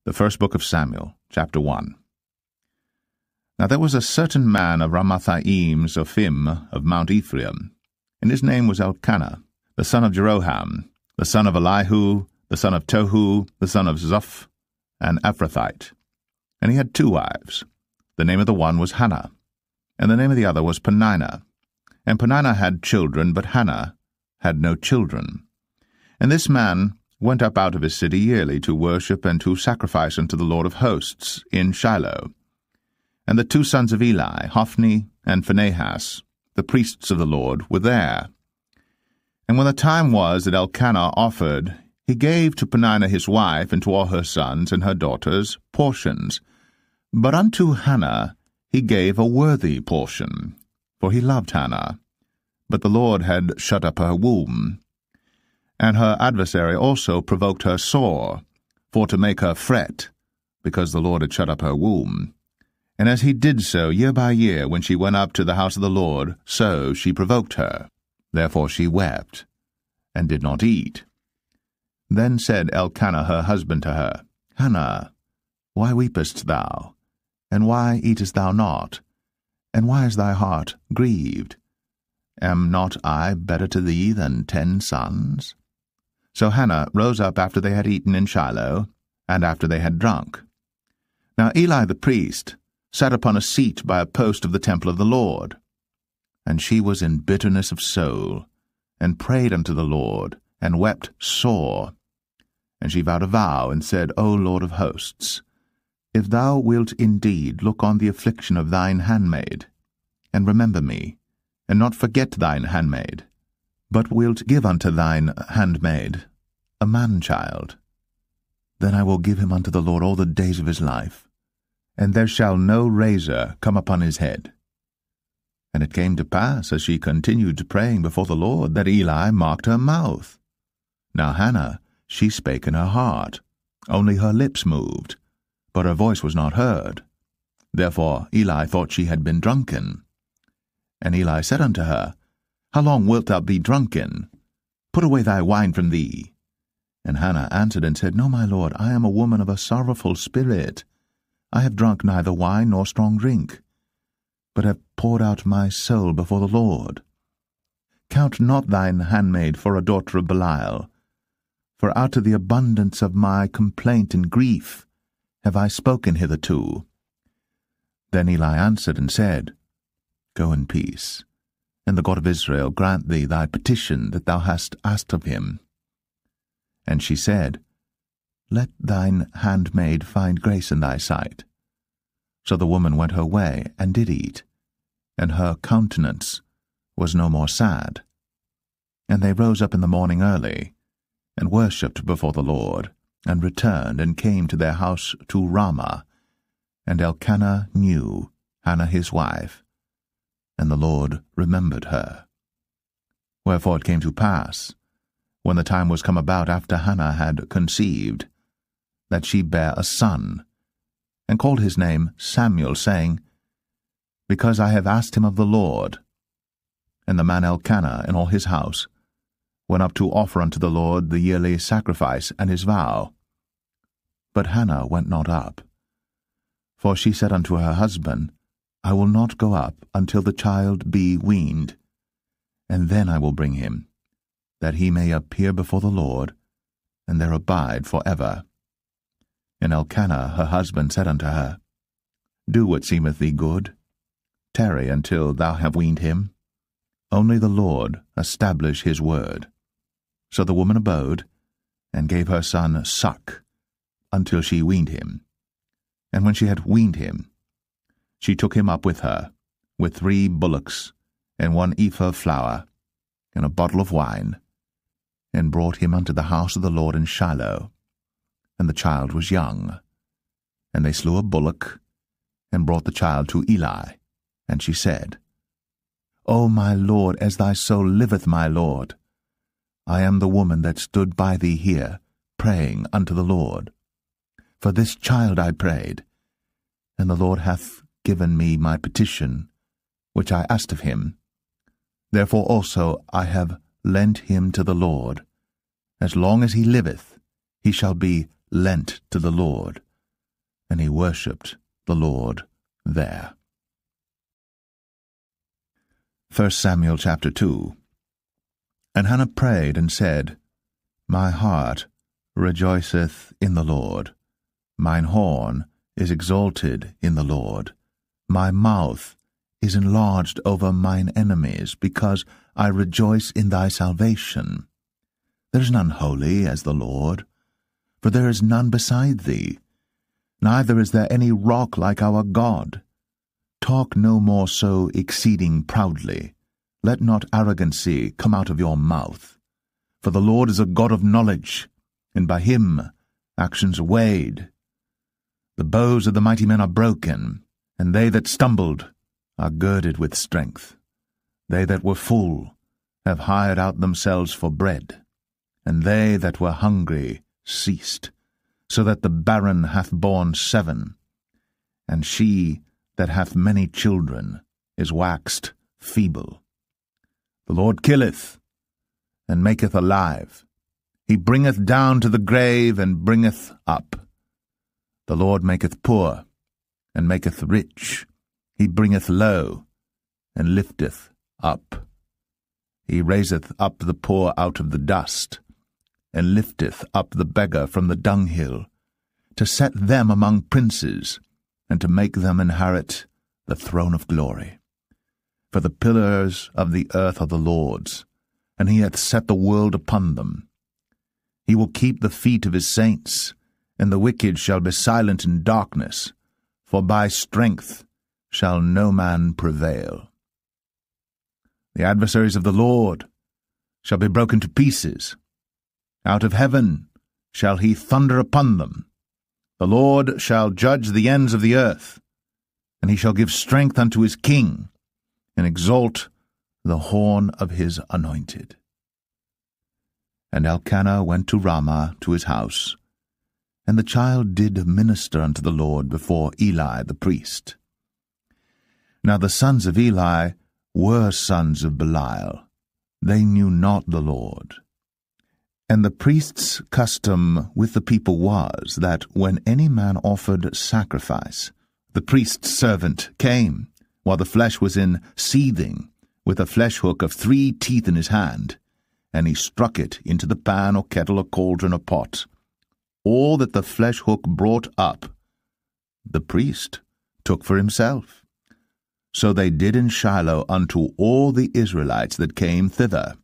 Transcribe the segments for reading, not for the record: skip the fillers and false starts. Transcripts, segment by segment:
The first book of Samuel, chapter 1. Now there was a certain man of Ramathaim Zophim of Mount Ephraim, and his name was Elkanah, the son of Jeroham, the son of Elihu, the son of Tohu, the son of Zoph, an Ephrathite. And he had 2 wives. The name of the one was Hannah, and the name of the other was Peninnah. And Peninnah had children, but Hannah had no children. And this man went up out of his city yearly to worship and to sacrifice unto the Lord of hosts in Shiloh. And the 2 sons of Eli, Hophni and Phinehas, the priests of the Lord, were there. And when the time was that Elkanah offered, he gave to Peninnah his wife and to all her sons and her daughters portions. But unto Hannah he gave a worthy portion, for he loved Hannah. But the Lord had shut up her womb. And her adversary also provoked her sore, for to make her fret, because the Lord had shut up her womb. And as he did so year by year, when she went up to the house of the Lord, so she provoked her. Therefore she wept, and did not eat. Then said Elkanah her husband to her, Hannah, why weepest thou? And why eatest thou not? And why is thy heart grieved? Am not I better to thee than 10 sons? So Hannah rose up after they had eaten in Shiloh, and after they had drunk. Now Eli the priest sat upon a seat by a post of the temple of the Lord. And she was in bitterness of soul, and prayed unto the Lord, and wept sore. And she vowed a vow, and said, O Lord of hosts, if thou wilt indeed look on the affliction of thine handmaid, and remember me, and not forget thine handmaid, but wilt give unto thine handmaid a man-child, then I will give him unto the Lord all the days of his life, and there shall no razor come upon his head. And it came to pass, as she continued praying before the Lord, that Eli marked her mouth. Now Hannah, she spake in her heart, only her lips moved, but her voice was not heard. Therefore Eli thought she had been drunken. And Eli said unto her, How long wilt thou be drunken? Put away thy wine from thee. And Hannah answered and said, No, my lord, I am a woman of a sorrowful spirit. I have drunk neither wine nor strong drink, but have poured out my soul before the Lord. Count not thine handmaid for a daughter of Belial, for out of the abundance of my complaint and grief have I spoken hitherto. Then Eli answered and said, Go in peace, and the God of Israel grant thee thy petition that thou hast asked of him. And she said, Let thine handmaid find grace in thy sight. So the woman went her way, and did eat, and her countenance was no more sad. And they rose up in the morning early, and worshipped before the Lord, and returned, and came to their house to Ramah. And Elkanah knew Hannah his wife, and the Lord remembered her. Wherefore it came to pass, when the time was come about after Hannah had conceived, that she bare a son, and called his name Samuel, saying, Because I have asked him of the Lord. And the man Elkanah and all his house went up to offer unto the Lord the yearly sacrifice and his vow. But Hannah went not up. For she said unto her husband, I will not go up until the child be weaned, and then I will bring him, that he may appear before the Lord, and there abide for ever. And Elkanah her husband said unto her, Do what seemeth thee good. Tarry until thou have weaned him. Only the Lord establish his word. So the woman abode, and gave her son suck, until she weaned him. And when she had weaned him, she took him up with her, with 3 bullocks, and 1 ephah of flour, and a bottle of wine, and brought him unto the house of the Lord in Shiloh. And the child was young. And they slew a bullock, and brought the child to Eli. And she said, O my lord, as thy soul liveth, my lord, I am the woman that stood by thee here, praying unto the Lord. For this child I prayed, and the Lord hath given me my petition, which I asked of him. Therefore also I have lent him to the Lord. As long as he liveth, he shall be lent to the Lord. and he worshipped the Lord there. 1 Samuel chapter 2. And Hannah prayed and said, My heart rejoiceth in the Lord. Mine horn is exalted in the Lord. My mouth is enlarged over mine enemies, because I rejoice in thy salvation. There is none holy as the Lord, for there is none beside thee, neither is there any rock like our God. Talk no more so exceeding proudly. Let not arrogancy come out of your mouth. For the Lord is a God of knowledge, and by him actions are weighed. The bows of the mighty men are broken, and they that stumbled are girded with strength. They that were full have hired out themselves for bread, and they that were hungry ceased, so that the barren hath borne 7, and she that hath many children is waxed feeble. The Lord killeth, and maketh alive. He bringeth down to the grave, and bringeth up. The Lord maketh poor, and maketh rich. He bringeth low, and lifteth up. He raiseth up the poor out of the dust, and lifteth up the beggar from the dunghill, to set them among princes, and to make them inherit the throne of glory. For the pillars of the earth are the Lord's, and he hath set the world upon them. He will keep the feet of his saints, and the wicked shall be silent in darkness, for by strength shall no man prevail. The adversaries of the Lord shall be broken to pieces. Out of heaven shall he thunder upon them. The Lord shall judge the ends of the earth, and he shall give strength unto his king, and exalt the horn of his anointed. And Elkanah went to Ramah to his house, and the child did minister unto the Lord before Eli the priest. Now the sons of Eli were sons of Belial. They knew not the Lord. And the priest's custom with the people was that when any man offered sacrifice, the priest's servant came, while the flesh was in seething, with a flesh hook of 3 teeth in his hand, and he struck it into the pan or kettle or cauldron or pot. All that the flesh hook brought up, the priest took for himself. So they did in Shiloh unto all the Israelites that came thither.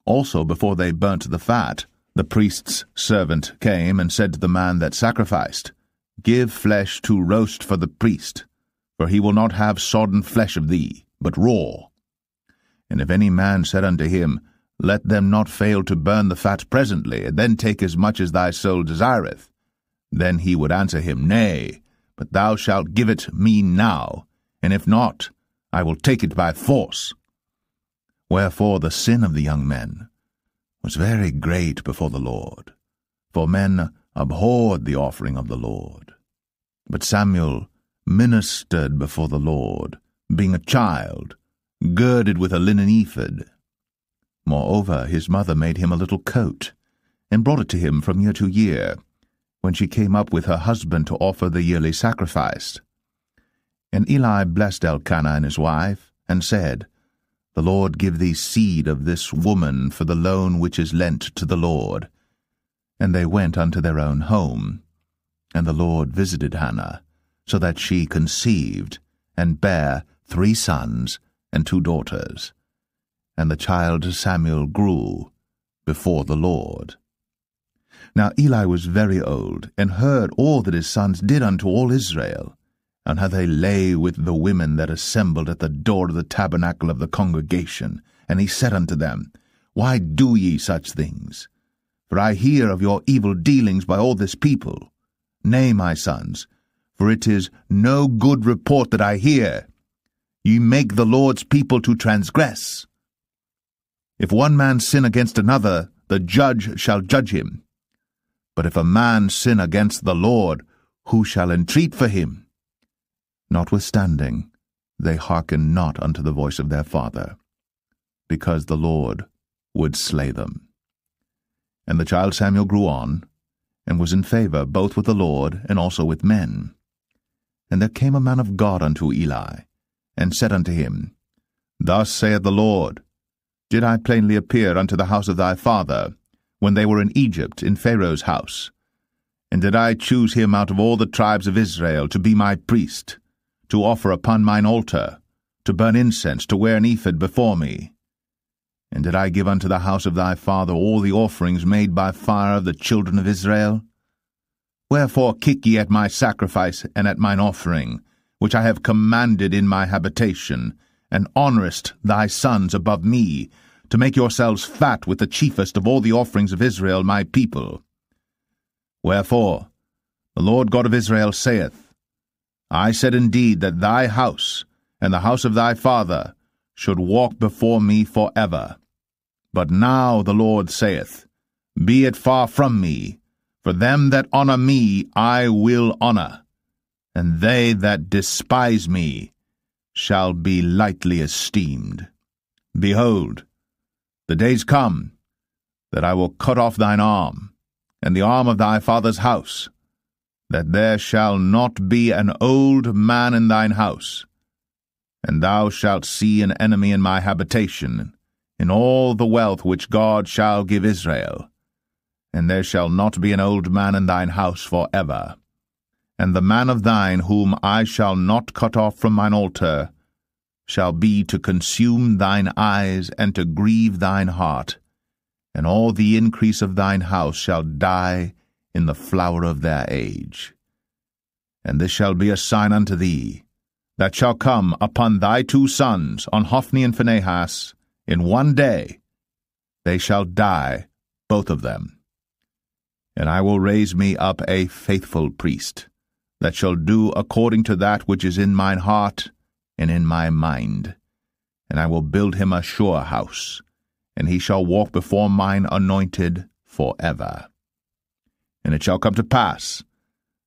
Also before they burnt the fat, the priest's servant came and said to the man that sacrificed, Give flesh to roast for the priest, for he will not have sodden flesh of thee, but raw. And if any man said unto him, Let them not fail to burn the fat presently, and then take as much as thy soul desireth, then he would answer him, Nay, but thou shalt give it me now, and if not, I will take it by force. Wherefore the sin of the young men was very great before the Lord, for men abhorred the offering of the Lord. But Samuel ministered before the Lord, being a child, girded with a linen ephod. Moreover, his mother made him a little coat, and brought it to him from year to year, when she came up with her husband to offer the yearly sacrifice. And Eli blessed Elkanah and his wife, and said, The Lord give thee seed of this woman for the loan which is lent to the Lord. And they went unto their own home. And the Lord visited Hannah, so that she conceived, and bare 3 sons and 2 daughters. And the child Samuel grew before the Lord. Now Eli was very old, and heard all that his sons did unto all Israel, and how they lay with the women that assembled at the door of the tabernacle of the congregation. And he said unto them, Why do ye such things? For I hear of your evil dealings by all this people. Nay, my sons, for it is no good report that I hear. Ye make the Lord's people to transgress. If one man sin against another, the judge shall judge him. But if a man sin against the Lord, who shall entreat for him? Notwithstanding, they hearkened not unto the voice of their father, because the Lord would slay them. And the child Samuel grew on, and was in favor both with the Lord and also with men. And there came a man of God unto Eli, and said unto him, Thus saith the Lord, Did I plainly appear unto the house of thy father, when they were in Egypt, in Pharaoh's house? And did I choose him out of all the tribes of Israel to be my priest, to offer upon mine altar, to burn incense, to wear an ephod before me? And did I give unto the house of thy father all the offerings made by fire of the children of Israel? Wherefore kick ye at my sacrifice and at mine offering, which I have commanded in my habitation, and honourest thy sons above me, to make yourselves fat with the chiefest of all the offerings of Israel my people? Wherefore the Lord God of Israel saith, I said indeed that thy house and the house of thy father should walk before me for ever. But now the Lord saith, Be it far from me, for them that honour me I will honour, and they that despise me shall be lightly esteemed. Behold, the days come that I will cut off thine arm, and the arm of thy father's house, that there shall not be an old man in thine house, and thou shalt see an enemy in my habitation, in all the wealth which God shall give Israel. And there shall not be an old man in thine house for ever. And the man of thine whom I shall not cut off from mine altar shall be to consume thine eyes and to grieve thine heart, and all the increase of thine house shall die in the flower of their age. And this shall be a sign unto thee, that shall come upon thy two sons, on Hophni and Phinehas, in one day. They shall die, both of them. And I will raise me up a faithful priest, that shall do according to that which is in mine heart and in my mind. And I will build him a sure house, and he shall walk before mine anointed for ever. And it shall come to pass,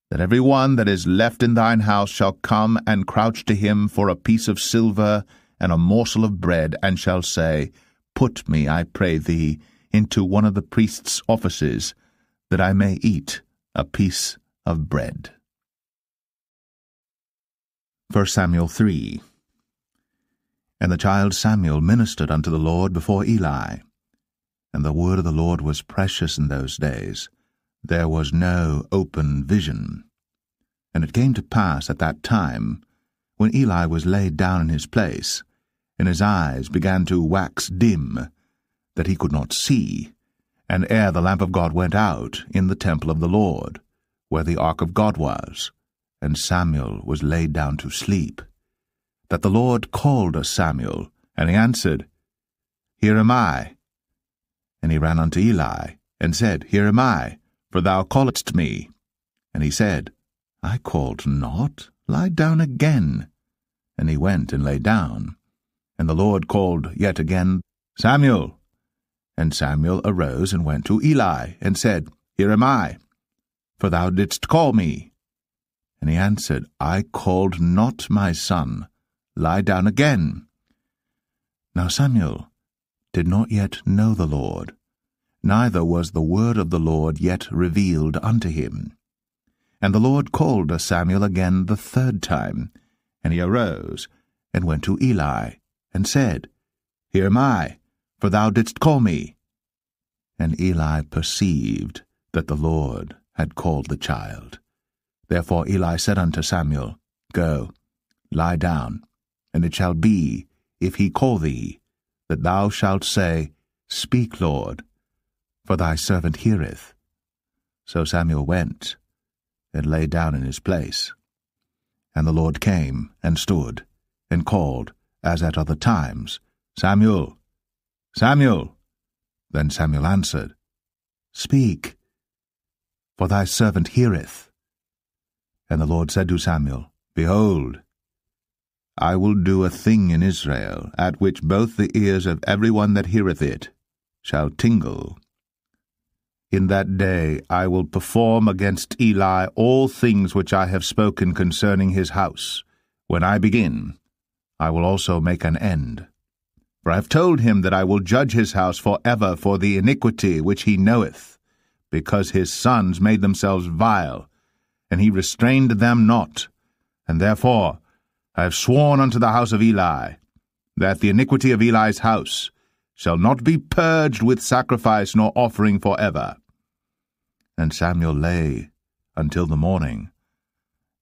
that every one that is left in thine house shall come and crouch to him for a piece of silver and a morsel of bread, and shall say, Put me, I pray thee, into one of the priest's offices, that I may eat a piece of bread. 1 Samuel 3. And the child Samuel ministered unto the Lord before Eli. And the word of the Lord was precious in those days. There was no open vision. And it came to pass at that time, when Eli was laid down in his place, and his eyes began to wax dim, that he could not see, and ere the lamp of God went out in the temple of the Lord, where the ark of God was, and Samuel was laid down to sleep, that the Lord called Samuel, and he answered, Here am I. And he ran unto Eli, and said, Here am I, for thou calledst me. And he said, I called not, lie down again. And he went and lay down. And the Lord called yet again, Samuel. And Samuel arose and went to Eli, and said, Here am I, for thou didst call me. And he answered, I called not, my son, lie down again. Now Samuel did not yet know the Lord, neither was the word of the Lord yet revealed unto him. And the Lord called Samuel again the third time, and he arose, and went to Eli, and said, Here am I, for thou didst call me. And Eli perceived that the Lord had called the child. Therefore Eli said unto Samuel, Go, lie down, and it shall be, if he call thee, that thou shalt say, Speak, Lord, for thy servant heareth. So Samuel went, and lay down in his place. And the Lord came, and stood, and called, as at other times, Samuel, Samuel. Then Samuel answered, Speak, for thy servant heareth. And the Lord said to Samuel, Behold, I will do a thing in Israel, at which both the ears of every one that heareth it shall tingle. In that day I will perform against Eli all things which I have spoken concerning his house. When I begin, I will also make an end. For I have told him that I will judge his house for ever for the iniquity which he knoweth, because his sons made themselves vile, and he restrained them not, And therefore I have sworn unto the house of Eli, that the iniquity of Eli's house shall not be purged with sacrifice nor offering for ever. And Samuel lay until the morning,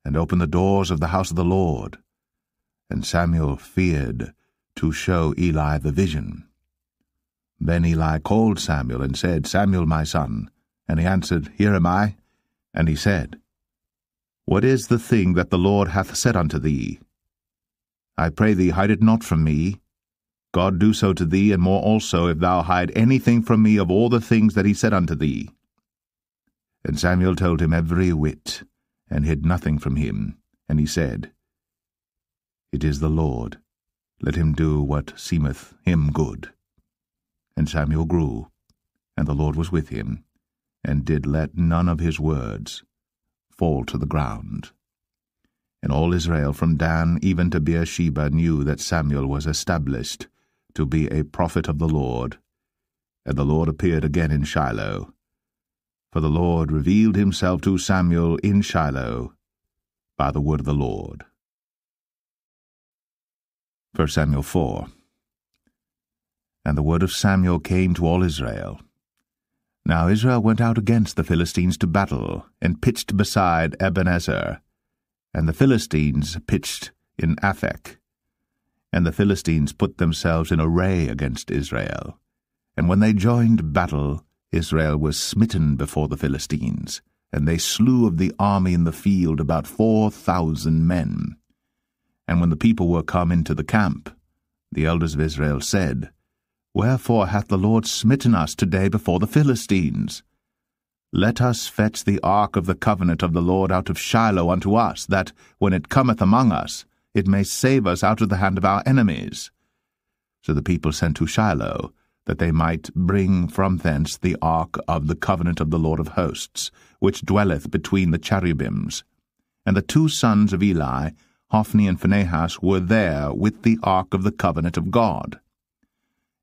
and opened the doors of the house of the Lord. And Samuel feared to show Eli the vision. Then Eli called Samuel, and said, Samuel, my son. And he answered, Here am I. And he said, What is the thing that the Lord hath said unto thee? I pray thee, hide it not from me. God do so to thee, and more also, if thou hide anything from me of all the things that he said unto thee. And Samuel told him every whit, and hid nothing from him. And he said, It is the Lord. Let him do what seemeth him good. And Samuel grew, and the Lord was with him, and did let none of his words fall to the ground. And all Israel from Dan even to Beersheba knew that Samuel was established to be a prophet of the Lord. And the Lord appeared again in Shiloh. For the Lord revealed himself to Samuel in Shiloh by the word of the Lord. 1 Samuel 4. And the word of Samuel came to all Israel. Now Israel went out against the Philistines to battle, and pitched beside Ebenezer. And the Philistines pitched in Aphek. And the Philistines put themselves in array against Israel. And when they joined battle, Israel was smitten before the Philistines, and they slew of the army in the field about 4,000 men. And when the people were come into the camp, the elders of Israel said, Wherefore hath the Lord smitten us today before the Philistines? Let us fetch the ark of the covenant of the Lord out of Shiloh unto us, that, when it cometh among us, it may save us out of the hand of our enemies. So the people sent to Shiloh, that they might bring from thence the ark of the covenant of the Lord of hosts, which dwelleth between the cherubims. And the two sons of Eli, Hophni and Phinehas, were there with the ark of the covenant of God.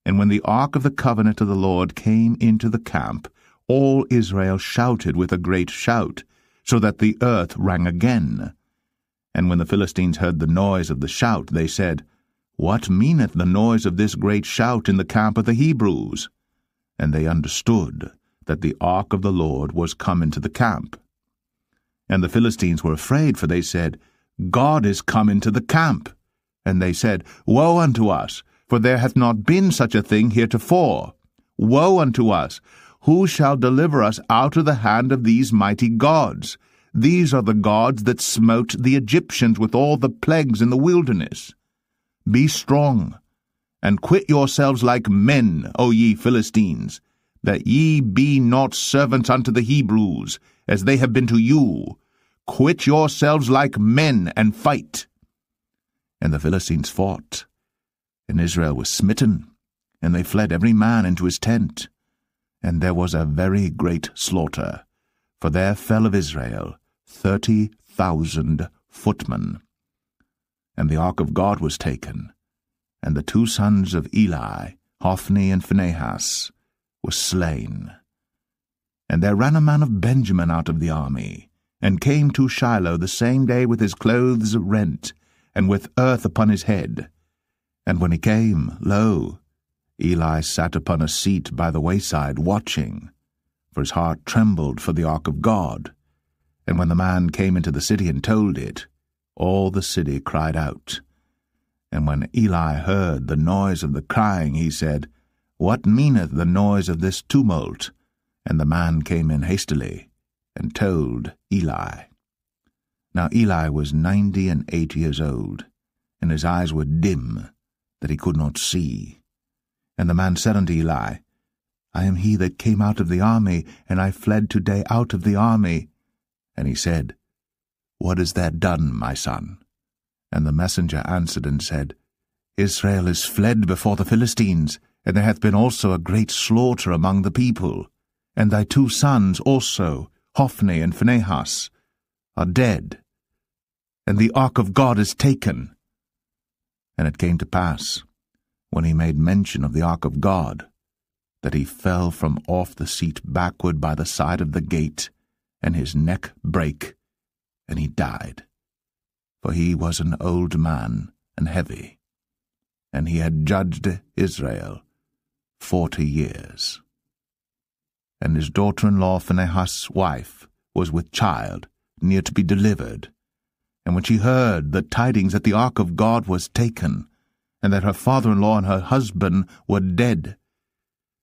And when the ark of the covenant of the Lord came into the camp, all Israel shouted with a great shout, so that the earth rang again. And when the Philistines heard the noise of the shout, they said, What meaneth the noise of this great shout in the camp of the Hebrews? And they understood that the ark of the Lord was come into the camp. And the Philistines were afraid, for they said, God is come into the camp. And they said, Woe unto us, for there hath not been such a thing heretofore. Woe unto us! Who shall deliver us out of the hand of these mighty gods? These are the gods that smote the Egyptians with all the plagues in the wilderness. Be strong, and quit yourselves like men, O ye Philistines, that ye be not servants unto the Hebrews, as they have been to you. Quit yourselves like men, and fight. And the Philistines fought, and Israel was smitten, and they fled every man into his tent. And there was a very great slaughter, for there fell of Israel 30,000 footmen. And the ark of God was taken, and the two sons of Eli, Hophni and Phinehas, were slain. And there ran a man of Benjamin out of the army, and came to Shiloh the same day with his clothes rent, and with earth upon his head. And when he came, lo, Eli sat upon a seat by the wayside, watching, for his heart trembled for the ark of God. And when the man came into the city and told it, all the city cried out. And when Eli heard the noise of the crying, he said, What meaneth the noise of this tumult? And the man came in hastily, and told Eli. Now Eli was 98 years old, and his eyes were dim, that he could not see. And the man said unto Eli, I am he that came out of the army, and I fled today out of the army. And he said, What is that done, my son? And the messenger answered and said, Israel is fled before the Philistines, and there hath been also a great slaughter among the people. And thy two sons also, Hophni and Phinehas, are dead, and the ark of God is taken. And it came to pass, when he made mention of the ark of God, that he fell from off the seat backward by the side of the gate, and his neck brake, and he died. for he was an old man and heavy, and he had judged Israel 40 years. And his daughter-in-law Phinehas' wife was with child, near to be delivered. And when she heard the tidings that the ark of God was taken, and that her father-in-law and her husband were dead,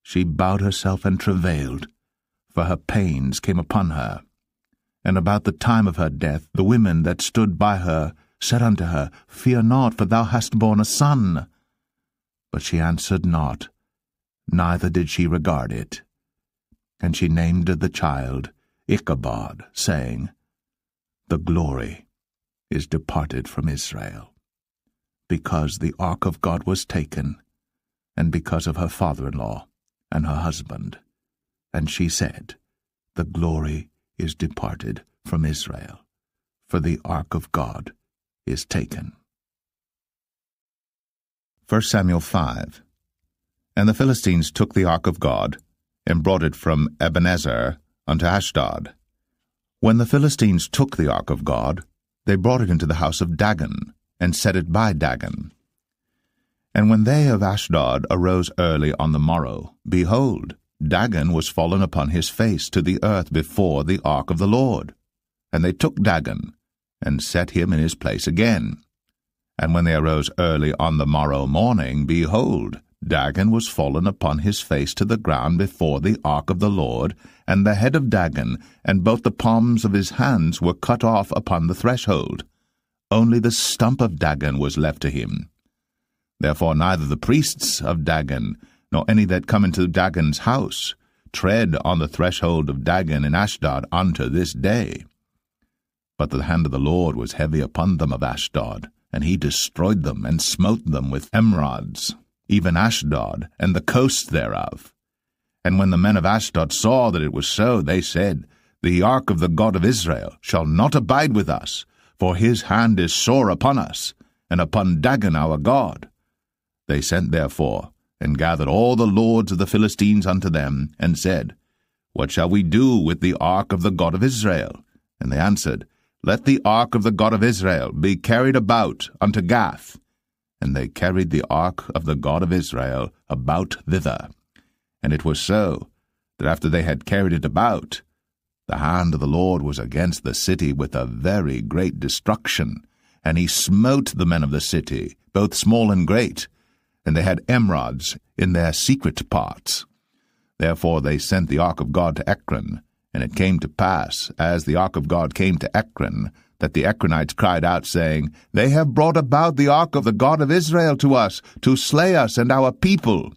she bowed herself and travailed, for her pains came upon her. And about the time of her death, the women that stood by her said unto her, Fear not, for thou hast borne a son. But she answered not, neither did she regard it. And she named the child Ichabod, saying, The glory is departed from Israel, because the ark of God was taken, and because of her father-in-law and her husband. And she said, The glory is departed from Israel, for the ark of God is taken. 1 Samuel 5. And the Philistines took the ark of God, and brought it from Ebenezer unto Ashdod. When the Philistines took the ark of God, they brought it into the house of Dagon, and set it by Dagon. And when they of Ashdod arose early on the morrow, behold, Dagon was fallen upon his face to the earth before the ark of the Lord. And they took Dagon, and set him in his place again. And when they arose early on the morrow morning, behold, Dagon was fallen upon his face to the ground before the ark of the Lord, and the head of Dagon and both the palms of his hands were cut off upon the threshold. Only the stump of Dagon was left to him. Therefore neither the priests of Dagon, nor any that come into Dagon's house, tread on the threshold of Dagon in Ashdod unto this day. But the hand of the Lord was heavy upon them of Ashdod, and he destroyed them, and smote them with emerods, even Ashdod, and the coast thereof. And when the men of Ashdod saw that it was so, they said, The ark of the God of Israel shall not abide with us, for his hand is sore upon us, and upon Dagon our God. They sent therefore, and gathered all the lords of the Philistines unto them, and said, What shall we do with the ark of the God of Israel? And they answered, Let the ark of the God of Israel be carried about unto Gath. And they carried the ark of the God of Israel about thither. And it was so, that after they had carried it about, the hand of the Lord was against the city with a very great destruction, and he smote the men of the city, both small and great, and they had emerods in their secret parts. Therefore they sent the ark of God to Ekron, and it came to pass, as the ark of God came to Ekron, that the Ekronites cried out, saying, They have brought about the ark of the God of Israel to us, to slay us and our people.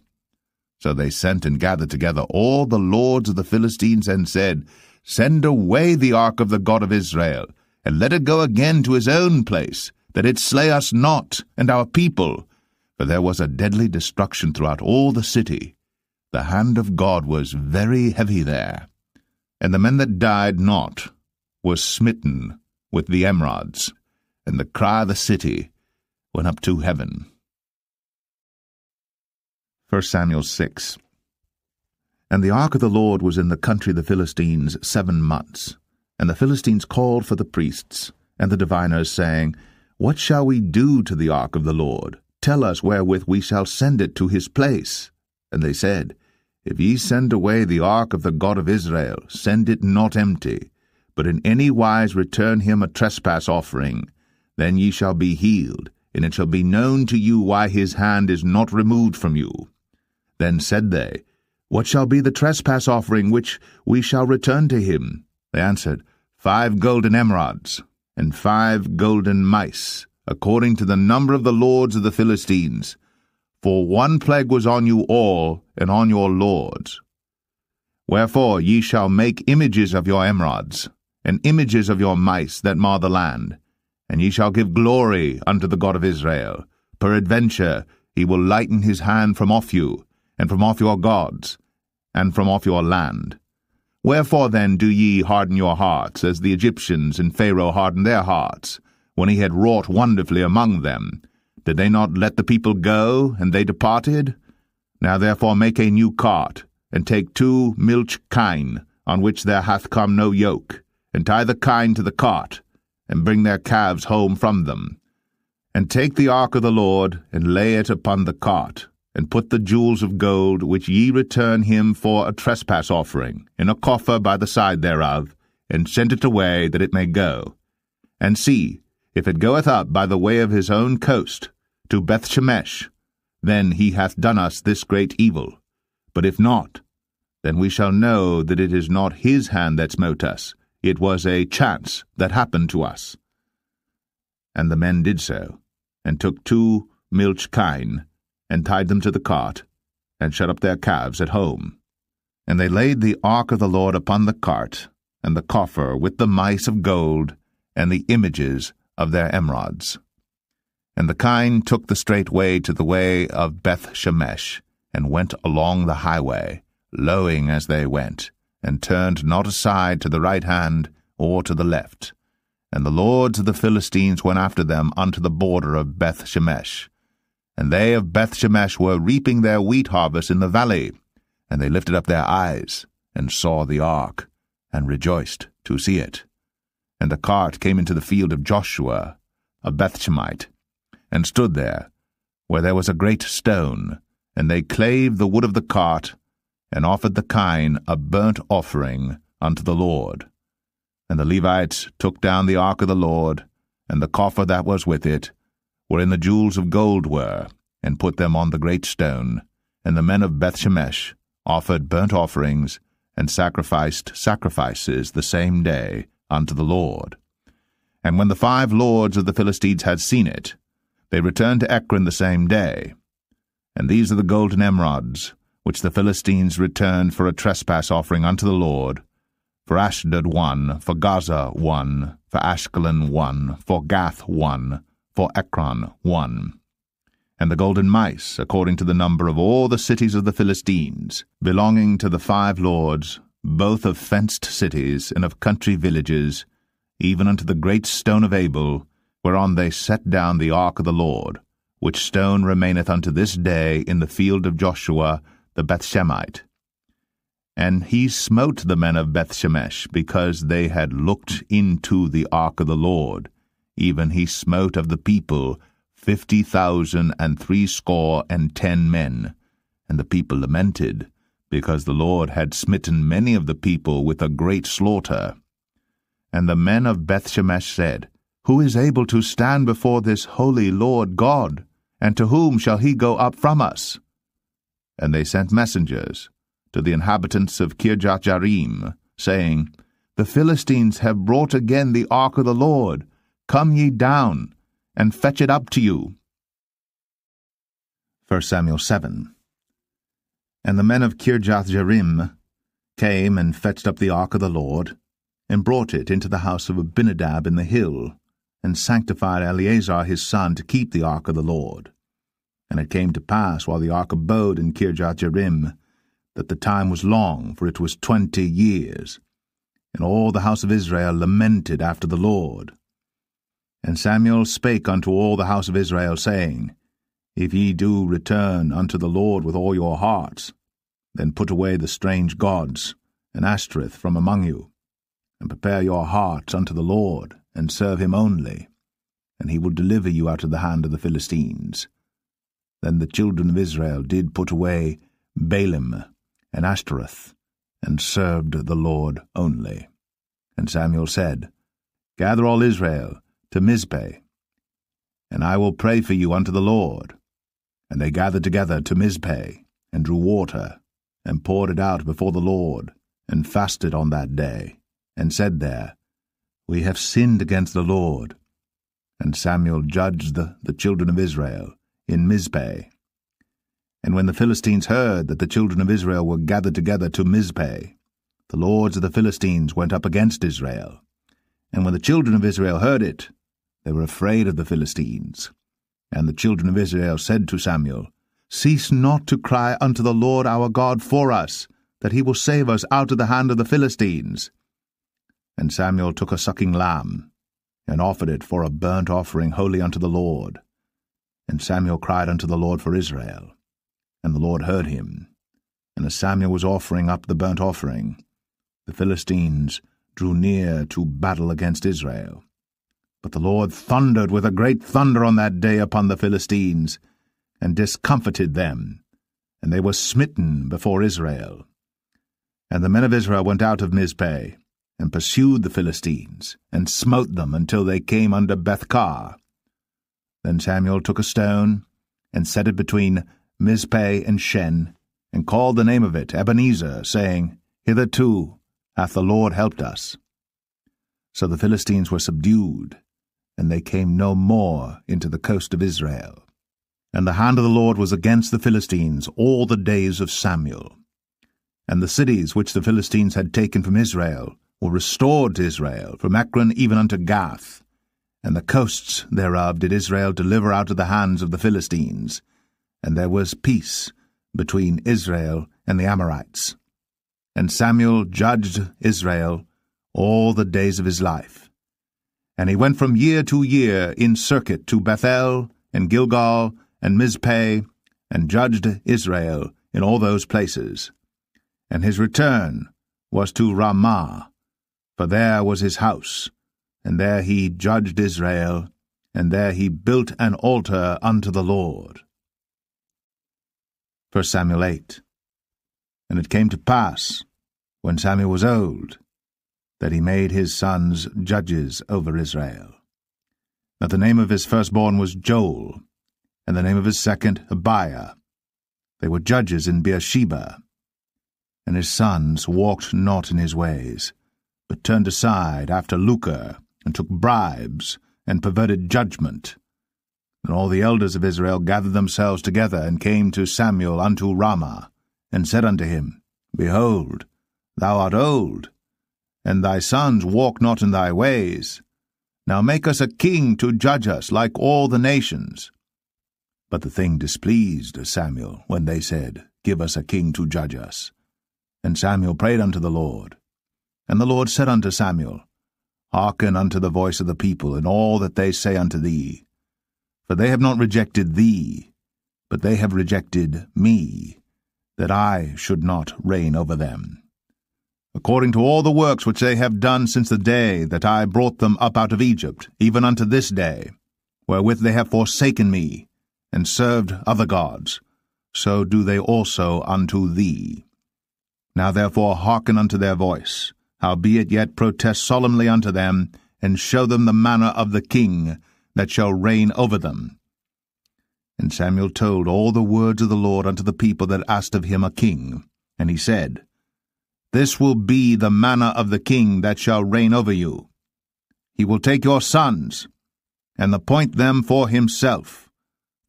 So they sent and gathered together all the lords of the Philistines, and said, Send away the ark of the God of Israel, and let it go again to his own place, that it slay us not and our people. For there was a deadly destruction throughout all the city. The hand of God was very heavy there. And the men that died not were smitten with the emerods, and the cry of the city went up to heaven. 1 Samuel 6. And the ark of the Lord was in the country of the Philistines 7 months. And the Philistines called for the priests and the diviners, saying, What shall we do to the ark of the Lord? Tell us wherewith we shall send it to his place. And they said, If ye send away the ark of the God of Israel, send it not empty, but in any wise return him a trespass offering. Then ye shall be healed, and it shall be known to you why his hand is not removed from you. Then said they, What shall be the trespass offering which we shall return to him? They answered, 5 golden emerods, and 5 golden mice, according to the number of the lords of the Philistines. For one plague was on you all, and on your lords. Wherefore ye shall make images of your emerods, and images of your mice that mar the land, and ye shall give glory unto the God of Israel. Peradventure he will lighten his hand from off you, and from off your gods, and from off your land. Wherefore then do ye harden your hearts, as the Egyptians and Pharaoh hardened their hearts, when he had wrought wonderfully among them? Did they not let the people go, and they departed? Now therefore make a new cart, and take 2 milch kine, on which there hath come no yoke, and tie the kine to the cart, and bring their calves home from them. And take the ark of the Lord, and lay it upon the cart, and put the jewels of gold which ye return him for a trespass offering in a coffer by the side thereof, and send it away that it may go. And see, if it goeth up by the way of his own coast, to Bethshemesh, then he hath done us this great evil. But if not, then we shall know that it is not his hand that smote us, it was a chance that happened to us. And the men did so, and took 2 milch kine, and tied them to the cart, and shut up their calves at home. And they laid the ark of the Lord upon the cart, and the coffer with the mice of gold, and the images of their emerods. And the kine took the straight way to the way of Bethshemesh, and went along the highway, lowing as they went, and turned not aside to the right hand or to the left. And the lords of the Philistines went after them unto the border of Bethshemesh. And they of Bethshemesh were reaping their wheat harvest in the valley, and they lifted up their eyes, and saw the ark, and rejoiced to see it. And the cart came into the field of Joshua, a Bethshemite, and stood there, where there was a great stone, and they clave the wood of the cart, and offered the kine a burnt offering unto the Lord. And the Levites took down the ark of the Lord, and the coffer that was with it, wherein the jewels of gold were, and put them on the great stone. And the men of Bethshemesh offered burnt offerings, and sacrificed sacrifices the same day unto the Lord. And when the 5 lords of the Philistines had seen it, they returned to Ekron the same day. And these are the golden emerods, which the Philistines returned for a trespass offering unto the Lord: for Ashdod 1, for Gaza 1, for Ashkelon 1, for Gath 1, for Ekron 1. And the golden mice, according to the number of all the cities of the Philistines, belonging to the 5 lords, both of fenced cities and of country villages, even unto the great stone of Abel, whereon they set down the ark of the Lord, which stone remaineth unto this day in the field of Joshua the Bethshemite. And he smote the men of Bethshemesh, because they had looked into the ark of the Lord. Even he smote of the people 50,060 men. And the people lamented, because the Lord had smitten many of the people with a great slaughter. And the men of Bethshemesh said, Who is able to stand before this holy Lord God? And to whom shall he go up from us? And they sent messengers to the inhabitants of Kirjath-jearim, saying, The Philistines have brought again the ark of the Lord. Come ye down, and fetch it up to you. 1 Samuel 7. And the men of Kirjath-jearim came and fetched up the ark of the Lord, and brought it into the house of Abinadab in the hill, and sanctified Eleazar his son to keep the ark of the Lord. And it came to pass, while the ark abode in Kirjath-jearim, that the time was long, for it was 20 years. And all the house of Israel lamented after the Lord. And Samuel spake unto all the house of Israel, saying, If ye do return unto the Lord with all your hearts, then put away the strange gods and Ashtoreth from among you, and prepare your hearts unto the Lord, and serve him only, and he will deliver you out of the hand of the Philistines. Then the children of Israel did put away Baalim and Ashtoreth, and served the Lord only. And Samuel said, Gather all Israel to Mizpeh, and I will pray for you unto the Lord. And they gathered together to Mizpeh, and drew water, and poured it out before the Lord, and fasted on that day, and said there, We have sinned against the Lord. And Samuel judged the children of Israel in Mizpeh. And when the Philistines heard that the children of Israel were gathered together to Mizpeh, the lords of the Philistines went up against Israel. And when the children of Israel heard it, they were afraid of the Philistines. And the children of Israel said to Samuel, Cease not to cry unto the Lord our God for us, that he will save us out of the hand of the Philistines. And Samuel took a sucking lamb, and offered it for a burnt offering holy unto the Lord. And Samuel cried unto the Lord for Israel. And the Lord heard him. And as Samuel was offering up the burnt offering, the Philistines drew near to battle against Israel. But the Lord thundered with a great thunder on that day upon the Philistines, and discomfited them, and they were smitten before Israel. And the men of Israel went out of Mizpeh, and pursued the Philistines, and smote them until they came under Bethkar. Then Samuel took a stone, and set it between Mizpeh and Shen, and called the name of it Ebenezer, saying, Hitherto hath the Lord helped us. So the Philistines were subdued, and they came no more into the coast of Israel. And the hand of the Lord was against the Philistines all the days of Samuel. And the cities which the Philistines had taken from Israel were restored to Israel, from Ekron even unto Gath. And the coasts thereof did Israel deliver out of the hands of the Philistines, and there was peace between Israel and the Amorites. And Samuel judged Israel all the days of his life. And he went from year to year in circuit to Bethel, and Gilgal, and Mizpeh, and judged Israel in all those places. And his return was to Ramah, for there was his house, and there he judged Israel, and there he built an altar unto the Lord. 1 Samuel 8. And it came to pass, when Samuel was old, that he made his sons judges over Israel. Now the name of his firstborn was Joel, and the name of his second Abiah. They were judges in Beersheba. And his sons walked not in his ways, but turned aside after lucre, and took bribes, and perverted judgment. And all the elders of Israel gathered themselves together, and came to Samuel unto Ramah, and said unto him, Behold, thou art old, and thy sons walk not in thy ways. Now make us a king to judge us like all the nations. But the thing displeased Samuel, when they said, Give us a king to judge us. And Samuel prayed unto the Lord. And the Lord said unto Samuel, Hearken unto the voice of the people in all that they say unto thee. For they have not rejected thee, but they have rejected me, that I should not reign over them. According to all the works which they have done since the day that I brought them up out of Egypt, even unto this day, wherewith they have forsaken me, and served other gods, so do they also unto thee. Now therefore hearken unto their voice, howbeit yet protest solemnly unto them, and show them the manner of the king that shall reign over them. And Samuel told all the words of the Lord unto the people that asked of him a king. And he said, This will be the manner of the king that shall reign over you. He will take your sons, and appoint them for himself,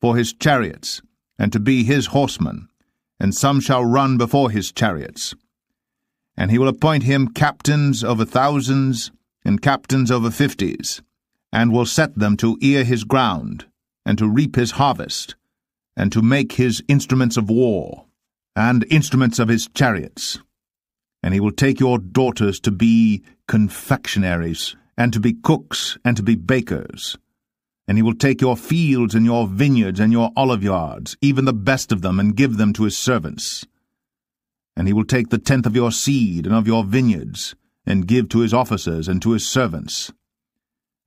for his chariots, and to be his horsemen, and some shall run before his chariots. And he will appoint him captains over thousands, and captains over fifties, and will set them to ear his ground, and to reap his harvest, and to make his instruments of war, and instruments of his chariots. And he will take your daughters to be confectionaries, and to be cooks, and to be bakers. And he will take your fields and your vineyards and your oliveyards, even the best of them, and give them to his servants. And he will take the tenth of your seed and of your vineyards, and give to his officers and to his servants.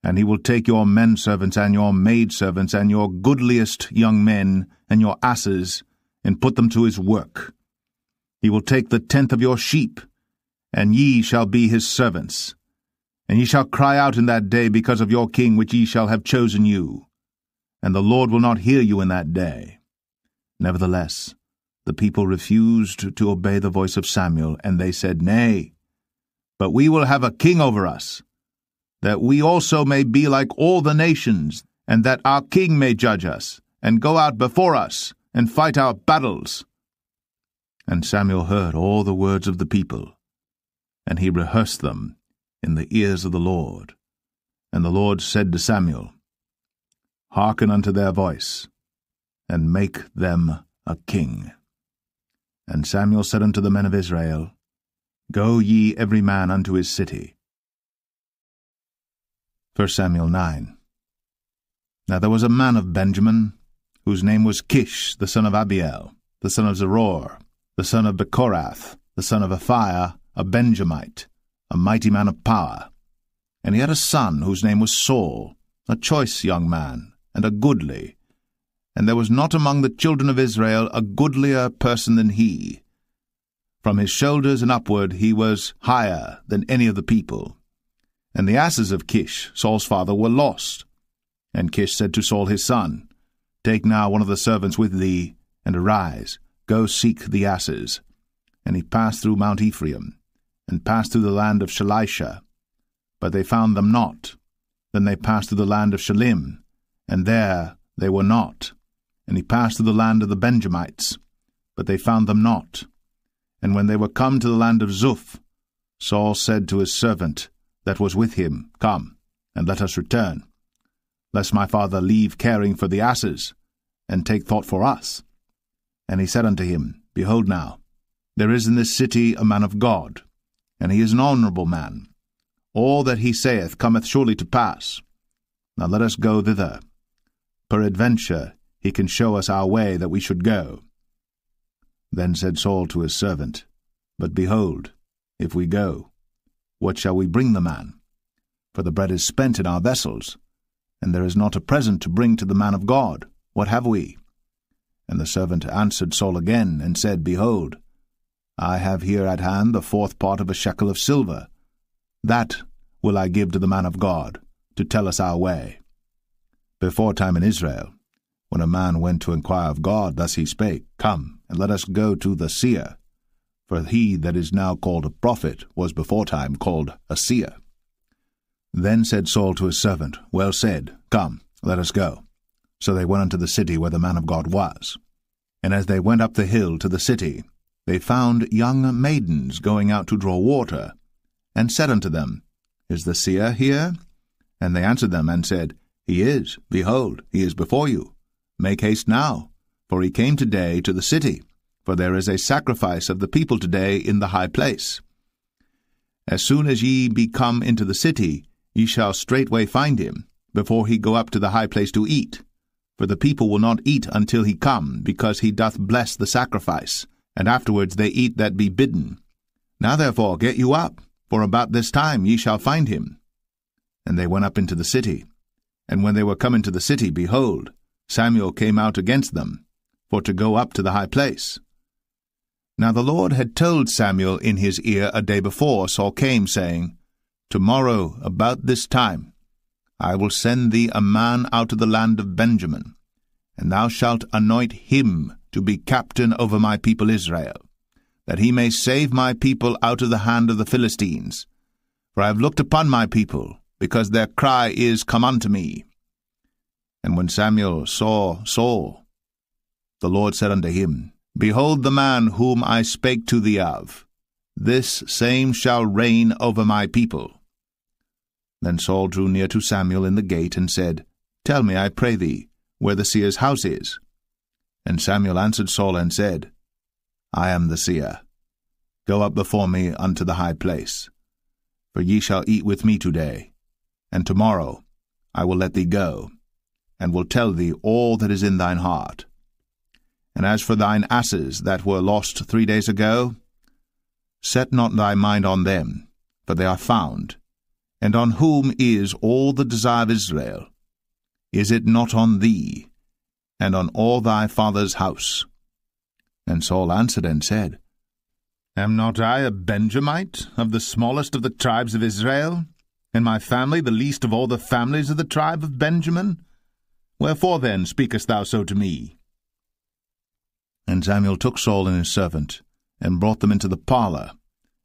And he will take your men-servants and your maid-servants and your goodliest young men and your asses, and put them to his work. He will take the tenth of your sheep, and ye shall be his servants. And ye shall cry out in that day because of your king which ye shall have chosen you. And the Lord will not hear you in that day. Nevertheless, the people refused to obey the voice of Samuel, and they said, Nay, but we will have a king over us, that we also may be like all the nations, and that our king may judge us, and go out before us, and fight our battles. And Samuel heard all the words of the people, and he rehearsed them in the ears of the Lord. And the Lord said to Samuel, Hearken unto their voice, and make them a king. And Samuel said unto the men of Israel, Go ye every man unto his city. 1 Samuel 9. Now there was a man of Benjamin, whose name was Kish, the son of Abiel, the son of Zeror, the son of Bechorath, the son of Aphiah, a Benjamite, a mighty man of power. And he had a son whose name was Saul, a choice young man, and a goodly, and there was not among the children of Israel a goodlier person than he. From his shoulders and upward he was higher than any of the people. And the asses of Kish, Saul's father, were lost. And Kish said to Saul his son, Take now one of the servants with thee, and arise, go seek the asses. And he passed through Mount Ephraim, and passed through the land of Shalisha. But they found them not. Then they passed through the land of Shalim, and there they were not. And he passed through the land of the Benjamites, but they found them not. And when they were come to the land of Zuph, Saul said to his servant that was with him, Come, and let us return, lest my father leave caring for the asses, and take thought for us. And he said unto him, Behold now, there is in this city a man of God, and he is an honourable man. All that he saith cometh surely to pass. Now let us go thither. Peradventure he can show us our way that we should go. Then said Saul to his servant, But behold, if we go, what shall we bring the man? For the bread is spent in our vessels, and there is not a present to bring to the man of God. What have we? And the servant answered Saul again, and said, Behold, I have here at hand the 4th part of a shekel of silver. That will I give to the man of God, to tell us our way. Before time in Israel, when a man went to inquire of God, thus he spake, Come, and let us go to the seer. For he that is now called a prophet was before time called a seer. Then said Saul to his servant, Well said, Come, let us go. So they went unto the city where the man of God was. And as they went up the hill to the city, they found young maidens going out to draw water, and said unto them, Is the seer here? And they answered them, and said, He is. Behold, he is before you. Make haste now, for he came today to the city, for there is a sacrifice of the people today in the high place. As soon as ye be come into the city, ye shall straightway find him, before he go up to the high place to eat. For the people will not eat until he come, because he doth bless the sacrifice, and afterwards they eat that be bidden. Now therefore get you up, for about this time ye shall find him. And they went up into the city. And when they were come into the city, behold, Samuel came out against them, for to go up to the high place. Now the Lord had told Samuel in his ear a day before Saul came, saying, Tomorrow, about this time, I will send thee a man out of the land of Benjamin, and thou shalt anoint him to be captain over my people Israel, that he may save my people out of the hand of the Philistines. For I have looked upon my people, because their cry is come unto me. And when Samuel saw Saul, the Lord said unto him, Behold the man whom I spake to thee of. This same shall reign over my people. Then Saul drew near to Samuel in the gate, and said, Tell me, I pray thee, where the seer's house is. And Samuel answered Saul, and said, I am the seer. Go up before me unto the high place. For ye shall eat with me today, and tomorrow I will let thee go, and will tell thee all that is in thine heart. And as for thine asses that were lost 3 days ago, set not thy mind on them, for they are found. And on whom is all the desire of Israel? Is it not on thee, and on all thy father's house? And Saul answered and said, Am not I a Benjamite, of the smallest of the tribes of Israel, and my family the least of all the families of the tribe of Benjamin? Wherefore then speakest thou so to me? And Samuel took Saul and his servant, and brought them into the parlour,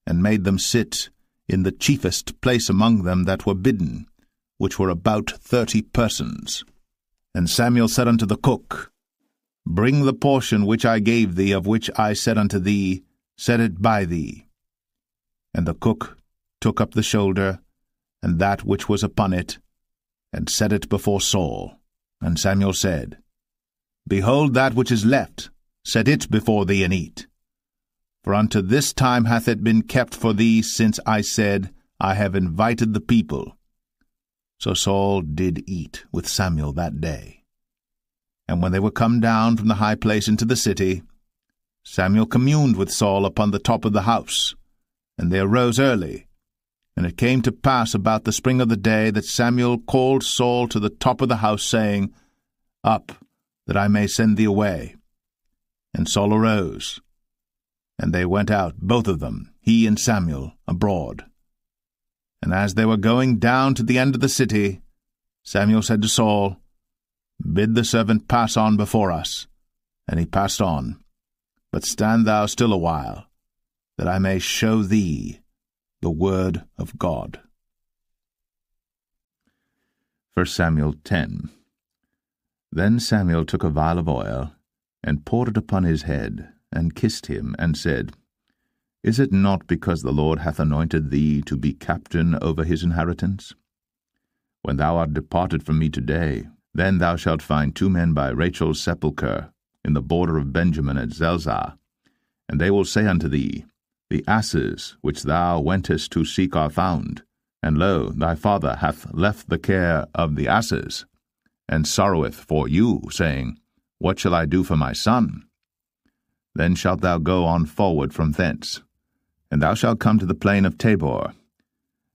and made them sit in the chiefest place among them that were bidden, which were about 30 persons. And Samuel said unto the cook, Bring the portion which I gave thee, of which I said unto thee, Set it by thee. And the cook took up the shoulder, and that which was upon it, and set it before Saul. And Samuel said, Behold that which is left, set it before thee, and eat. For unto this time hath it been kept for thee, since I said, I have invited the people. So Saul did eat with Samuel that day. And when they were come down from the high place into the city, Samuel communed with Saul upon the top of the house. And they arose early, And it came to pass about the spring of the day that Samuel called Saul to the top of the house, saying, Up, that I may send thee away. And Saul arose, and they went out, both of them, he and Samuel, abroad. And as they were going down to the end of the city, Samuel said to Saul, Bid the servant pass on before us. And he passed on. But stand thou still a while, that I may show thee the word of God. 1 Samuel 10. Then Samuel took a vial of oil, and poured it upon his head, and kissed him, and said, Is it not because the Lord hath anointed thee to be captain over his inheritance? When thou art departed from me today, then thou shalt find 2 men by Rachel's sepulchre, in the border of Benjamin at Zelzah. And they will say unto thee, The asses which thou wentest to seek are found, and lo, thy father hath left the care of the asses, and sorroweth for you, saying, What shall I do for my son? Then shalt thou go on forward from thence, and thou shalt come to the plain of Tabor.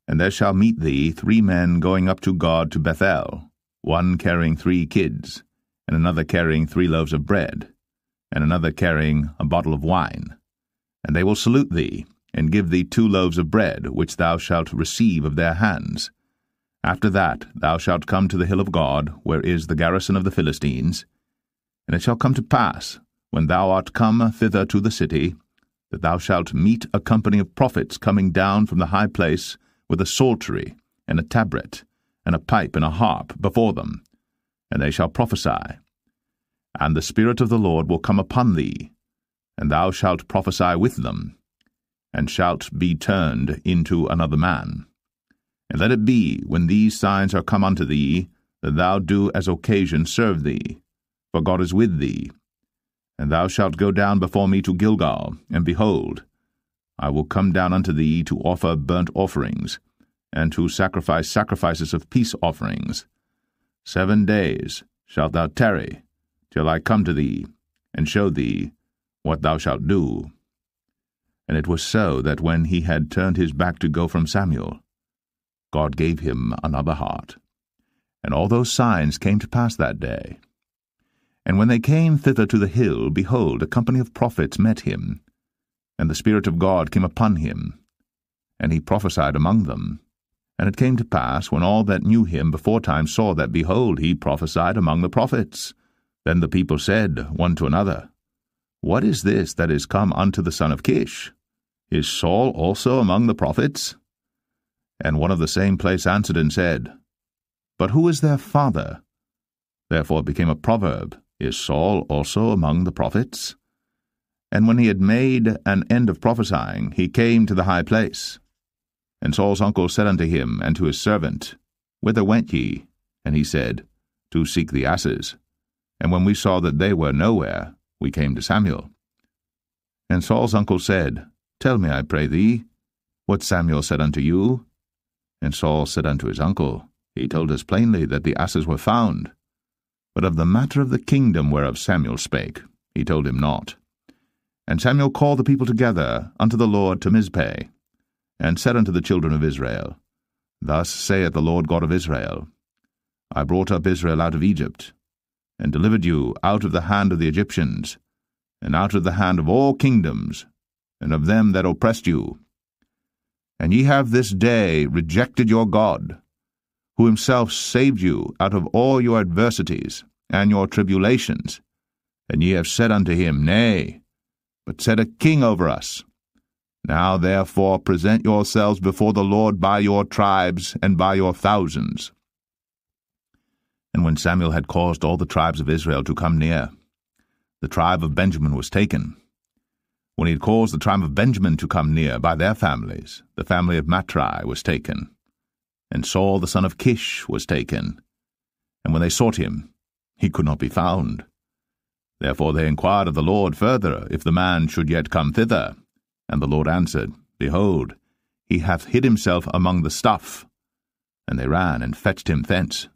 And there shall meet thee 3 men going up to God to Bethel, one carrying 3 kids, and another carrying 3 loaves of bread, and another carrying a bottle of wine. And they will salute thee, and give thee 2 loaves of bread, which thou shalt receive of their hands. After that thou shalt come to the hill of God, where is the garrison of the Philistines. And it shall come to pass, when thou art come thither to the city, that thou shalt meet a company of prophets coming down from the high place, with a psaltery, and a tabret, and a pipe, and a harp before them, and they shall prophesy. And the Spirit of the Lord will come upon thee, and thou shalt prophesy with them, and shalt be turned into another man. And let it be, when these signs are come unto thee, that thou do as occasion serve thee, for God is with thee. And thou shalt go down before me to Gilgal, and behold, I will come down unto thee to offer burnt offerings, and to sacrifice sacrifices of peace offerings. 7 days shalt thou tarry, till I come to thee, and show thee what thou shalt do. And it was so that when he had turned his back to go from Samuel, God gave him another heart. And all those signs came to pass that day. And when they came thither to the hill, behold, a company of prophets met him, and the Spirit of God came upon him, and he prophesied among them. And it came to pass, when all that knew him beforetime saw that, behold, he prophesied among the prophets, then the people said one to another, What is this that is come unto the son of Kish? Is Saul also among the prophets? And one of the same place answered and said, But who is their father? Therefore it became a proverb, Is Saul also among the prophets? And when he had made an end of prophesying, he came to the high place. And Saul's uncle said unto him and to his servant, Whither went ye? And he said, To seek the asses. And when we saw that they were nowhere, we came to Samuel. And Saul's uncle said, Tell me, I pray thee, what Samuel said unto you. And Saul said unto his uncle, He told us plainly that the asses were found. But of the matter of the kingdom whereof Samuel spake, he told him not. And Samuel called the people together unto the Lord to Mizpeh, and said unto the children of Israel, Thus saith the Lord God of Israel, I brought up Israel out of Egypt, and delivered you out of the hand of the Egyptians, and out of the hand of all kingdoms, and of them that oppressed you. And ye have this day rejected your God, who himself saved you out of all your adversities and your tribulations. And ye have said unto him, Nay, but set a king over us. Now therefore present yourselves before the Lord by your tribes and by your thousands. And when Samuel had caused all the tribes of Israel to come near, the tribe of Benjamin was taken. When he had caused the tribe of Benjamin to come near by their families, the family of Matri was taken. And Saul the son of Kish was taken. And when they sought him, he could not be found. Therefore they inquired of the Lord further, if the man should yet come thither. And the Lord answered, Behold, he hath hid himself among the stuff. And they ran and fetched him thence.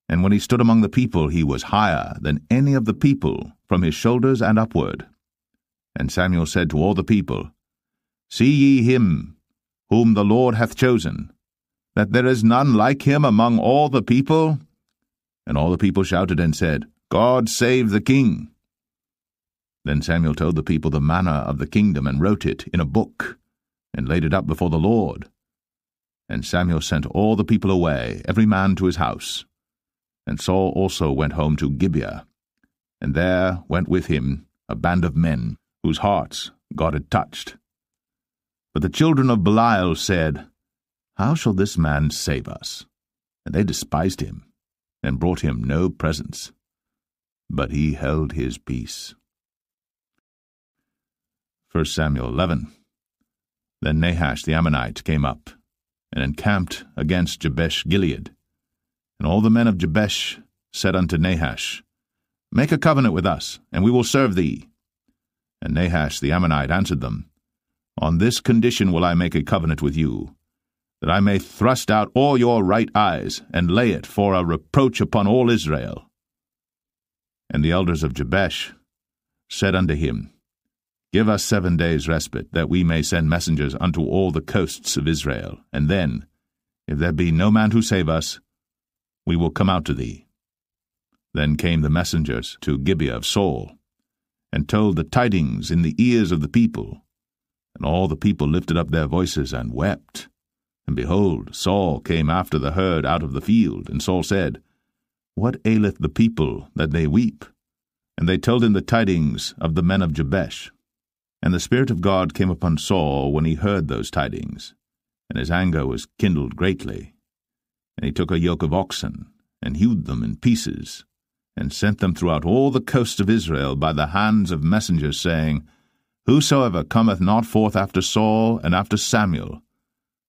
And when he stood among the people, he was higher than any of the people, from his shoulders and upward. And Samuel said to all the people, See ye him, whom the Lord hath chosen, that there is none like him among all the people? And all the people shouted and said, God save the king. Then Samuel told the people the manner of the kingdom, and wrote it in a book, and laid it up before the Lord. And Samuel sent all the people away, every man to his house. And Saul also went home to Gibeah, and there went with him a band of men, whose hearts God had touched. But the children of Belial said, How shall this man save us? And they despised him, and brought him no presents. But he held his peace. 1 Samuel 11. Then Nahash the Ammonite came up, and encamped against Jabesh-Gilead. And all the men of Jabesh said unto Nahash, Make a covenant with us, and we will serve thee. And Nahash the Ammonite answered them, On this condition will I make a covenant with you, that I may thrust out all your right eyes, and lay it for a reproach upon all Israel. And the elders of Jabesh said unto him, Give us 7 days' respite, that we may send messengers unto all the coasts of Israel, and then, if there be no man to save us, we will come out to thee. Then came the messengers to Gibeah of Saul, and told the tidings in the ears of the people. And all the people lifted up their voices and wept. And behold, Saul came after the herd out of the field, and Saul said, What aileth the people that they weep? And they told him the tidings of the men of Jabesh. And the Spirit of God came upon Saul when he heard those tidings, and his anger was kindled greatly. And he took a yoke of oxen, and hewed them in pieces, and sent them throughout all the coasts of Israel by the hands of messengers, saying, Whosoever cometh not forth after Saul and after Samuel,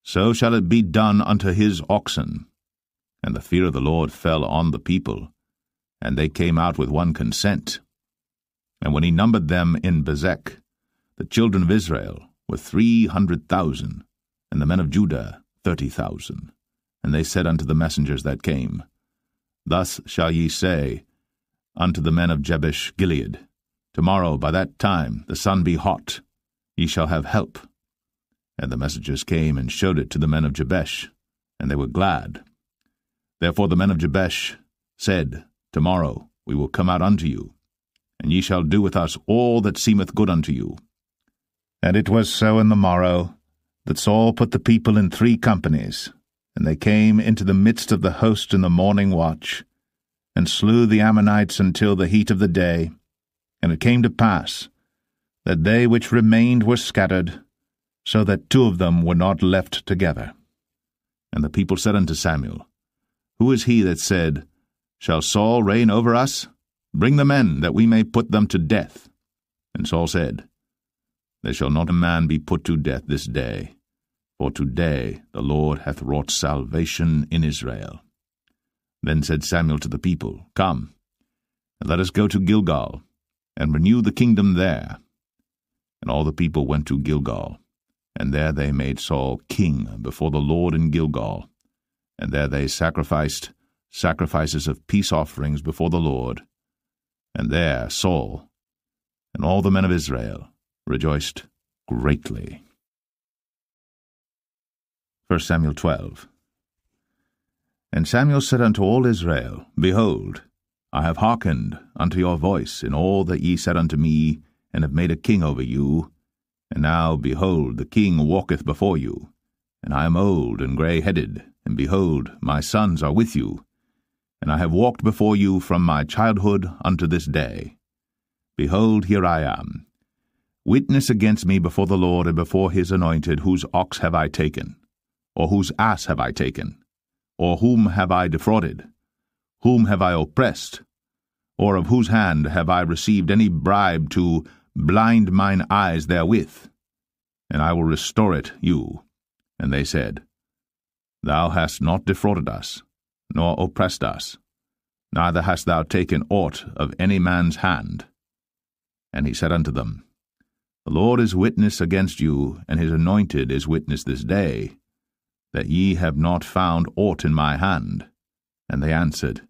so shall it be done unto his oxen. And the fear of the Lord fell on the people, and they came out with one consent. And when he numbered them in Bezek, the children of Israel were 300,000, and the men of Judah 30,000. And they said unto the messengers that came, Thus shall ye say unto the men of Jabesh-Gilead, Tomorrow by that time the sun be hot, ye shall have help. And the messengers came and showed it to the men of Jabesh, and they were glad. Therefore the men of Jabesh said, Tomorrow we will come out unto you, and ye shall do with us all that seemeth good unto you. And it was so in the morrow, that Saul put the people in 3 companies, and they came into the midst of the host in the morning watch, and slew the Ammonites until the heat of the day. And it came to pass, that they which remained were scattered, so that 2 of them were not left together. And the people said unto Samuel, Who is he that said, Shall Saul reign over us? Bring the men, that we may put them to death. And Saul said, There shall not a man be put to death this day, for today the Lord hath wrought salvation in Israel. Then said Samuel to the people, Come, and let us go to Gilgal, and renew the kingdom there. And all the people went to Gilgal, and there they made Saul king before the Lord in Gilgal, and there they sacrificed sacrifices of peace offerings before the Lord. And there Saul and all the men of Israel rejoiced greatly. 1 Samuel 12. And Samuel said unto all Israel, Behold, I have hearkened unto your voice in all that ye said unto me, and have made a king over you. And now, behold, the king walketh before you, and I am old and grey-headed, and behold, my sons are with you. And I have walked before you from my childhood unto this day. Behold, here I am. Witness against me before the Lord and before his anointed, whose ox have I taken? Or whose ass have I taken? Or whom have I defrauded? Whom have I oppressed? Or of whose hand have I received any bribe to blind mine eyes therewith? And I will restore it you. And they said, Thou hast not defrauded us, nor oppressed us, neither hast thou taken aught of any man's hand. And he said unto them, The Lord is witness against you, and his anointed is witness this day, that ye have not found aught in my hand. And they answered,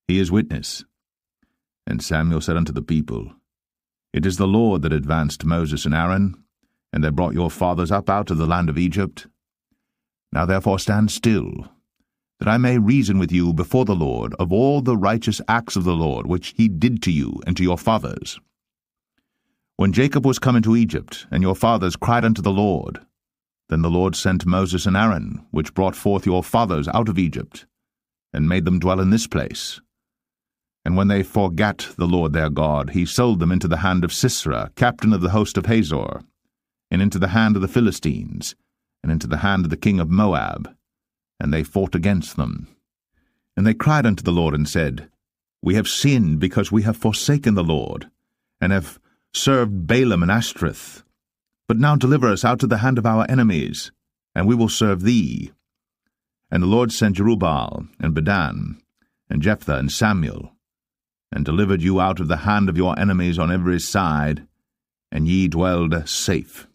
He is witness. And Samuel said unto the people, It is the Lord that advanced Moses and Aaron, and they brought your fathers up out of the land of Egypt. Now therefore stand still, that I may reason with you before the Lord of all the righteous acts of the Lord which he did to you and to your fathers. When Jacob was come into Egypt, and your fathers cried unto the Lord, then the Lord sent Moses and Aaron, which brought forth your fathers out of Egypt, and made them dwell in this place. And when they forgat the Lord their God, he sold them into the hand of Sisera, captain of the host of Hazor, and into the hand of the Philistines, and into the hand of the king of Moab, and they fought against them. And they cried unto the Lord, and said, We have sinned, because we have forsaken the Lord, and have served Balaam and Ashtoreth. But now deliver us out of the hand of our enemies, and we will serve thee. And the Lord sent Jerubbaal, and Bedan, and Jephthah, and Samuel, and delivered you out of the hand of your enemies on every side, and ye dwelled safe.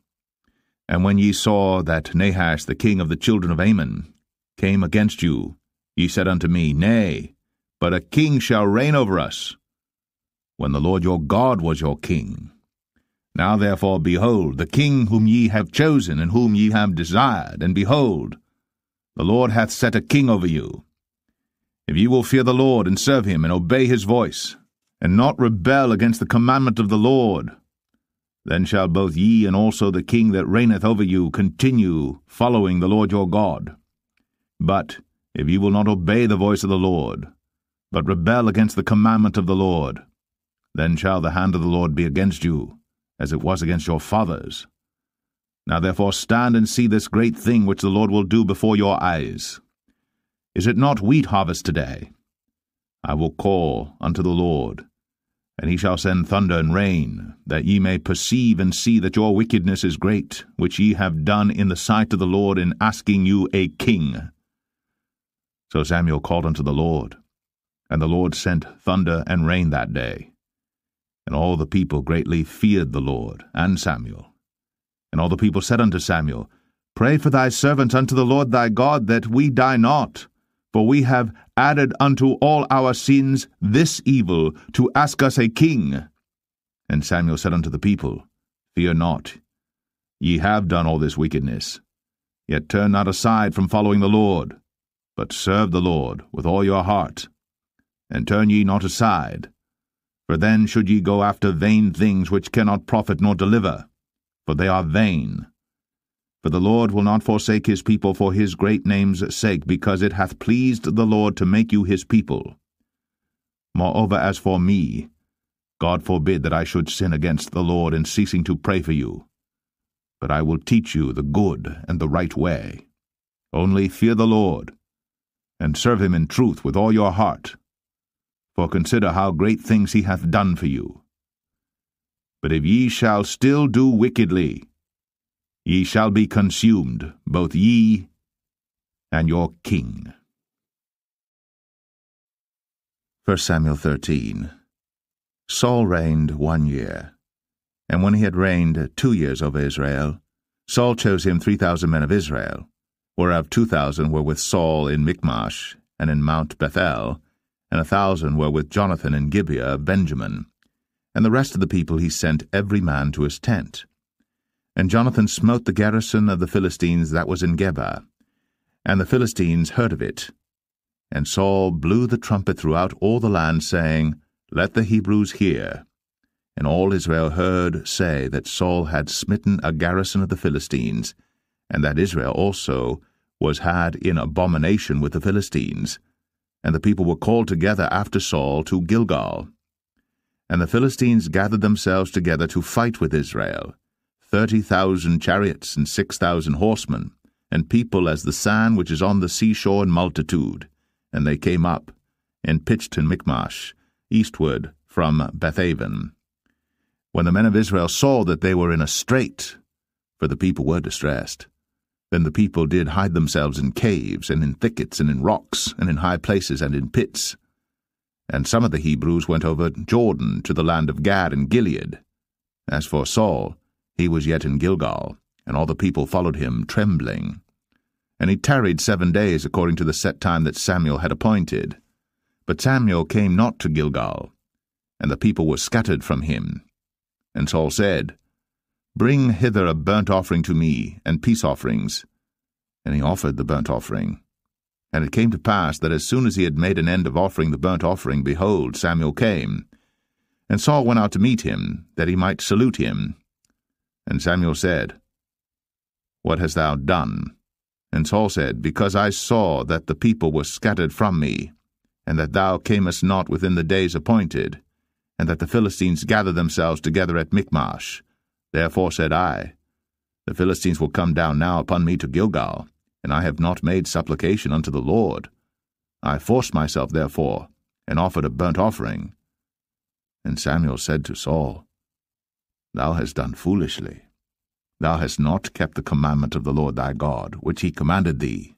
And when ye saw that Nahash the king of the children of Ammon came against you, ye said unto me, Nay, but a king shall reign over us, when the Lord your God was your king. Now therefore, behold, the king whom ye have chosen, and whom ye have desired, and behold, the Lord hath set a king over you. If ye will fear the Lord, and serve him, and obey his voice, and not rebel against the commandment of the Lord, then shall both ye and also the king that reigneth over you continue following the Lord your God. But if ye will not obey the voice of the Lord, but rebel against the commandment of the Lord, then shall the hand of the Lord be against you, as it was against your fathers. Now therefore stand and see this great thing which the Lord will do before your eyes. Is it not wheat harvest today? I will call unto the Lord, and he shall send thunder and rain, that ye may perceive and see that your wickedness is great, which ye have done in the sight of the Lord in asking you a king. So Samuel called unto the Lord, and the Lord sent thunder and rain that day. And all the people greatly feared the Lord and Samuel. And all the people said unto Samuel, Pray for thy servants unto the Lord thy God, that we die not, for we have added unto all our sins this evil, to ask us a king. And Samuel said unto the people, Fear not, ye have done all this wickedness, yet turn not aside from following the Lord, but serve the Lord with all your heart, and turn ye not aside. For then should ye go after vain things which cannot profit nor deliver, for they are vain. For the Lord will not forsake his people for his great name's sake, because it hath pleased the Lord to make you his people. Moreover, as for me, God forbid that I should sin against the Lord in ceasing to pray for you. But I will teach you the good and the right way. Only fear the Lord, and serve him in truth with all your heart. For consider how great things he hath done for you. But if ye shall still do wickedly, ye shall be consumed, both ye and your king. 1 Samuel 13. Saul reigned 1 year, and when he had reigned 2 years over Israel, Saul chose him 3,000 men of Israel, whereof 2,000 were with Saul in Michmash and in Mount Bethel, and 1,000 were with Jonathan in Gibeah of Benjamin. And the rest of the people he sent every man to his tent. And Jonathan smote the garrison of the Philistines that was in Geba, and the Philistines heard of it. And Saul blew the trumpet throughout all the land, saying, Let the Hebrews hear. And all Israel heard say that Saul had smitten a garrison of the Philistines, and that Israel also was had in abomination with the Philistines. And the people were called together after Saul to Gilgal. And the Philistines gathered themselves together to fight with Israel, 30,000 chariots and 6,000 horsemen, and people as the sand which is on the seashore in multitude. And they came up, and pitched in Michmash, eastward from Bethaven. When the men of Israel saw that they were in a strait, for the people were distressed, then the people did hide themselves in caves, and in thickets, and in rocks, and in high places, and in pits. And some of the Hebrews went over Jordan to the land of Gad and Gilead. As for Saul, he was yet in Gilgal, and all the people followed him, trembling. And he tarried 7 days according to the set time that Samuel had appointed. But Samuel came not to Gilgal, and the people were scattered from him. And Saul said, Bring hither a burnt offering to me, and peace offerings. And he offered the burnt offering. And it came to pass that as soon as he had made an end of offering the burnt offering, behold, Samuel came. And Saul went out to meet him, that he might salute him. And Samuel said, What hast thou done? And Saul said, Because I saw that the people were scattered from me, and that thou camest not within the days appointed, and that the Philistines gathered themselves together at Michmash. Therefore said I, The Philistines will come down now upon me to Gilgal, and I have not made supplication unto the Lord. I forced myself, therefore, and offered a burnt offering. And Samuel said to Saul, Thou hast done foolishly. Thou hast not kept the commandment of the Lord thy God, which he commanded thee.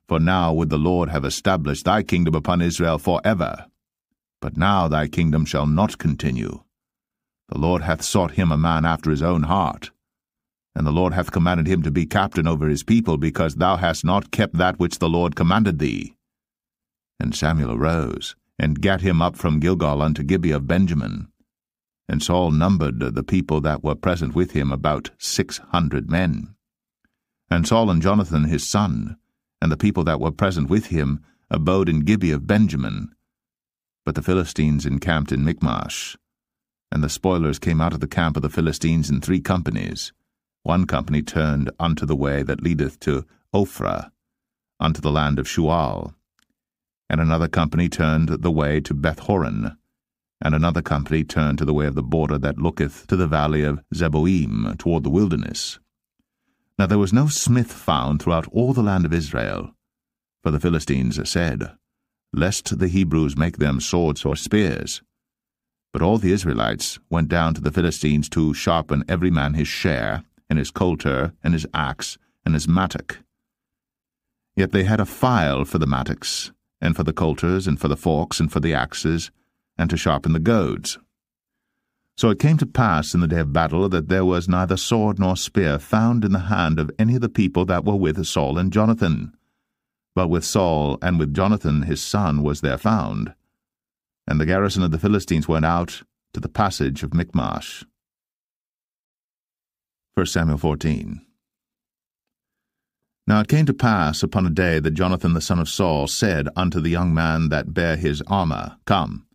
For now would the Lord have established thy kingdom upon Israel for ever. But now thy kingdom shall not continue. The Lord hath sought him a man after his own heart. And the Lord hath commanded him to be captain over his people, because thou hast not kept that which the Lord commanded thee. And Samuel arose, and gat him up from Gilgal unto Gibeah of Benjamin. And Saul numbered the people that were present with him about 600 men. And Saul and Jonathan his son, and the people that were present with him, abode in Gibeah of Benjamin. But the Philistines encamped in Michmash. And the spoilers came out of the camp of the Philistines in 3 companies. One company turned unto the way that leadeth to Ophrah, unto the land of Shual. And another company turned the way to Beth-horon. And another company turned to the way of the border that looketh to the valley of Zeboim, toward the wilderness. Now there was no smith found throughout all the land of Israel. For the Philistines said, Lest the Hebrews make them swords or spears. But all the Israelites went down to the Philistines to sharpen every man his share, and his coulter, and his axe, and his mattock. Yet they had a file for the mattocks, and for the coulters, and for the forks, and for the axes, and to sharpen the goads. So it came to pass in the day of battle that there was neither sword nor spear found in the hand of any of the people that were with Saul and Jonathan. But with Saul and with Jonathan his son was there found. And the garrison of the Philistines went out to the passage of Michmash. 1 Samuel 14. Now it came to pass upon a day that Jonathan the son of Saul said unto the young man that bare his armor, Come,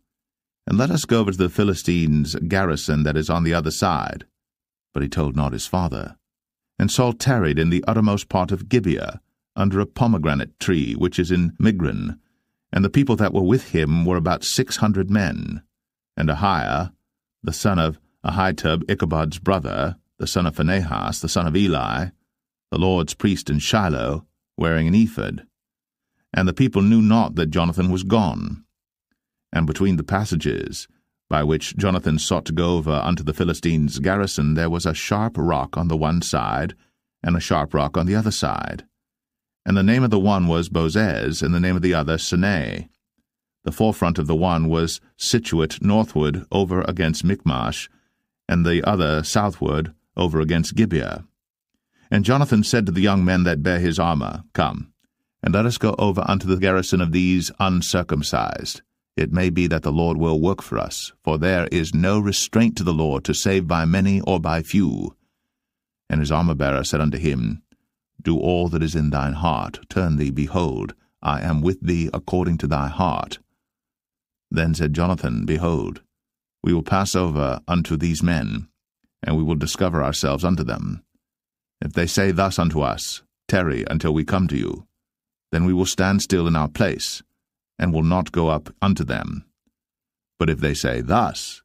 and let us go over to the Philistines' garrison that is on the other side. But he told not his father. And Saul tarried in the uttermost part of Gibeah, under a pomegranate tree which is in Migron. And the people that were with him were about 600 men. And Ahiah, the son of Ahitub, Ichabod's brother, the son of Phinehas, the son of Eli, the Lord's priest in Shiloh, wearing an ephod. And the people knew not that Jonathan was gone. And between the passages, by which Jonathan sought to go over unto the Philistines' garrison, there was a sharp rock on the one side, and a sharp rock on the other side. And the name of the one was Bozez, and the name of the other Sinai. The forefront of the one was situate northward over against Michmash, and the other southward over against Gibeah. And Jonathan said to the young men that bare his armor, Come, and let us go over unto the garrison of these uncircumcised. It may be that the Lord will work for us, for there is no restraint to the Lord to save by many or by few. And his armor-bearer said unto him, Do all that is in thine heart, turn thee, behold, I am with thee according to thy heart. Then said Jonathan, Behold, we will pass over unto these men, and we will discover ourselves unto them. If they say thus unto us, Tarry until we come to you, then we will stand still in our place, and will not go up unto them. But if they say thus,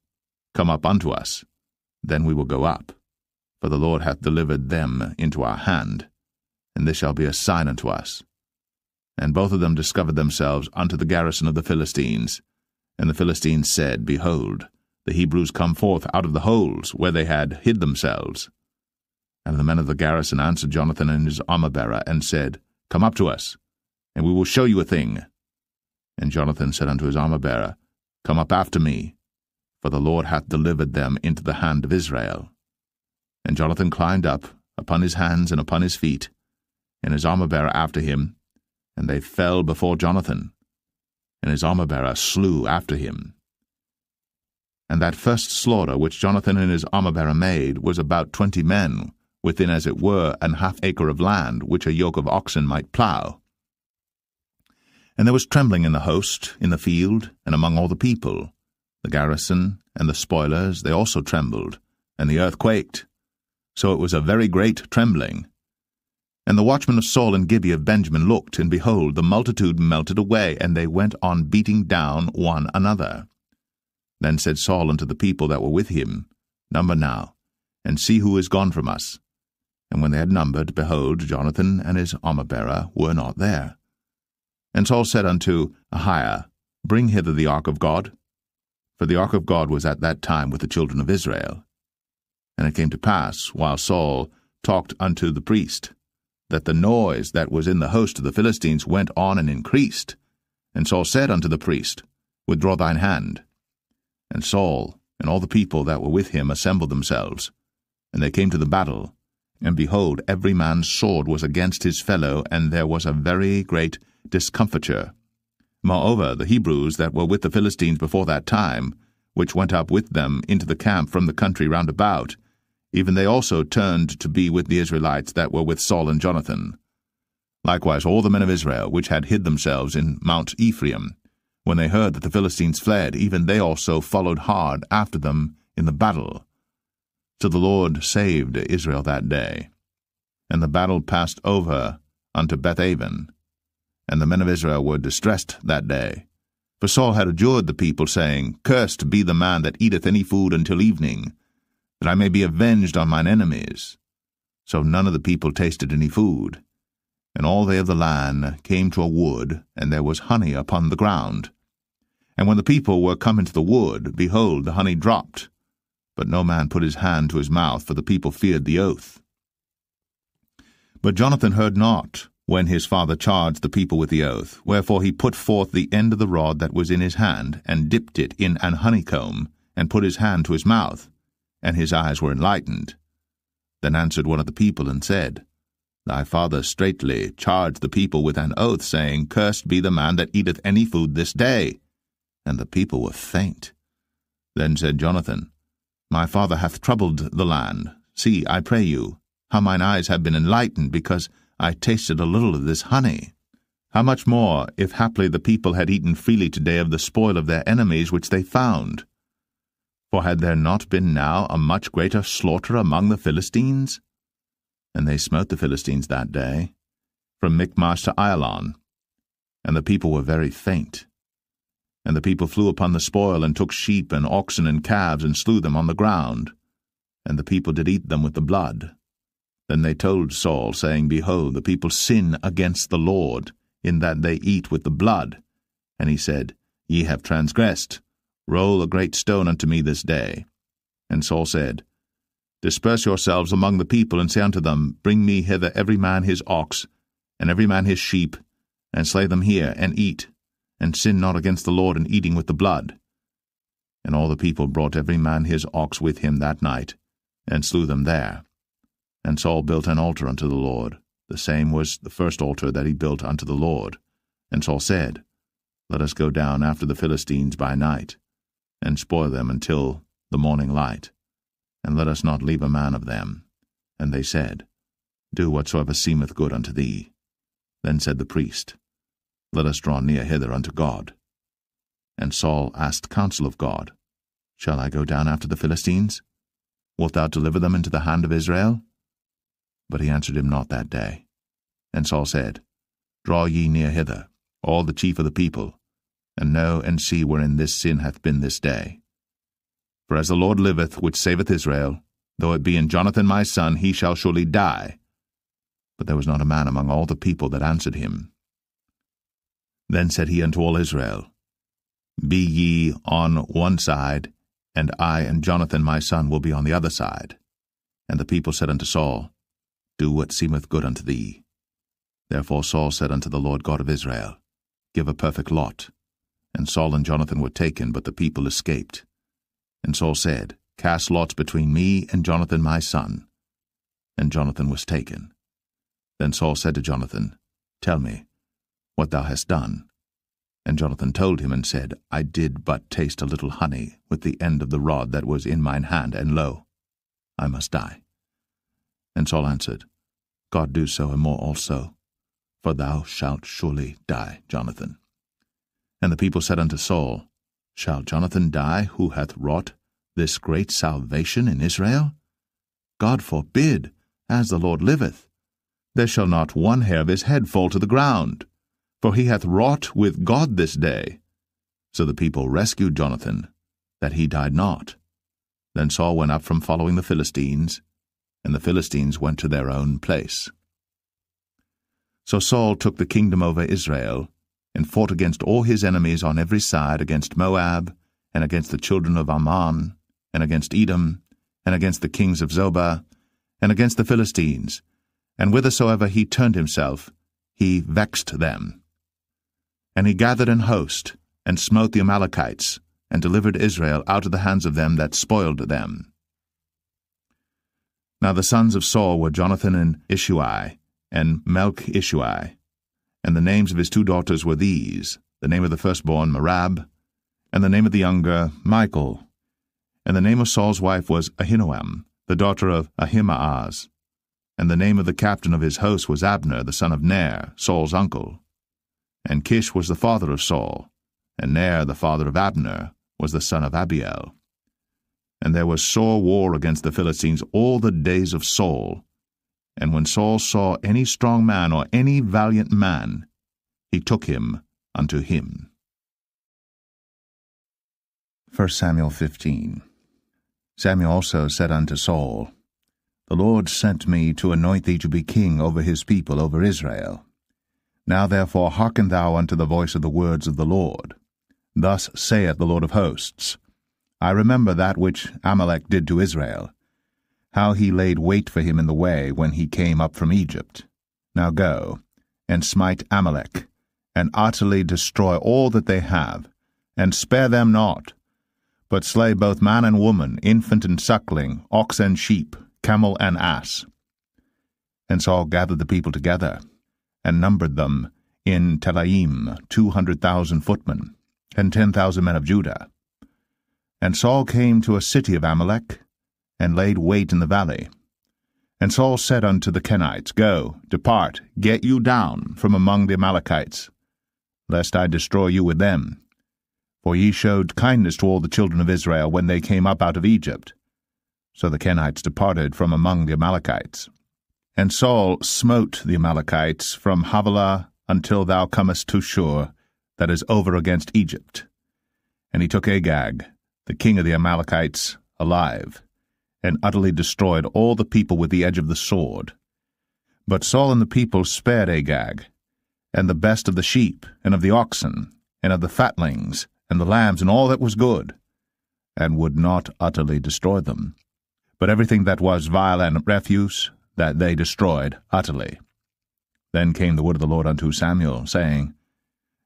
Come up unto us, then we will go up, for the Lord hath delivered them into our hand, and this shall be a sign unto us. And both of them discovered themselves unto the garrison of the Philistines. And the Philistines said, Behold, the Hebrews come forth out of the holes where they had hid themselves. And the men of the garrison answered Jonathan and his armor-bearer, and said, Come up to us, and we will show you a thing. And Jonathan said unto his armor-bearer, Come up after me, for the Lord hath delivered them into the hand of Israel. And Jonathan climbed up upon his hands and upon his feet, and his armor-bearer after him, and they fell before Jonathan, and his armor-bearer slew after him. And that first slaughter which Jonathan and his armor-bearer made was about 20 men, within as it were an half-acre of land, which a yoke of oxen might plough. And there was trembling in the host, in the field, and among all the people. The garrison and the spoilers, they also trembled, and the earth quaked. So it was a very great trembling. And the watchmen of Saul and Gibeah of Benjamin looked, and behold, the multitude melted away, and they went on beating down one another. Then said Saul unto the people that were with him, Number now, and see who is gone from us. And when they had numbered, behold, Jonathan and his armor-bearer were not there. And Saul said unto Ahiah, Bring hither the ark of God. For the ark of God was at that time with the children of Israel. And it came to pass, while Saul talked unto the priest, that the noise that was in the host of the Philistines went on and increased. And Saul said unto the priest, Withdraw thine hand. And Saul and all the people that were with him assembled themselves. And they came to the battle. And behold, every man's sword was against his fellow, and there was a very great discomfiture. Moreover, the Hebrews that were with the Philistines before that time, which went up with them into the camp from the country round about, even they also turned to be with the Israelites that were with Saul and Jonathan. Likewise all the men of Israel, which had hid themselves in Mount Ephraim, when they heard that the Philistines fled, even they also followed hard after them in the battle. So the Lord saved Israel that day. And the battle passed over unto Bethaven. And the men of Israel were distressed that day. For Saul had adjured the people, saying, Cursed be the man that eateth any food until evening, that I may be avenged on mine enemies. So none of the people tasted any food. And all they of the land came to a wood, and there was honey upon the ground. And when the people were come into the wood, behold, the honey dropped. But no man put his hand to his mouth, for the people feared the oath. But Jonathan heard not, when his father charged the people with the oath, wherefore he put forth the end of the rod that was in his hand, and dipped it in an honeycomb, and put his hand to his mouth, and his eyes were enlightened. Then answered one of the people, and said, Thy father straitly charged the people with an oath, saying, Cursed be the man that eateth any food this day. And the people were faint. Then said Jonathan, My father hath troubled the land. See, I pray you, how mine eyes have been enlightened, because I tasted a little of this honey. How much more, if haply the people had eaten freely today of the spoil of their enemies which they found? For had there not been now a much greater slaughter among the Philistines? And they smote the Philistines that day, from Michmash to Ajalon. And the people were very faint. And the people flew upon the spoil, and took sheep and oxen and calves, and slew them on the ground. And the people did eat them with the blood. Then they told Saul, saying, Behold, the people sin against the Lord, in that they eat with the blood. And he said, Ye have transgressed. Roll a great stone unto me this day. And Saul said, Disperse yourselves among the people, and say unto them, Bring me hither every man his ox, and every man his sheep, and slay them here, and eat, and sin not against the Lord in eating with the blood. And all the people brought every man his ox with him that night, and slew them there. And Saul built an altar unto the Lord. The same was the first altar that he built unto the Lord. And Saul said, Let us go down after the Philistines by night, and spoil them until the morning light, and let us not leave a man of them. And they said, Do whatsoever seemeth good unto thee. Then said the priest, Let us draw near hither unto God. And Saul asked counsel of God, Shall I go down after the Philistines? Wilt thou deliver them into the hand of Israel? But he answered him not that day. And Saul said, Draw ye near hither, all the chief of the people, and know and see wherein this sin hath been this day. For as the Lord liveth, which saveth Israel, though it be in Jonathan my son, he shall surely die. But there was not a man among all the people that answered him. Then said he unto all Israel, Be ye on one side, and I and Jonathan my son will be on the other side. And the people said unto Saul, Do what seemeth good unto thee. Therefore Saul said unto the Lord God of Israel, Give a perfect lot. And Saul and Jonathan were taken, but the people escaped. And Saul said, Cast lots between me and Jonathan my son. And Jonathan was taken. Then Saul said to Jonathan, Tell me what thou hast done. And Jonathan told him and said, I did but taste a little honey with the end of the rod that was in mine hand, and lo, I must die. And Saul answered, God do so and more also, for thou shalt surely die, Jonathan. And the people said unto Saul, Shall Jonathan die, who hath wrought this great salvation in Israel? God forbid, as the Lord liveth. There shall not one hair of his head fall to the ground, for he hath wrought with God this day. So the people rescued Jonathan, that he died not. Then Saul went up from following the Philistines, and the Philistines went to their own place. So Saul took the kingdom over Israel, and fought against all his enemies on every side, against Moab, and against the children of Ammon, and against Edom, and against the kings of Zobah, and against the Philistines, and whithersoever he turned himself, he vexed them. And he gathered an host, and smote the Amalekites, and delivered Israel out of the hands of them that spoiled them. Now the sons of Saul were Jonathan and Ishuai, and Melch-Ishuai. And the names of his 2 daughters were these, the name of the firstborn Merab, and the name of the younger Michal. And the name of Saul's wife was Ahinoam, the daughter of Ahimaaz. And the name of the captain of his host was Abner, the son of Ner, Saul's uncle. And Kish was the father of Saul, and Ner, the father of Abner, was the son of Abiel. And there was sore war against the Philistines all the days of Saul. And when Saul saw any strong man or any valiant man, he took him unto him. 1 Samuel 15. Samuel also said unto Saul, The Lord sent me to anoint thee to be king over his people, over Israel. Now therefore hearken thou unto the voice of the words of the Lord. Thus saith the Lord of hosts, I remember that which Amalek did to Israel, how he laid wait for him in the way when he came up from Egypt. Now go, and smite Amalek, and utterly destroy all that they have, and spare them not, but slay both man and woman, infant and suckling, ox and sheep, camel and ass. And Saul gathered the people together, and numbered them in Telaim 200,000 footmen, and 10,000 men of Judah. And Saul came to a city of Amalek, and laid wait in the valley. And Saul said unto the Kenites, Go, depart, get you down from among the Amalekites, lest I destroy you with them. For ye showed kindness to all the children of Israel when they came up out of Egypt. So the Kenites departed from among the Amalekites. And Saul smote the Amalekites from Havilah until thou comest to Shur, that is over against Egypt. And he took Agag, the king of the Amalekites, alive, and utterly destroyed all the people with the edge of the sword. But Saul and the people spared Agag, and the best of the sheep, and of the oxen, and of the fatlings, and the lambs, and all that was good, and would not utterly destroy them. But everything that was vile and refuse, that they destroyed utterly. Then came the word of the Lord unto Samuel, saying,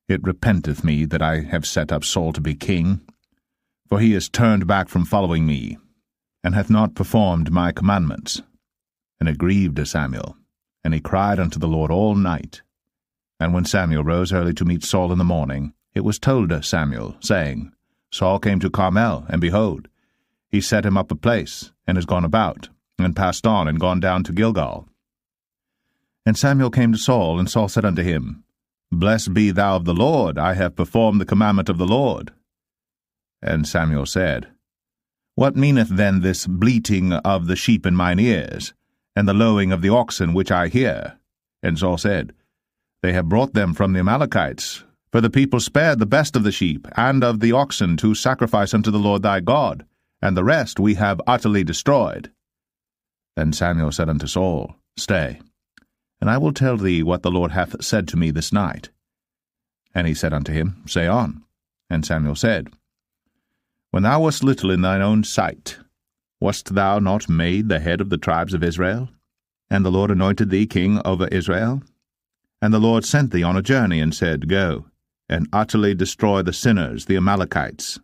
It repenteth me that I have set up Saul to be king, for he is turned back from following me, and hath not performed my commandments. And it grieved Samuel, and he cried unto the Lord all night. And when Samuel rose early to meet Saul in the morning, it was told Samuel, saying, Saul came to Carmel, and behold, he set him up a place, and is gone about, and passed on, and gone down to Gilgal. And Samuel came to Saul, and Saul said unto him, Blessed be thou of the Lord, I have performed the commandment of the Lord. And Samuel said, What meaneth then this bleating of the sheep in mine ears, and the lowing of the oxen which I hear? And Saul said, They have brought them from the Amalekites, for the people spared the best of the sheep and of the oxen to sacrifice unto the Lord thy God, and the rest we have utterly destroyed. Then Samuel said unto Saul, Stay, and I will tell thee what the Lord hath said to me this night. And he said unto him, Say on. And Samuel said, When thou wast little in thine own sight, wast thou not made the head of the tribes of Israel? And the Lord anointed thee king over Israel? And the Lord sent thee on a journey, and said, Go, and utterly destroy the sinners, the Amalekites,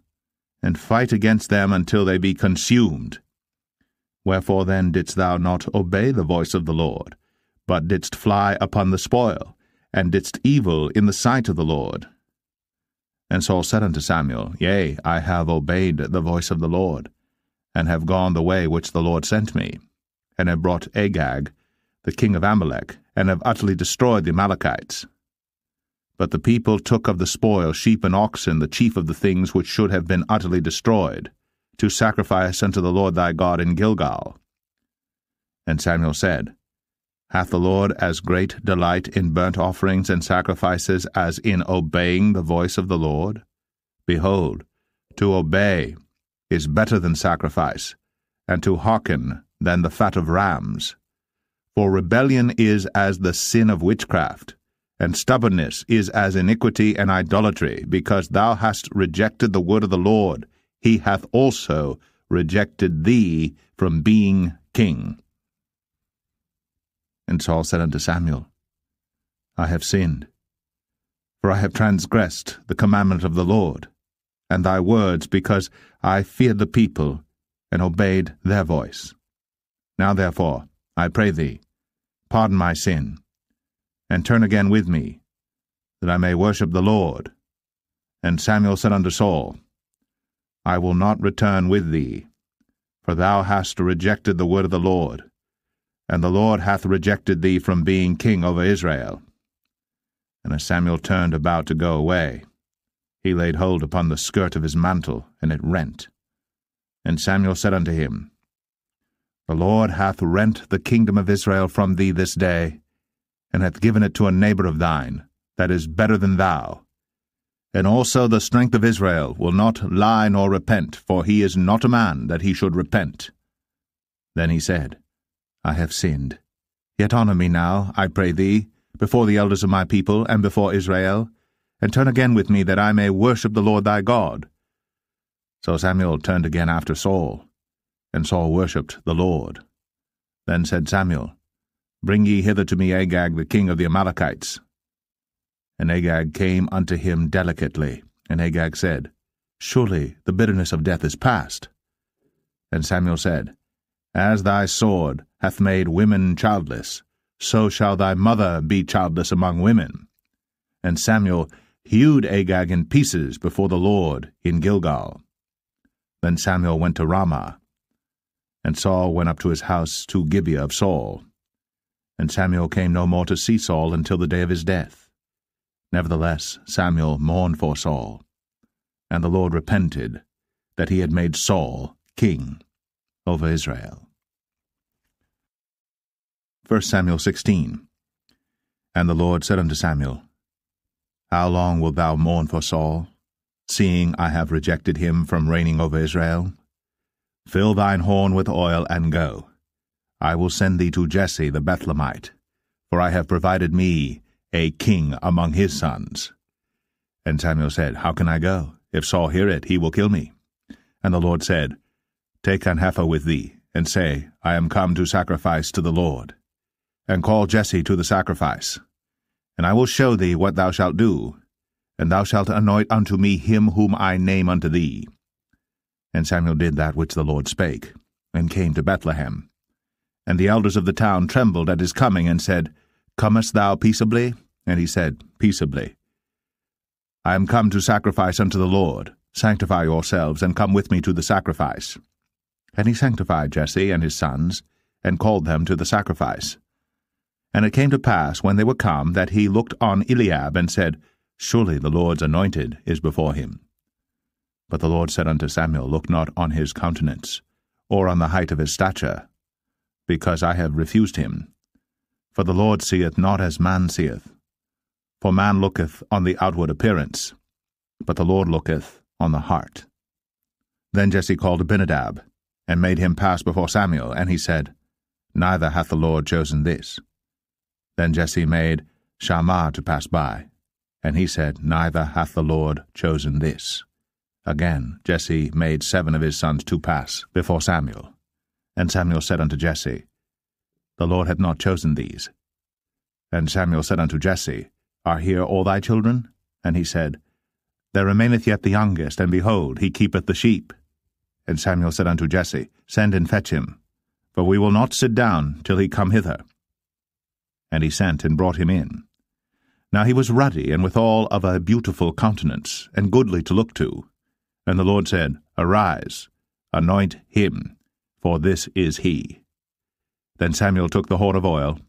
and fight against them until they be consumed. Wherefore then didst thou not obey the voice of the Lord, but didst fly upon the spoil, and didst evil in the sight of the Lord? And Saul said unto Samuel, Yea, I have obeyed the voice of the Lord, and have gone the way which the Lord sent me, and have brought Agag, the king of Amalek, and have utterly destroyed the Amalekites. But the people took of the spoil sheep and oxen, the chief of the things which should have been utterly destroyed, to sacrifice unto the Lord thy God in Gilgal. And Samuel said, Hath the Lord as great delight in burnt offerings and sacrifices as in obeying the voice of the Lord? Behold, to obey is better than sacrifice, and to hearken than the fat of rams. For rebellion is as the sin of witchcraft, and stubbornness is as iniquity and idolatry. Because thou hast rejected the word of the Lord, he hath also rejected thee from being king. And Saul said unto Samuel, I have sinned, for I have transgressed the commandment of the Lord, and thy words, because I feared the people, and obeyed their voice. Now therefore, I pray thee, pardon my sin, and turn again with me, that I may worship the Lord. And Samuel said unto Saul, I will not return with thee, for thou hast rejected the word of the Lord, and the Lord hath rejected thee from being king over Israel. And as Samuel turned about to go away, he laid hold upon the skirt of his mantle, and it rent. And Samuel said unto him, The Lord hath rent the kingdom of Israel from thee this day, and hath given it to a neighbor of thine, that is better than thou. And also the strength of Israel will not lie nor repent, for he is not a man that he should repent. Then he said, I have sinned. Yet honor me now, I pray thee, before the elders of my people, and before Israel, and turn again with me, that I may worship the Lord thy God. So Samuel turned again after Saul, and Saul worshipped the Lord. Then said Samuel, Bring ye hither to me Agag the king of the Amalekites. And Agag came unto him delicately, and Agag said, Surely the bitterness of death is past. And Samuel said, As thy sword hath made women childless, so shall thy mother be childless among women. And Samuel hewed Agag in pieces before the Lord in Gilgal. Then Samuel went to Ramah, and Saul went up to his house to Gibeah of Saul. And Samuel came no more to see Saul until the day of his death. Nevertheless Samuel mourned for Saul, and the Lord repented that he had made Saul king over Israel. 1 Samuel 16. And the Lord said unto Samuel, How long wilt thou mourn for Saul, seeing I have rejected him from reigning over Israel? Fill thine horn with oil, and go. I will send thee to Jesse the Bethlehemite, for I have provided me a king among his sons. And Samuel said, How can I go? If Saul hear it, he will kill me. And the Lord said, Take an heifer with thee, and say, I am come to sacrifice to the Lord. And call Jesse to the sacrifice. And I will show thee what thou shalt do, and thou shalt anoint unto me him whom I name unto thee. And Samuel did that which the Lord spake, and came to Bethlehem. And the elders of the town trembled at his coming, and said, Comest thou peaceably? And he said, Peaceably. I am come to sacrifice unto the Lord. Sanctify yourselves, and come with me to the sacrifice. And he sanctified Jesse and his sons, and called them to the sacrifice. And it came to pass, when they were come, that he looked on Eliab, and said, Surely the Lord's anointed is before him. But the Lord said unto Samuel, Look not on his countenance, or on the height of his stature, because I have refused him. For the Lord seeth not as man seeth. For man looketh on the outward appearance, but the Lord looketh on the heart. Then Jesse called Abinadab, and made him pass before Samuel, and he said, Neither hath the Lord chosen this. Then Jesse made Shammah to pass by, and he said, Neither hath the Lord chosen this. Again Jesse made 7 of his sons to pass before Samuel. And Samuel said unto Jesse, The Lord hath not chosen these. And Samuel said unto Jesse, Are here all thy children? And he said, There remaineth yet the youngest, and behold, he keepeth the sheep. And Samuel said unto Jesse, Send and fetch him, for we will not sit down till he come hither. And he sent and brought him in. Now he was ruddy, and withal of a beautiful countenance, and goodly to look to. And the Lord said, Arise, anoint him, for this is he. Then Samuel took the horn of oil,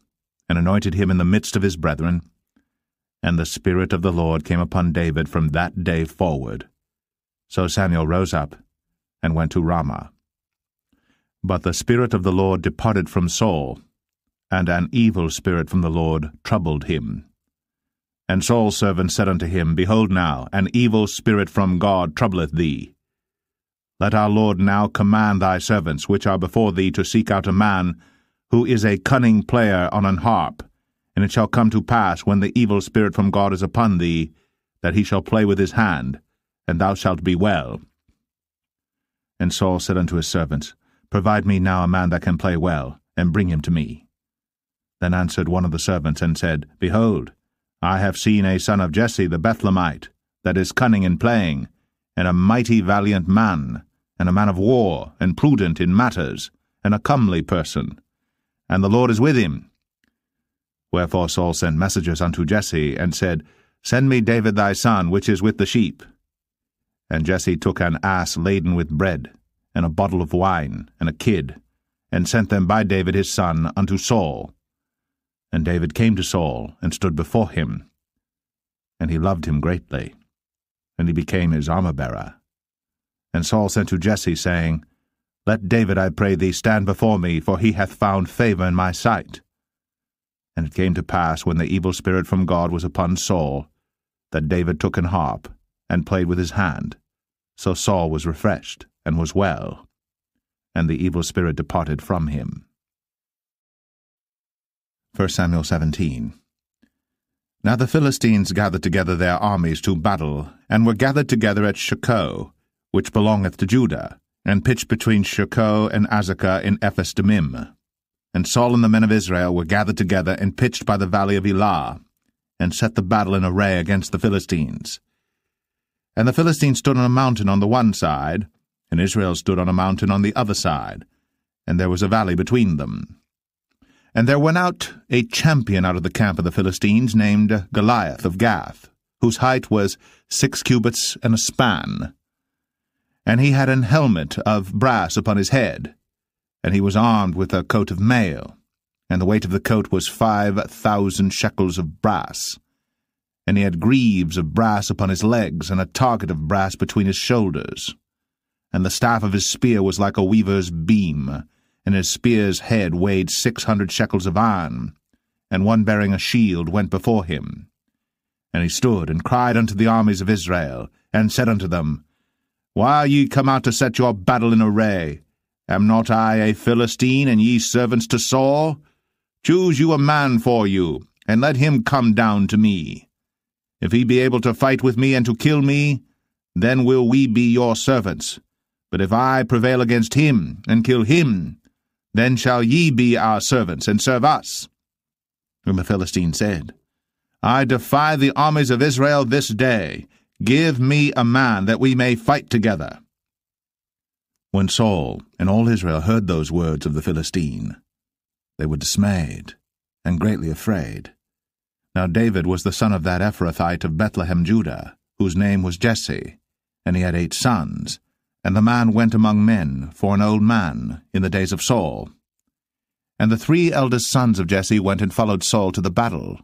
and anointed him in the midst of his brethren. And the Spirit of the Lord came upon David from that day forward. So Samuel rose up, and went to Ramah. But the Spirit of the Lord departed from Saul, and an evil spirit from the Lord troubled him. And Saul's servant said unto him, Behold now, an evil spirit from God troubleth thee. Let our Lord now command thy servants, which are before thee, to seek out a man who is a cunning player on an harp. And it shall come to pass, when the evil spirit from God is upon thee, that he shall play with his hand, and thou shalt be well. And Saul said unto his servants, Provide me now a man that can play well, and bring him to me. Then answered one of the servants, and said, Behold, I have seen a son of Jesse the Bethlehemite, that is cunning in playing, and a mighty valiant man, and a man of war, and prudent in matters, and a comely person. And the Lord is with him. Wherefore Saul sent messengers unto Jesse, and said, Send me David thy son, which is with the sheep. And Jesse took an ass laden with bread, and a bottle of wine, and a kid, and sent them by David his son unto Saul. And David came to Saul, and stood before him. And he loved him greatly, and he became his armor-bearer. And Saul sent to Jesse, saying, Let David, I pray thee, stand before me, for he hath found favor in my sight. And it came to pass, when the evil spirit from God was upon Saul, that David took an harp, and played with his hand. So Saul was refreshed, and was well, and the evil spirit departed from him. 1 Samuel 17. Now the Philistines gathered together their armies to battle, and were gathered together at Shochoh, which belongeth to Judah, and pitched between Shochoh and Azekah in Ephes-dammim. And Saul and the men of Israel were gathered together, and pitched by the valley of Elah, and set the battle in array against the Philistines. And the Philistines stood on a mountain on the one side, and Israel stood on a mountain on the other side, and there was a valley between them. And there went out a champion out of the camp of the Philistines, named Goliath of Gath, whose height was 6 cubits and a span. And he had an helmet of brass upon his head, and he was armed with a coat of mail, and the weight of the coat was 5,000 shekels of brass. And he had greaves of brass upon his legs, and a target of brass between his shoulders. And the staff of his spear was like a weaver's beam, and his spear's head weighed 600 shekels of iron, and one bearing a shield went before him. And he stood, and cried unto the armies of Israel, and said unto them, Why are ye come out to set your battle in array? Am not I a Philistine, and ye servants to Saul? Choose you a man for you, and let him come down to me. If he be able to fight with me and to kill me, then will we be your servants. But if I prevail against him, and kill him, then shall ye be our servants, and serve us. And the Philistine said, I defy the armies of Israel this day. Give me a man, that we may fight together. When Saul and all Israel heard those words of the Philistine, they were dismayed, and greatly afraid. Now David was the son of that Ephrathite of Bethlehem, Judah, whose name was Jesse, and he had 8 sons. And the man went among men for an old man in the days of Saul. And the 3 eldest sons of Jesse went and followed Saul to the battle.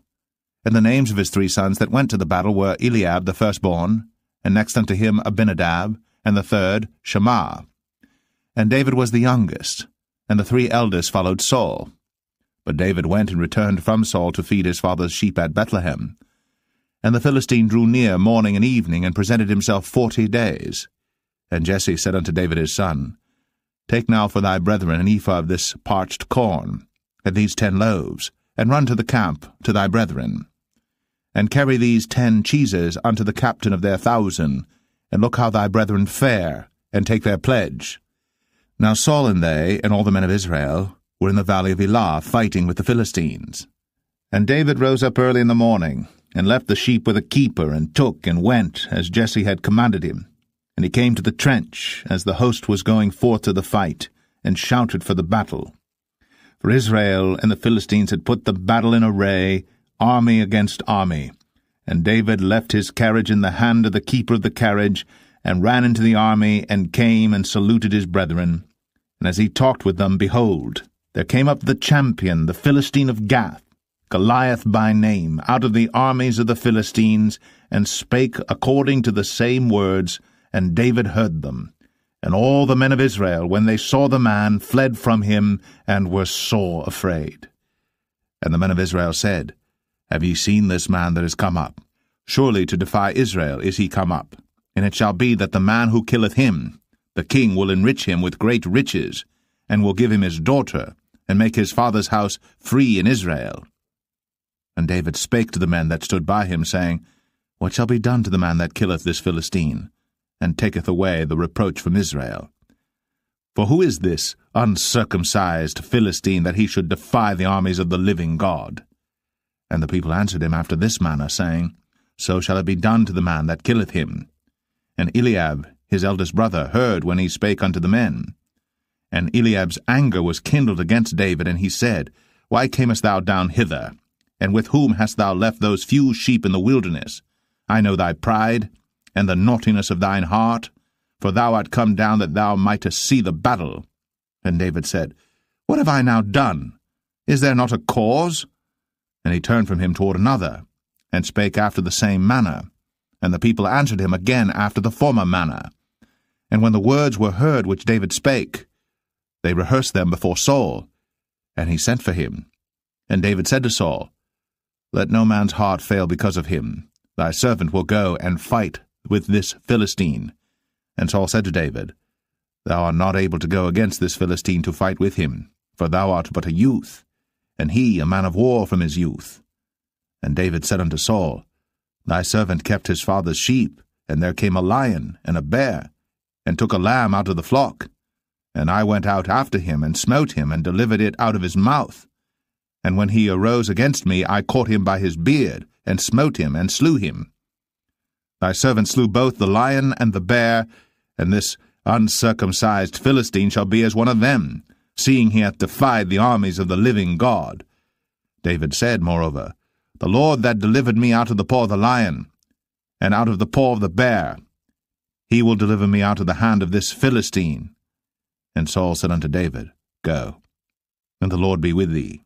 And the names of his 3 sons that went to the battle were Eliab the firstborn, and next unto him Abinadab, and the third Shammah. And David was the youngest, and the 3 eldest followed Saul. But David went and returned from Saul to feed his father's sheep at Bethlehem. And the Philistine drew near morning and evening, and presented himself 40 days. And Jesse said unto David his son, Take now for thy brethren an ephah of this parched corn, and these 10 loaves, and run to the camp to thy brethren. And carry these 10 cheeses unto the captain of their 1,000, and look how thy brethren fare, and take their pledge. Now Saul and they, and all the men of Israel, were in the valley of Elah, fighting with the Philistines. And David rose up early in the morning, and left the sheep with a keeper, and took and went, as Jesse had commanded him. And he came to the trench, as the host was going forth to the fight, and shouted for the battle. For Israel and the Philistines had put the battle in array, army against army. And David left his carriage in the hand of the keeper of the carriage, and ran into the army, and came and saluted his brethren. And as he talked with them, behold, there came up the champion, the Philistine of Gath, Goliath by name, out of the armies of the Philistines, and spake according to the same words, and David heard them. And all the men of Israel, when they saw the man, fled from him, and were sore afraid. And the men of Israel said, Have ye seen this man that is come up? Surely to defy Israel is he come up. And it shall be that the man who killeth him, the king will enrich him with great riches, and will give him his daughter, and make his father's house free in Israel. And David spake to the men that stood by him, saying, What shall be done to the man that killeth this Philistine, and taketh away the reproach from Israel? For who is this uncircumcised Philistine, that he should defy the armies of the living God? And the people answered him after this manner, saying, So shall it be done to the man that killeth him. And Eliab, his eldest brother, heard when he spake unto the men. And Eliab's anger was kindled against David, and he said, Why camest thou down hither? And with whom hast thou left those few sheep in the wilderness? I know thy pride, and the naughtiness of thine heart, for thou art come down that thou mightest see the battle. And David said, What have I now done? Is there not a cause? And he turned from him toward another, and spake after the same manner. And the people answered him again after the former manner. And when the words were heard which David spake, they rehearsed them before Saul. And he sent for him. And David said to Saul, Let no man's heart fail because of him. Thy servant will go and fight with this Philistine. And Saul said to David, Thou art not able to go against this Philistine to fight with him, for thou art but a youth, and he a man of war from his youth. And David said unto Saul, Thy servant kept his father's sheep, and there came a lion and a bear, and took a lamb out of the flock. And I went out after him, and smote him, and delivered it out of his mouth. And when he arose against me, I caught him by his beard, and smote him, and slew him. Thy servant slew both the lion and the bear, and this uncircumcised Philistine shall be as one of them, seeing he hath defied the armies of the living God. David said, moreover, The Lord that delivered me out of the paw of the lion, and out of the paw of the bear, he will deliver me out of the hand of this Philistine. And Saul said unto David, Go, and the Lord be with thee.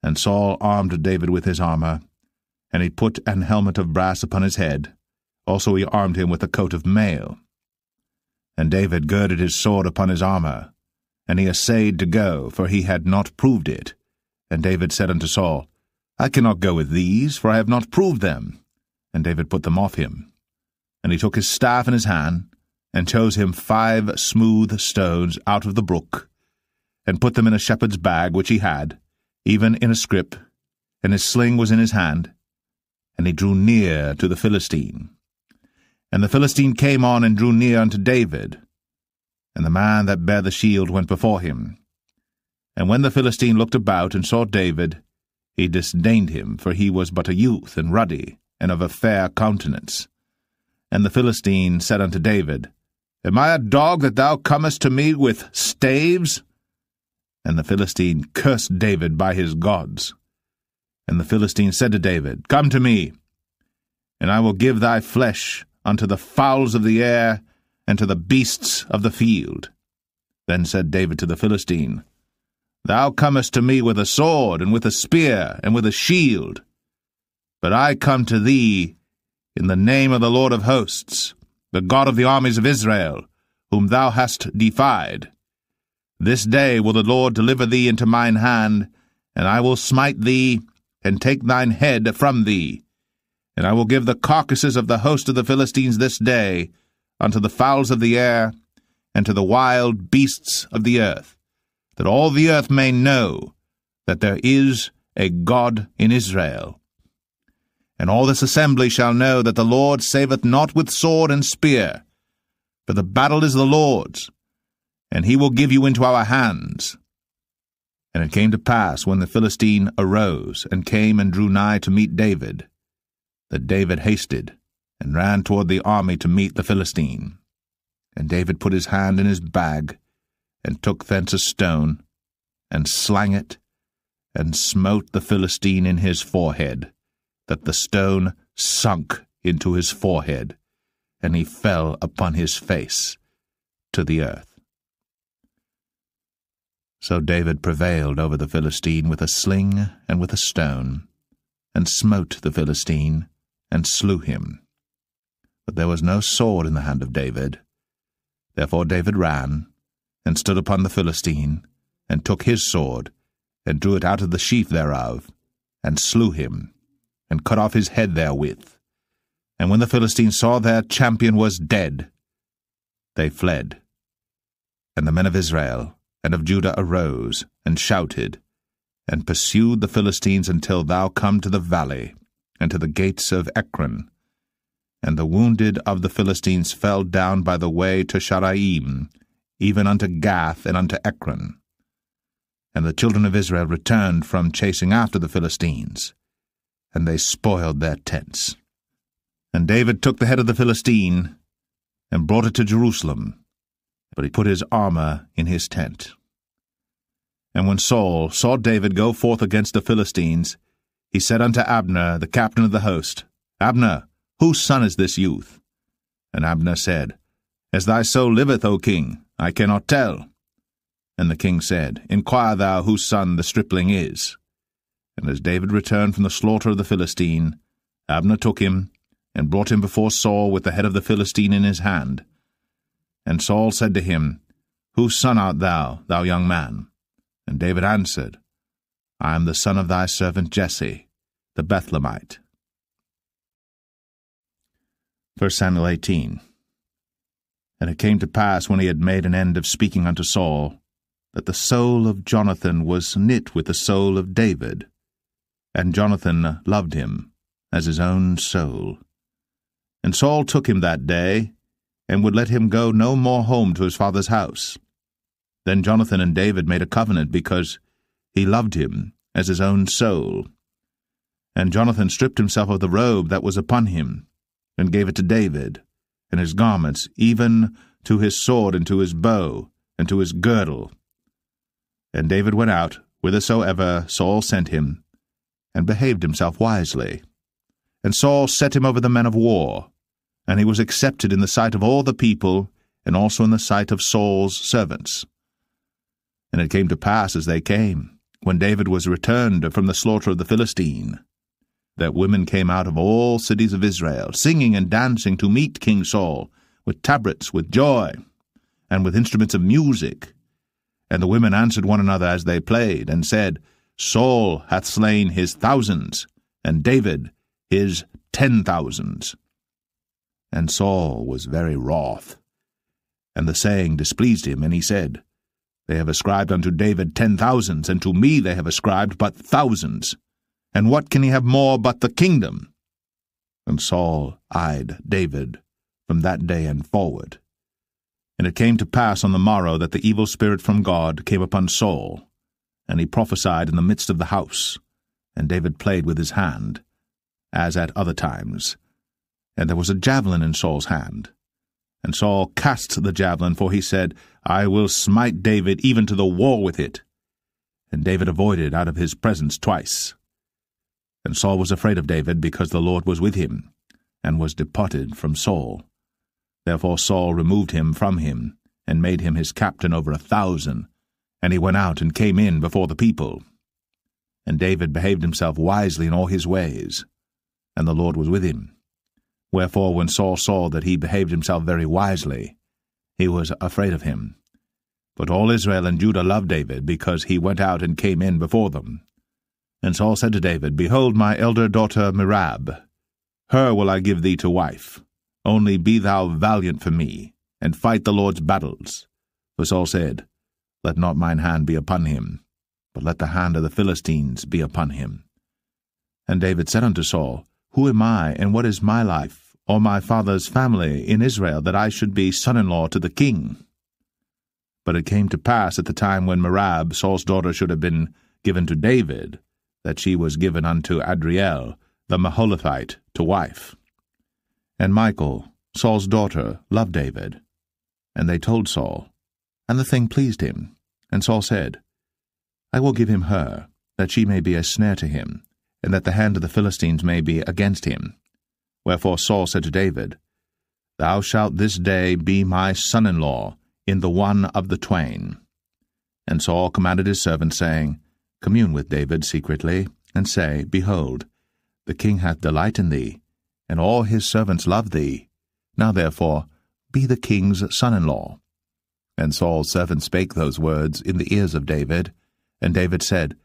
And Saul armed David with his armor, and he put an helmet of brass upon his head. Also he armed him with a coat of mail. And David girded his sword upon his armor, and he essayed to go, for he had not proved it. And David said unto Saul, I cannot go with these, for I have not proved them. And David put them off him. And he took his staff in his hand, and chose him 5 smooth stones out of the brook, and put them in a shepherd's bag which he had, even in a scrip, and his sling was in his hand. And he drew near to the Philistine. And the Philistine came on and drew near unto David. And the man that bare the shield went before him. And when the Philistine looked about and saw David, he disdained him, for he was but a youth, and ruddy, and of a fair countenance. And the Philistine said unto David, Am I a dog that thou comest to me with staves? And the Philistine cursed David by his gods. And the Philistine said to David, Come to me, and I will give thy flesh unto the fowls of the air, and to the beasts of the field. Then said David to the Philistine, Thou comest to me with a sword, and with a spear, and with a shield. But I come to thee in the name of the Lord of hosts, the God of the armies of Israel, whom thou hast defied. This day will the Lord deliver thee into mine hand, and I will smite thee, and take thine head from thee. And I will give the carcasses of the host of the Philistines this day unto the fowls of the air, and to the wild beasts of the earth, that all the earth may know that there is a God in Israel. And all this assembly shall know that the Lord saveth not with sword and spear, for the battle is the Lord's, and he will give you into our hands. And it came to pass, when the Philistine arose, and came and drew nigh to meet David, that David hasted, and ran toward the army to meet the Philistine. And David put his hand in his bag, and took thence a stone, and slang it, and smote the Philistine in his forehead, that the stone sunk into his forehead, and he fell upon his face to the earth. So David prevailed over the Philistine with a sling and with a stone, and smote the Philistine, and slew him. But there was no sword in the hand of David. Therefore David ran, and stood upon the Philistine, and took his sword, and drew it out of the sheath thereof, and slew him, and cut off his head therewith. And when the Philistines saw their champion was dead, they fled. And the men of Israel and of Judah arose, and shouted, and pursued the Philistines until thou come to the valley, and to the gates of Ekron. And the wounded of the Philistines fell down by the way to Sharaim, even unto Gath and unto Ekron. And the children of Israel returned from chasing after the Philistines, and they spoiled their tents. And David took the head of the Philistine, and brought it to Jerusalem, but he put his armor in his tent. And when Saul saw David go forth against the Philistines, he said unto Abner, the captain of the host, Abner, whose son is this youth? And Abner said, As thy soul liveth, O king, I cannot tell. And the king said, Inquire thou whose son the stripling is. And as David returned from the slaughter of the Philistine, Abner took him, and brought him before Saul with the head of the Philistine in his hand. And Saul said to him, Whose son art thou, thou young man? And David answered, I am the son of thy servant Jesse, the Bethlehemite. 1 Samuel 18. And it came to pass, when he had made an end of speaking unto Saul, that the soul of Jonathan was knit with the soul of David, and Jonathan loved him as his own soul. And Saul took him that day, and would let him go no more home to his father's house. Then Jonathan and David made a covenant, because he loved him as his own soul. And Jonathan stripped himself of the robe that was upon him, and gave it to David, and his garments, even to his sword, and to his bow, and to his girdle. And David went out whithersoever Saul sent him, and behaved himself wisely. And Saul set him over the men of war, and he was accepted in the sight of all the people, and also in the sight of Saul's servants. And it came to pass, as they came, when David was returned from the slaughter of the Philistine, that women came out of all cities of Israel, singing and dancing to meet King Saul, with tabrets, with joy, and with instruments of music. And the women answered one another as they played, and said, Saul hath slain his thousands, and David his 10,000s. And Saul was very wroth, and the saying displeased him, and he said, They have ascribed unto David 10,000s, and to me they have ascribed but thousands. And what can he have more but the kingdom? And Saul eyed David from that day and forward. And it came to pass on the morrow that the evil spirit from God came upon Saul, and he prophesied in the midst of the house. And David played with his hand, as at other times. And there was a javelin in Saul's hand. And Saul cast the javelin, for he said, I will smite David even to the wall with it. And David avoided out of his presence twice. And Saul was afraid of David, because the Lord was with him, and was departed from Saul. Therefore Saul removed him from him, and made him his captain over 1,000, and he went out and came in before the people. And David behaved himself wisely in all his ways, and the Lord was with him. Wherefore when Saul saw that he behaved himself very wisely, he was afraid of him. But all Israel and Judah loved David, because he went out and came in before them. And Saul said to David, Behold my elder daughter Merab, her will I give thee to wife. Only be thou valiant for me, and fight the Lord's battles. For Saul said, Let not mine hand be upon him, but let the hand of the Philistines be upon him. And David said unto Saul, Who am I, and what is my life, or my father's family in Israel, that I should be son-in-law to the king? But it came to pass at the time when Merab, Saul's daughter, should have been given to David, that she was given unto Adriel, the Maholathite, to wife. And Michal, Saul's daughter, loved David. And they told Saul, and the thing pleased him. And Saul said, I will give him her, that she may be a snare to him, and that the hand of the Philistines may be against him. Wherefore Saul said to David, Thou shalt this day be my son-in-law in the one of the twain. And Saul commanded his servants, saying, Commune with David secretly, and say, Behold, the king hath delight in thee, and all his servants love thee. Now therefore be the king's son-in-law. And Saul's servants spake those words in the ears of David. And David said,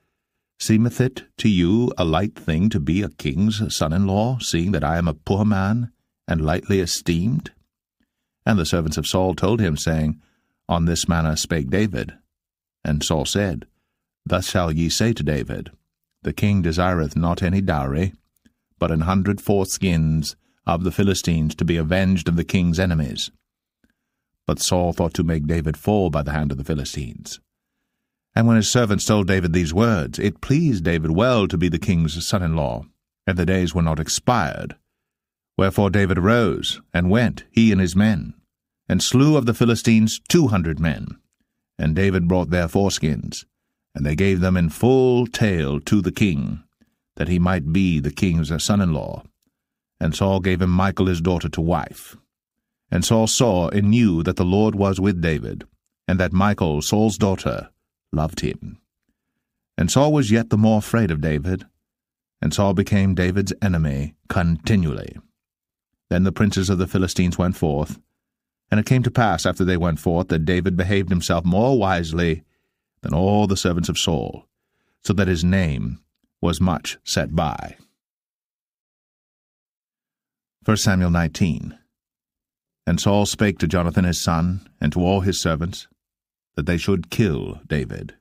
Seemeth it to you a light thing to be a king's son-in-law, seeing that I am a poor man, and lightly esteemed? And the servants of Saul told him, saying, On this manner spake David. And Saul said, Thus shall ye say to David, The king desireth not any dowry, but 100 foreskins of the Philistines to be avenged of the king's enemies. But Saul thought to make David fall by the hand of the Philistines. And when his servants told David these words, it pleased David well to be the king's son-in-law, and the days were not expired. Wherefore David arose, and went, he and his men, and slew of the Philistines 200 men. And David brought their foreskins, and they gave them in full tale to the king, that he might be the king's son-in-law. And Saul gave him Michal his daughter to wife. And Saul saw and knew that the Lord was with David, and that Michal, Saul's daughter, loved him. And Saul was yet the more afraid of David, and Saul became David's enemy continually. Then the princes of the Philistines went forth, and it came to pass after they went forth that David behaved himself more wisely than all the servants of Saul, so that his name was much set by. 1 Samuel 19. And Saul spake to Jonathan his son, and to all his servants, that they should kill David.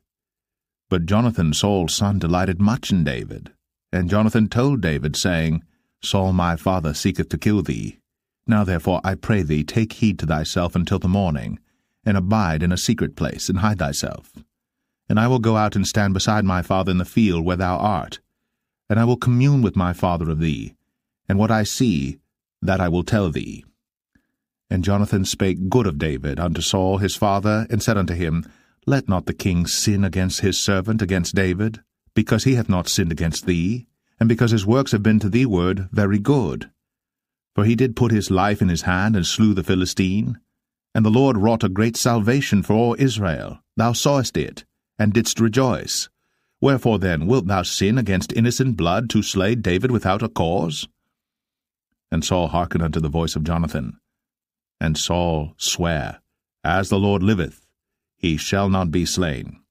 But Jonathan Saul's son delighted much in David. And Jonathan told David, saying, Saul my father seeketh to kill thee. Now therefore I pray thee, take heed to thyself until the morning, and abide in a secret place, and hide thyself. And I will go out and stand beside my father in the field where thou art, and I will commune with my father of thee, and what I see, that I will tell thee. And Jonathan spake good of David unto Saul his father, and said unto him, Let not the king sin against his servant, against David, because he hath not sinned against thee, and because his works have been to thee ward very good. For he did put his life in his hand, and slew the Philistine. And the Lord wrought a great salvation for all Israel. Thou sawest it, and didst rejoice. Wherefore then wilt thou sin against innocent blood, to slay David without a cause? And Saul hearkened unto the voice of Jonathan. And Saul sware, As the Lord liveth, he shall not be slain.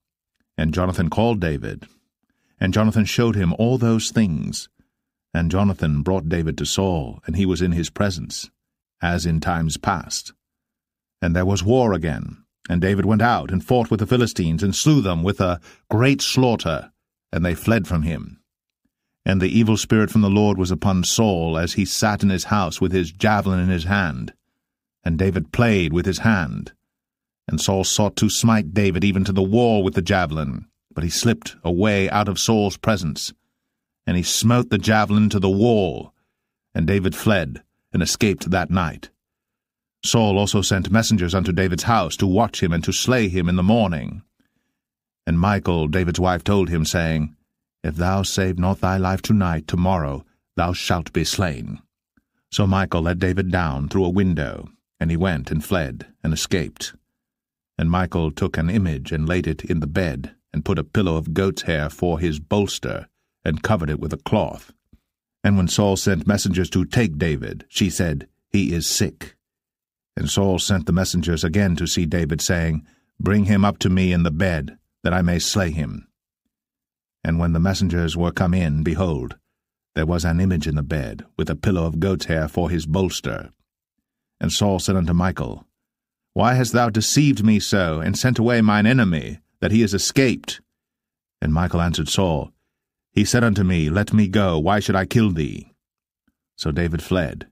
And Jonathan called David. And Jonathan showed him all those things. And Jonathan brought David to Saul, and he was in his presence, as in times past. And there was war again, and David went out and fought with the Philistines, and slew them with a great slaughter, and they fled from him. And the evil spirit from the Lord was upon Saul, as he sat in his house with his javelin in his hand. And David played with his hand. And Saul sought to smite David even to the wall with the javelin, but he slipped away out of Saul's presence. And he smote the javelin to the wall, and David fled, and escaped that night. Saul also sent messengers unto David's house, to watch him and to slay him in the morning. And Michal, David's wife, told him, saying, If thou save not thy life tonight, tomorrow thou shalt be slain. So Michal let David down through a window, and he went and fled, and escaped. And Michal took an image, and laid it in the bed, and put a pillow of goat's hair for his bolster, and covered it with a cloth. And when Saul sent messengers to take David, she said, He is sick. And Saul sent the messengers again to see David, saying, Bring him up to me in the bed, that I may slay him. And when the messengers were come in, behold, there was an image in the bed, with a pillow of goat's hair for his bolster. And Saul said unto Michal, Why hast thou deceived me so, and sent away mine enemy, that he is escaped? And Michal answered Saul, He said unto me, Let me go, why should I kill thee? So David fled,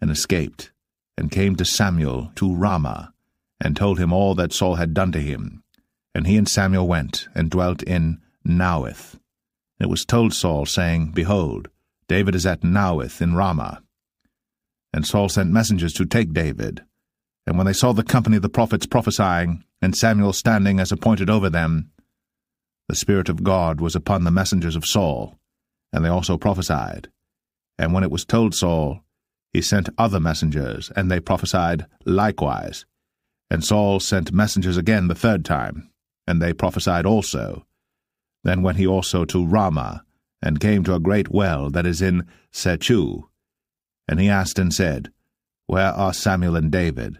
and escaped, and came to Samuel to Ramah, and told him all that Saul had done to him. And he and Samuel went, and dwelt in Naueth. And it was told Saul, saying, Behold, David is at Naueth in Ramah. And Saul sent messengers to take David. And when they saw the company of the prophets prophesying, and Samuel standing as appointed over them, the Spirit of God was upon the messengers of Saul, and they also prophesied. And when it was told Saul, he sent other messengers, and they prophesied likewise. And Saul sent messengers again the third time, and they prophesied also. Then went he also to Ramah, and came to a great well that is in Sechu. And he asked and said, Where are Samuel and David?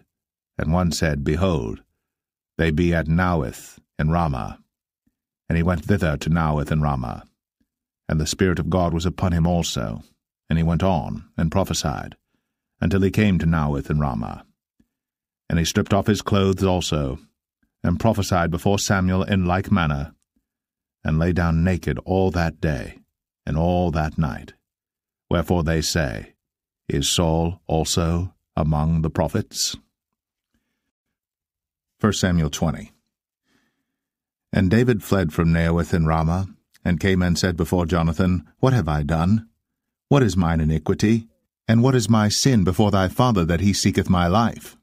And one said, Behold, they be at Naioth in Ramah. And he went thither to Naioth in Ramah. And the Spirit of God was upon him also, and he went on and prophesied, until he came to Naioth in Ramah. And he stripped off his clothes also, and prophesied before Samuel in like manner, and lay down naked all that day, and all that night. Wherefore they say, Is Saul also among the prophets? 1 Samuel 20. And David fled from Naioth in Ramah, and came and said before Jonathan, What have I done? What is mine iniquity? And what is my sin before thy father, that he seeketh my life?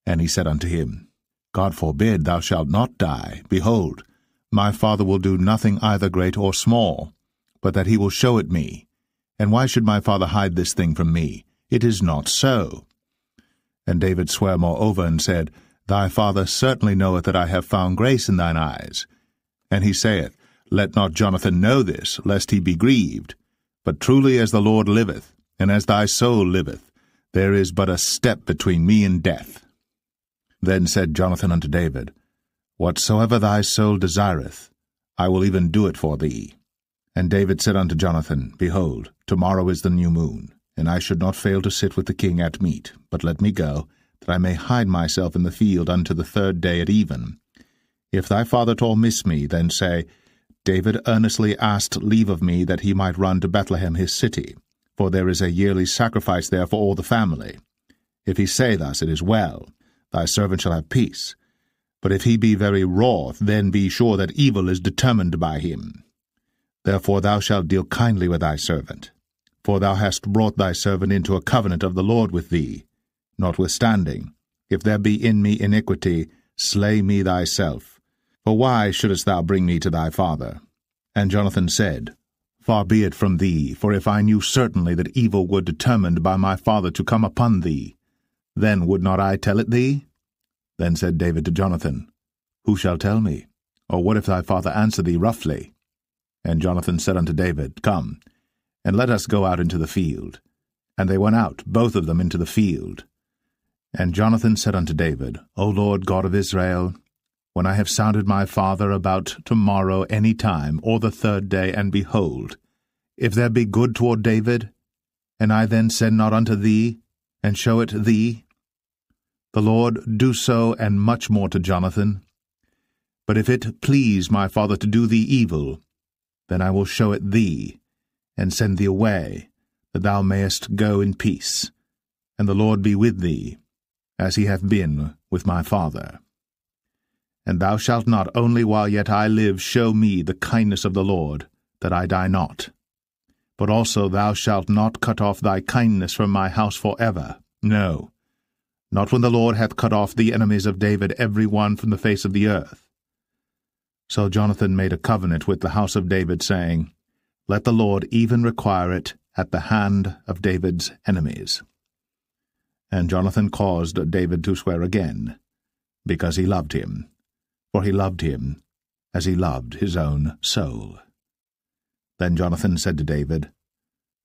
And he said unto him, God forbid, thou shalt not die. Behold, my father will do nothing either great or small, but that he will show it me. And why should my father hide this thing from me? It is not so. And David sware moreover, and said, Thy father certainly knoweth that I have found grace in thine eyes. And he saith, Let not Jonathan know this, lest he be grieved. But truly as the Lord liveth, and as thy soul liveth, there is but a step between me and death. Then said Jonathan unto David, Whatsoever thy soul desireth, I will even do it for thee. And David said unto Jonathan, Behold, tomorrow is the new moon, and I should not fail to sit with the king at meat, but let me go, that I may hide myself in the field unto the third day at even. If thy father-in-law miss me, then say, David earnestly asked leave of me that he might run to Bethlehem his city, for there is a yearly sacrifice there for all the family. If he say thus, it is well, thy servant shall have peace. But if he be very wroth, then be sure that evil is determined by him. Therefore thou shalt deal kindly with thy servant, for thou hast brought thy servant into a covenant of the Lord with thee. Notwithstanding, if there be in me iniquity, slay me thyself. For why shouldest thou bring me to thy father? And Jonathan said, Far be it from thee, for if I knew certainly that evil were determined by my father to come upon thee, then would not I tell it thee? Then said David to Jonathan, Who shall tell me? Or what if thy father answer thee roughly? And Jonathan said unto David, Come, and let us go out into the field. And they went out, both of them, into the field. And Jonathan said unto David, O Lord God of Israel, when I have sounded my father about tomorrow any time, or the third day, and behold, if there be good toward David, and I then send not unto thee, and show it thee, the Lord do so, and much more to Jonathan. But if it please my father to do thee evil, then I will show it thee, and send thee away, that thou mayest go in peace, and the Lord be with thee, as he hath been with my father. And thou shalt not only while yet I live show me the kindness of the Lord, that I die not, but also thou shalt not cut off thy kindness from my house for ever, no, not when the Lord hath cut off the enemies of David every one from the face of the earth. So Jonathan made a covenant with the house of David, saying, Let the Lord even require it at the hand of David's enemies. And Jonathan caused David to swear again, because he loved him, for he loved him as he loved his own soul. Then Jonathan said to David,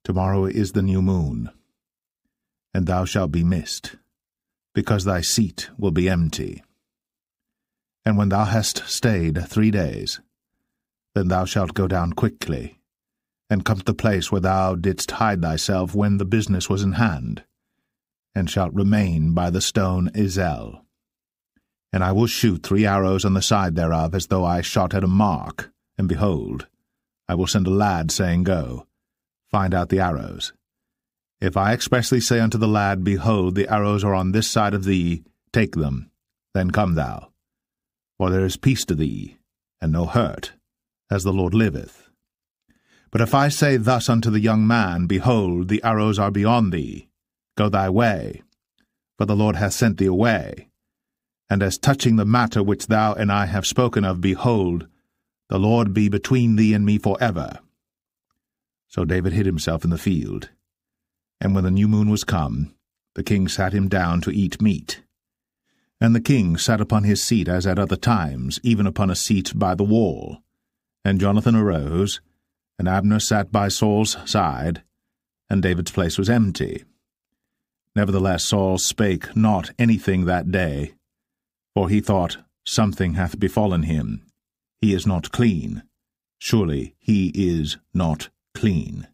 Tomorrow is the new moon, and thou shalt be missed, because thy seat will be empty. And when thou hast stayed 3 days, then thou shalt go down quickly, and come to the place where thou didst hide thyself when the business was in hand, and shalt remain by the stone Ezel. And I will shoot 3 arrows on the side thereof, as though I shot at a mark, and behold, I will send a lad, saying, Go, find out the arrows. If I expressly say unto the lad, Behold, the arrows are on this side of thee, take them, then come thou. For there is peace to thee, and no hurt, as the Lord liveth. But if I say thus unto the young man, Behold, the arrows are beyond thee, go thy way, for the Lord hath sent thee away. And as touching the matter which thou and I have spoken of, behold, the Lord be between thee and me for ever. So David hid himself in the field. And when the new moon was come, the king sat him down to eat meat. And the king sat upon his seat as at other times, even upon a seat by the wall. And Jonathan arose, and Abner sat by Saul's side, and David's place was empty. Nevertheless Saul spake not anything that day, for he thought, Something hath befallen him. He is not clean. Surely he is not clean.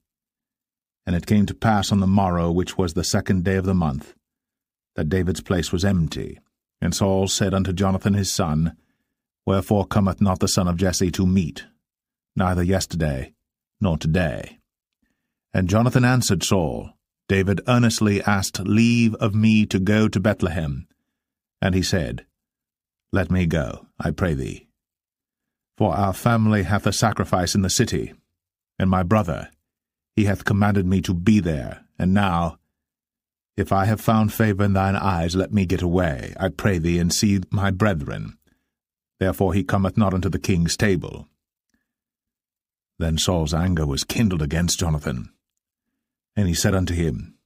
And it came to pass on the morrow, which was the 2nd day of the month, that David's place was empty. And Saul said unto Jonathan his son, Wherefore cometh not the son of Jesse to meat, neither yesterday nor today? And Jonathan answered Saul, David earnestly asked leave of me to go to Bethlehem. And he said, Let me go, I pray thee. For our family hath a sacrifice in the city, and my brother, he hath commanded me to be there. And now, if I have found favour in thine eyes, let me get away, I pray thee, and see my brethren. Therefore he cometh not unto the king's table. Then Saul's anger was kindled against Jonathan. And he said unto him,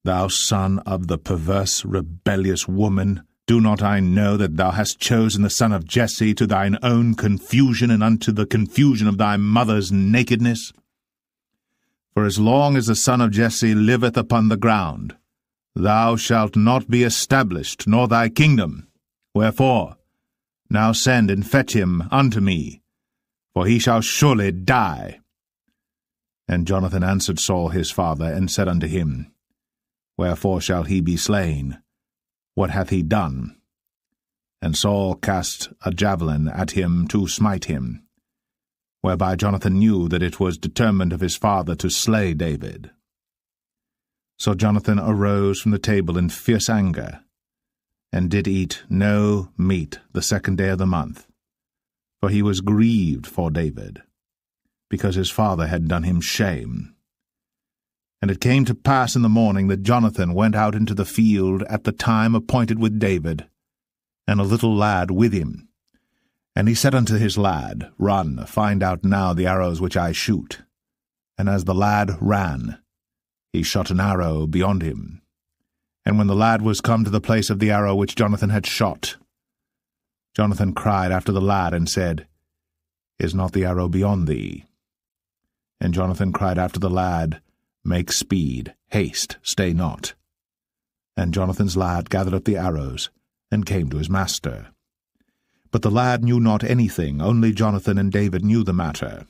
Thou son of the perverse, rebellious woman, do not I know that thou hast chosen the son of Jesse to thine own confusion, and unto the confusion of thy mother's nakedness? For as long as the son of Jesse liveth upon the ground, thou shalt not be established, nor thy kingdom. Wherefore, now send and fetch him unto me, for he shall surely die. And Jonathan answered Saul his father, and said unto him, Wherefore shall he be slain? What hath he done? And Saul cast a javelin at him to smite him, whereby Jonathan knew that it was determined of his father to slay David. So Jonathan arose from the table in fierce anger, and did eat no meat the 2nd day of the month, for he was grieved for David, because his father had done him shame. And it came to pass in the morning that Jonathan went out into the field at the time appointed with David, and a little lad with him. And he said unto his lad, Run, find out now the arrows which I shoot. And as the lad ran, he shot an arrow beyond him. And when the lad was come to the place of the arrow which Jonathan had shot, Jonathan cried after the lad, and said, Is not the arrow beyond thee? And Jonathan cried after the lad, Make speed, haste, stay not. And Jonathan's lad gathered up the arrows, and came to his master. But the lad knew not anything, only Jonathan and David knew the matter.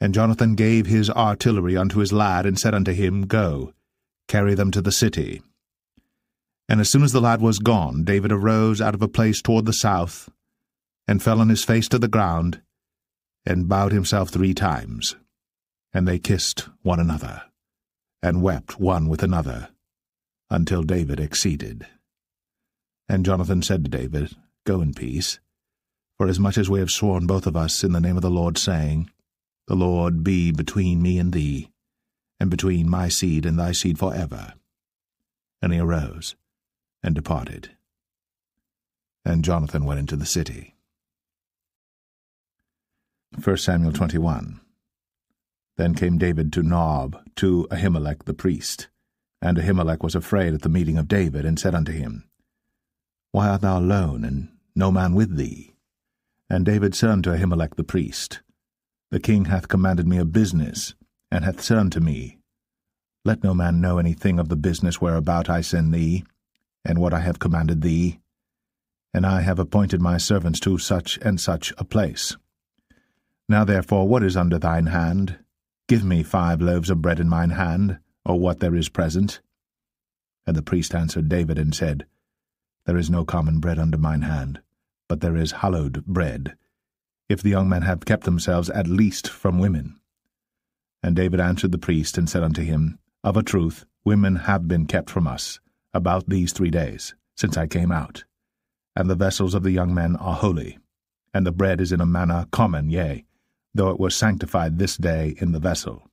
And Jonathan gave his artillery unto his lad, and said unto him, Go, carry them to the city. And as soon as the lad was gone, David arose out of a place toward the south, and fell on his face to the ground, and bowed himself 3 times. And they kissed one another, and wept one with another, until David exceeded. And Jonathan said to David, Go in peace, for as much as we have sworn both of us in the name of the Lord, saying, The Lord be between me and thee, and between my seed and thy seed forever. And he arose, and departed. And Jonathan went into the city. 1 Samuel 21. Then came David to Nob, to Ahimelech the priest. And Ahimelech was afraid at the meeting of David, and said unto him, Why art thou alone, and no man with thee? And David said unto Ahimelech the priest, The king hath commanded me a business, and hath said unto me, Let no man know anything of the business whereabout I send thee, and what I have commanded thee. And I have appointed my servants to such and such a place. Now therefore, what is under thine hand? Give me 5 loaves of bread in mine hand, or what there is present. And the priest answered David, and said, There is no common bread under mine hand, but there is hallowed bread, if the young men have kept themselves at least from women. And David answered the priest, and said unto him, Of a truth, women have been kept from us, about these 3 days, since I came out. And the vessels of the young men are holy, and the bread is in a manner common, yea, though it was sanctified this day in the vessel.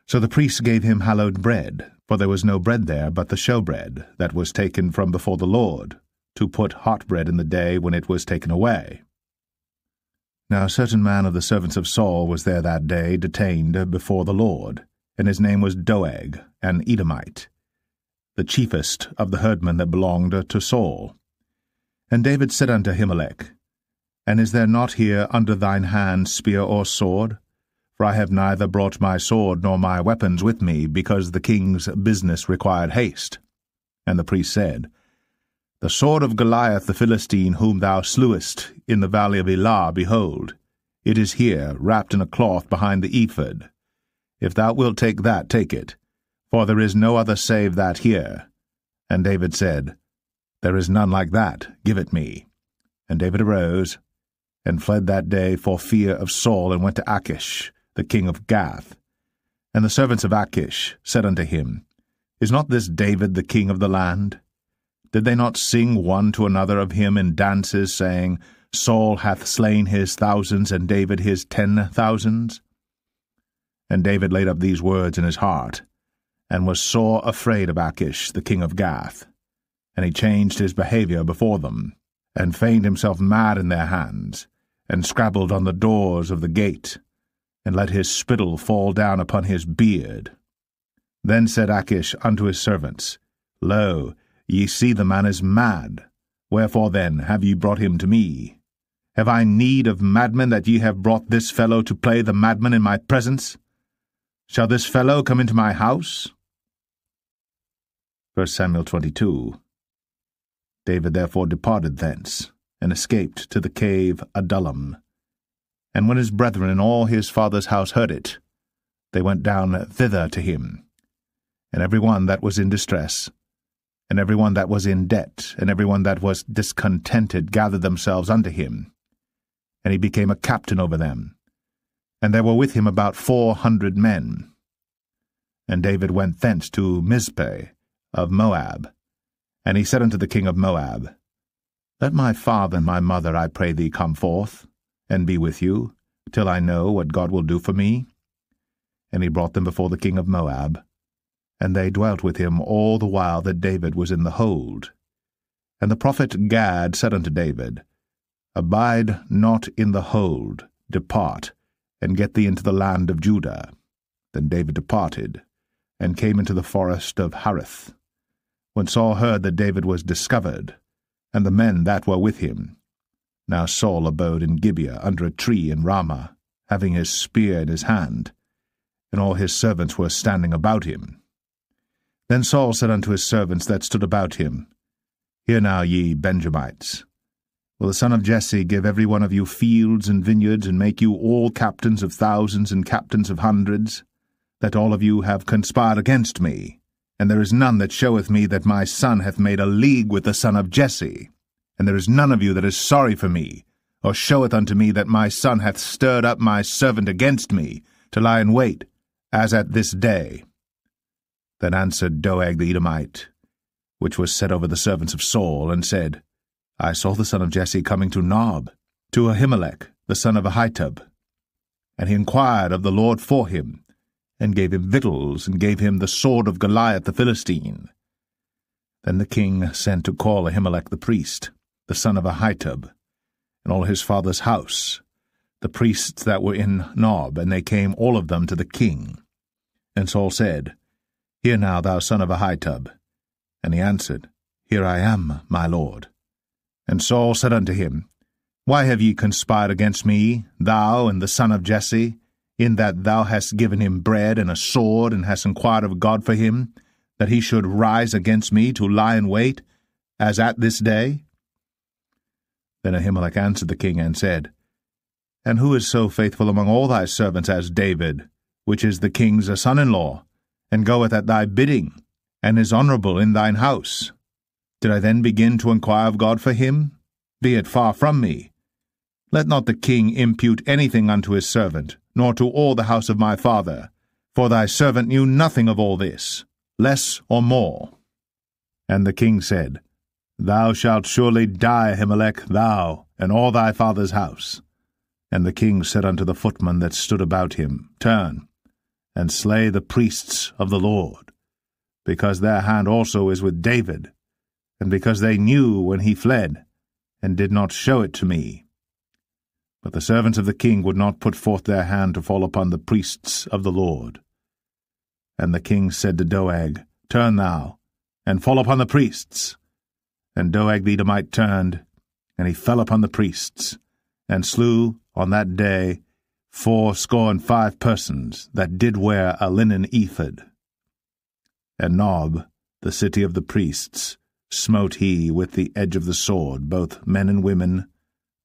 So the priests gave him hallowed bread, for there was no bread there but the showbread, that was taken from before the Lord, to put hot bread in the day when it was taken away. Now a certain man of the servants of Saul was there that day, detained before the Lord, and his name was Doeg, an Edomite, the chiefest of the herdmen that belonged to Saul. And David said unto Ahimelech, And is there not here under thine hand spear or sword? For I have neither brought my sword nor my weapons with me, because the king's business required haste. And the priest said, The sword of Goliath the Philistine, whom thou slewest in the valley of Elah, behold, it is here, wrapped in a cloth behind the ephod. If thou wilt take that, take it, for there is no other save that here. And David said, There is none like that, give it me. And David arose, and fled that day for fear of Saul, and went to Achish, the king of Gath. And the servants of Achish said unto him, Is not this David the king of the land? Did they not sing one to another of him in dances, saying, Saul hath slain his thousands, and David his 10,000s? And David laid up these words in his heart, and was sore afraid of Achish, the king of Gath. And he changed his behaviour before them, and feigned himself mad in their hands, and scrabbled on the doors of the gate, and let his spittle fall down upon his beard. Then said Achish unto his servants, Lo, ye see the man is mad. Wherefore then have ye brought him to me? Have I need of madmen, that ye have brought this fellow to play the madman in my presence? Shall this fellow come into my house? 1 Samuel 22. David therefore departed thence, and escaped to the cave Adullam. And when his brethren and all his father's house heard it, they went down thither to him. And every one that was in distress, and every one that was in debt, and every one that was discontented gathered themselves unto him. And he became a captain over them. And there were with him about 400 men. And David went thence to Mizpeh of Moab. And he said unto the king of Moab, Let my father and my mother, I pray thee, come forth, and be with you, till I know what God will do for me. And he brought them before the king of Moab, and they dwelt with him all the while that David was in the hold. And the prophet Gad said unto David, Abide not in the hold, depart, and get thee into the land of Judah. Then David departed, and came into the forest of Hareth. When Saul heard that David was discovered, and the men that were with him. Now Saul abode in Gibeah under a tree in Ramah, having his spear in his hand, and all his servants were standing about him. Then Saul said unto his servants that stood about him, Hear now, ye Benjamites, will the son of Jesse give every one of you fields and vineyards, and make you all captains of thousands and captains of hundreds, that all of you have conspired against me? And there is none that showeth me that my son hath made a league with the son of Jesse. And there is none of you that is sorry for me, or showeth unto me that my son hath stirred up my servant against me, to lie in wait, as at this day. Then answered Doeg the Edomite, which was set over the servants of Saul, and said, I saw the son of Jesse coming to Nob, to Ahimelech, the son of Ahitub. And he inquired of the Lord for him, and gave him victuals, and gave him the sword of Goliath the Philistine. Then the king sent to call Ahimelech the priest, the son of Ahitub, and all his father's house, the priests that were in Nob, and they came all of them to the king. And Saul said, Hear now, thou son of Ahitub. And he answered, Here I am, my lord. And Saul said unto him, Why have ye conspired against me, thou and the son of Jesse, in that thou hast given him bread and a sword, and hast inquired of God for him, that he should rise against me to lie in wait, as at this day? Then Ahimelech answered the king, and said, And who is so faithful among all thy servants as David, which is the king's son-in-law, and goeth at thy bidding, and is honourable in thine house? Did I then begin to inquire of God for him? Be it far from me. Let not the king impute anything unto his servant, nor to all the house of my father, for thy servant knew nothing of all this, less or more. And the king said, Thou shalt surely die, Ahimelech, thou, and all thy father's house. And the king said unto the footmen that stood about him, Turn, and slay the priests of the Lord, because their hand also is with David, and because they knew when he fled, and did not show it to me. But the servants of the king would not put forth their hand to fall upon the priests of the Lord. And the king said to Doeg, Turn thou, and fall upon the priests. And Doeg the Edomite turned, and he fell upon the priests, and slew on that day 75 persons that did wear a linen ephod. And Nob, the city of the priests, smote he with the edge of the sword both men and women,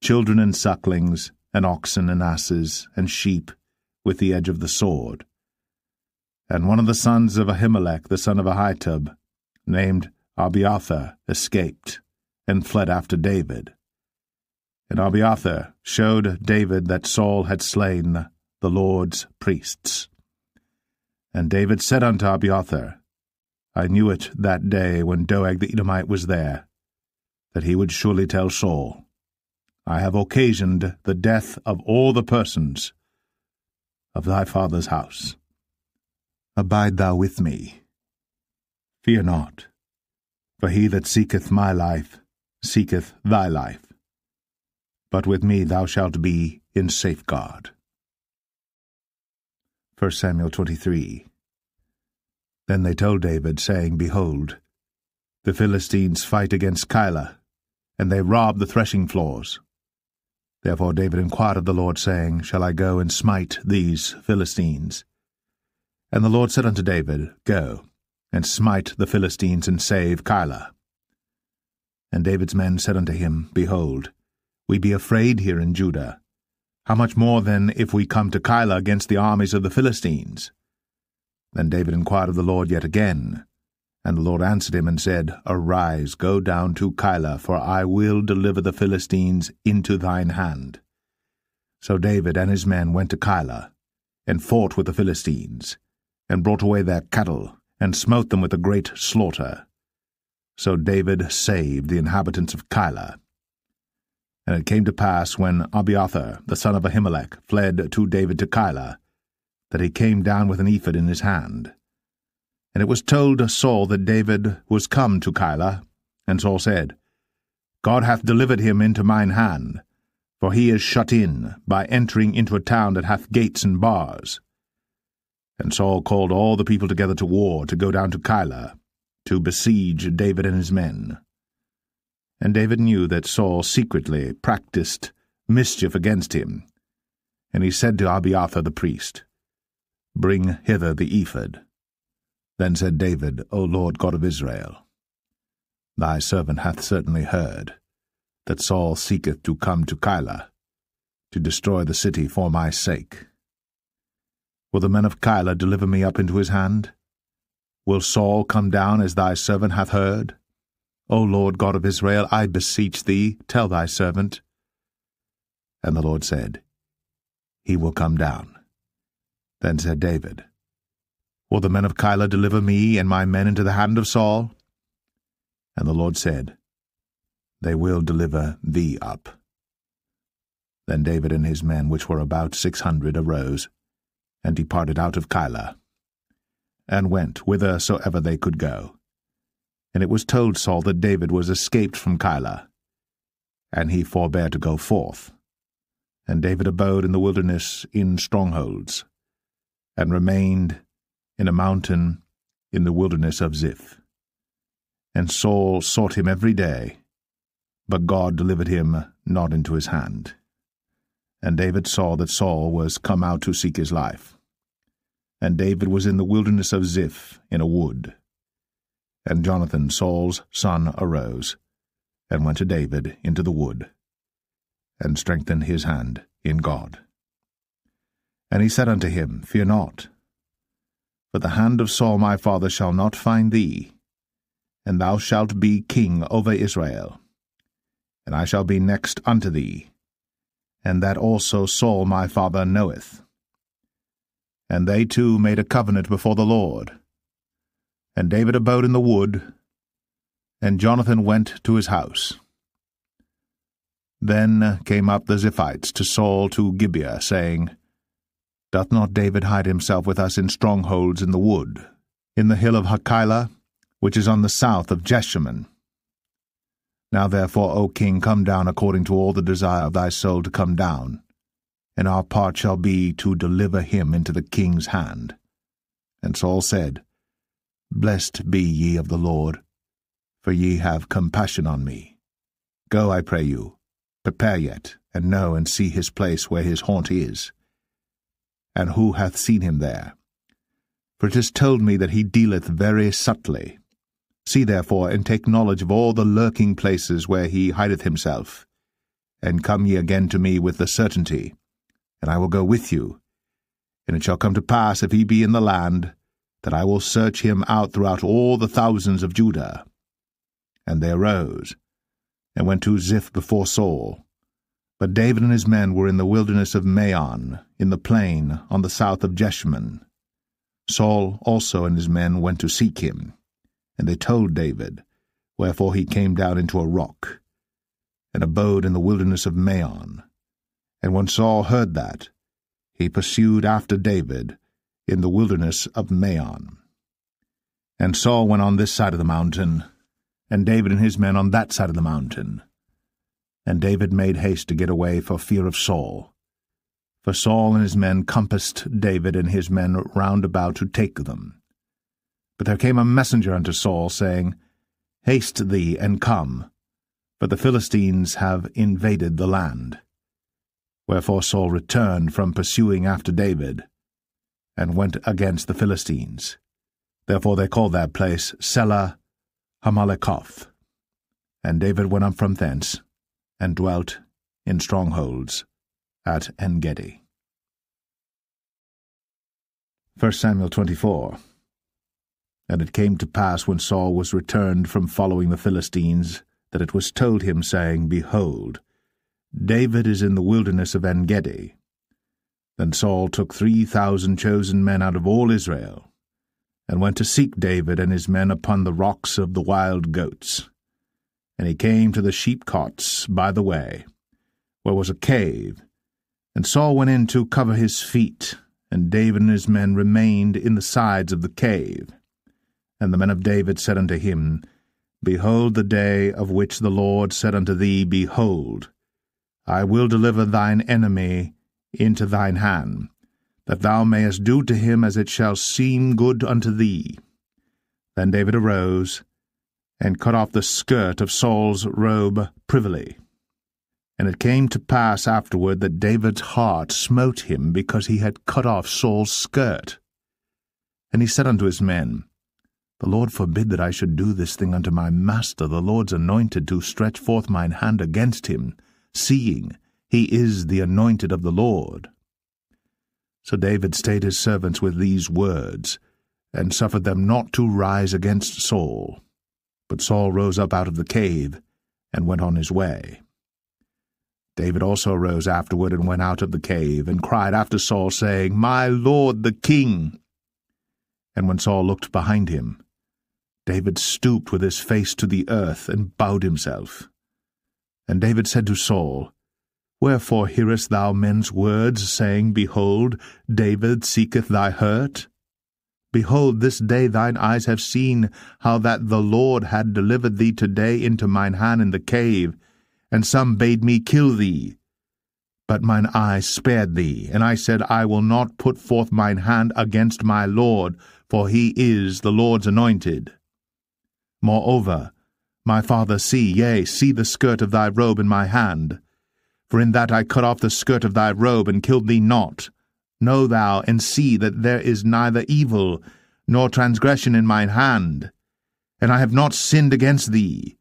children and sucklings, and oxen and asses, and sheep, with the edge of the sword. And one of the sons of Ahimelech, the son of Ahitub, named Abiathar, escaped, and fled after David. And Abiathar showed David that Saul had slain the Lord's priests. And David said unto Abiathar, I knew it that day when Doeg the Edomite was there, that he would surely tell Saul, I have occasioned the death of all the persons of thy father's house. Abide thou with me. Fear not, for he that seeketh my life seeketh thy life. But with me thou shalt be in safeguard. 1 Samuel 23. Then they told David, saying, Behold, the Philistines fight against Keilah, and they rob the threshing floors. Therefore David inquired of the Lord, saying, Shall I go and smite these Philistines? And the Lord said unto David, Go, and smite the Philistines, and save Keilah. And David's men said unto him, Behold, we be afraid here in Judah. How much more then if we come to Keilah against the armies of the Philistines? Then David inquired of the Lord yet again. And the Lord answered him and said, Arise, go down to Keilah, for I will deliver the Philistines into thine hand. So David and his men went to Keilah, and fought with the Philistines, and brought away their cattle, and smote them with a great slaughter. So David saved the inhabitants of Keilah. And it came to pass, when Abiathar, the son of Ahimelech, fled to David to Keilah, that he came down with an ephod in his hand. And it was told to Saul that David was come to Keilah, and Saul said, God hath delivered him into mine hand, for he is shut in, by entering into a town that hath gates and bars. And Saul called all the people together to war, to go down to Keilah, to besiege David and his men. And David knew that Saul secretly practiced mischief against him. And he said to Abiathar the priest, Bring hither the ephod. Then said David, O Lord God of Israel, thy servant hath certainly heard that Saul seeketh to come to Keilah, to destroy the city for my sake. Will the men of Keilah deliver me up into his hand? Will Saul come down as thy servant hath heard? O Lord God of Israel, I beseech thee, tell thy servant. And the Lord said, He will come down. Then said David, Will the men of Keilah deliver me and my men into the hand of Saul? And the Lord said, They will deliver thee up. Then David and his men, which were about 600, arose, and departed out of Keilah, and went whithersoever they could go. And it was told Saul that David was escaped from Keilah, and he forbare to go forth. And David abode in the wilderness in strongholds, and remained in a mountain in the wilderness of Ziph. And Saul sought him every day, but God delivered him not into his hand. And David saw that Saul was come out to seek his life. And David was in the wilderness of Ziph in a wood. And Jonathan, Saul's son, arose, and went to David into the wood, and strengthened his hand in God. And he said unto him, Fear not, for the hand of Saul my father shall not find thee, and thou shalt be king over Israel, and I shall be next unto thee, and that also Saul my father knoweth. And they two made a covenant before the Lord. And David abode in the wood, and Jonathan went to his house. Then came up the Ziphites to Saul to Gibeah, saying, Doth not David hide himself with us in strongholds in the wood, in the hill of Hachilah, which is on the south of Jeshimon? Now therefore, O king, come down according to all the desire of thy soul to come down, and our part shall be to deliver him into the king's hand. And Saul said, Blessed be ye of the Lord, for ye have compassion on me. Go, I pray you, prepare yet, and know and see his place where his haunt is, and who hath seen him there. For it is told me that he dealeth very subtly. See therefore, and take knowledge of all the lurking places where he hideth himself, and come ye again to me with the certainty, and I will go with you. And it shall come to pass, if he be in the land, that I will search him out throughout all the thousands of Judah. And they arose, and went to Ziph before Saul. But David and his men were in the wilderness of Maon, in the plain, on the south of Jeshimon. Saul also and his men went to seek him, and they told David, wherefore he came down into a rock, and abode in the wilderness of Maon. And when Saul heard that, he pursued after David in the wilderness of Maon. And Saul went on this side of the mountain, and David and his men on that side of the mountain. And David made haste to get away for fear of Saul. For Saul and his men compassed David and his men round about to take them. But there came a messenger unto Saul, saying, Haste thee, and come, for the Philistines have invaded the land. Wherefore Saul returned from pursuing after David, and went against the Philistines. Therefore they called that place Selah Hamalekoth. And David went up from thence, and dwelt in strongholds at En-gedi. 1 Samuel 24. And it came to pass, when Saul was returned from following the Philistines, that it was told him, saying, Behold, David is in the wilderness of En-gedi. Then Saul took 3,000 chosen men out of all Israel, and went to seek David and his men upon the rocks of the wild goats. And he came to the sheepcotes by the way, where was a cave, and Saul went in to cover his feet, and David and his men remained in the sides of the cave. And the men of David said unto him, Behold the day of which the Lord said unto thee, Behold, I will deliver thine enemy into thine hand, that thou mayest do to him as it shall seem good unto thee. Then David arose, and cut off the skirt of Saul's robe privily. And it came to pass afterward that David's heart smote him, because he had cut off Saul's skirt. And he said unto his men, The Lord forbid that I should do this thing unto my master, the Lord's anointed, to stretch forth mine hand against him, seeing he is the anointed of the Lord. So David stayed his servants with these words, and suffered them not to rise against Saul. But Saul rose up out of the cave, and went on his way. David also arose afterward, and went out of the cave, and cried after Saul, saying, My lord the king. And when Saul looked behind him, David stooped with his face to the earth, and bowed himself. And David said to Saul, Wherefore hearest thou men's words, saying, Behold, David seeketh thy hurt? Behold, this day thine eyes have seen how that the Lord had delivered thee today into mine hand in the cave, and some bade me kill thee. But mine eyes spared thee, and I said, I will not put forth mine hand against my Lord, for he is the Lord's anointed. Moreover, my father, see the skirt of thy robe in my hand. For in that I cut off the skirt of thy robe, and killed thee not. Know thou, and see that there is neither evil nor transgression in mine hand, and I have not sinned against thee,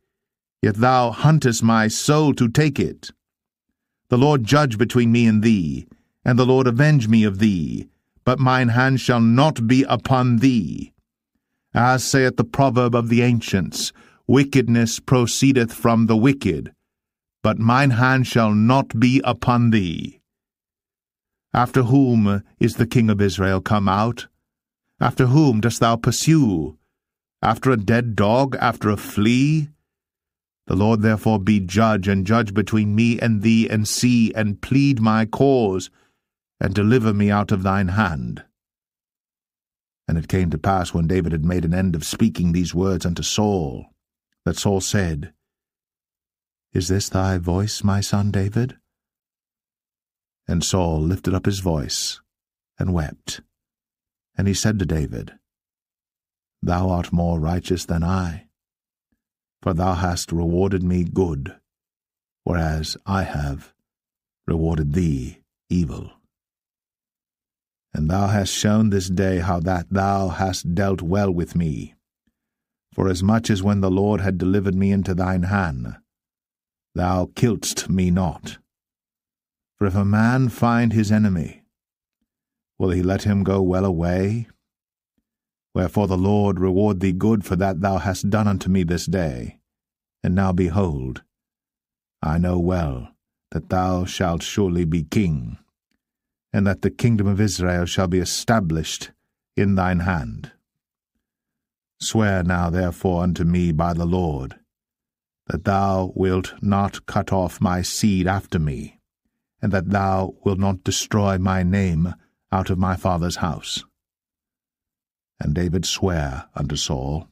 yet thou huntest my soul to take it. The Lord judge between me and thee, and the Lord avenge me of thee, but mine hand shall not be upon thee. As saith the proverb of the ancients, Wickedness proceedeth from the wicked, but mine hand shall not be upon thee. After whom is the king of Israel come out? After whom dost thou pursue? After a dead dog, after a flea? The Lord therefore be judge, and judge between me and thee, and see, and plead my cause, and deliver me out of thine hand. And it came to pass, when David had made an end of speaking these words unto Saul, that Saul said, Is this thy voice, my son David? And Saul lifted up his voice, and wept. And he said to David, Thou art more righteous than I, for thou hast rewarded me good, whereas I have rewarded thee evil. And thou hast shown this day how that thou hast dealt well with me, forasmuch as when the Lord had delivered me into thine hand, thou killedst me not. For if a man find his enemy, will he let him go well away? Wherefore the Lord reward thee good for that thou hast done unto me this day. And now behold, I know well that thou shalt surely be king, and that the kingdom of Israel shall be established in thine hand. Swear now therefore unto me by the Lord, that thou wilt not cut off my seed after me, and that thou wilt not destroy my name out of my father's house. And David sware unto Saul,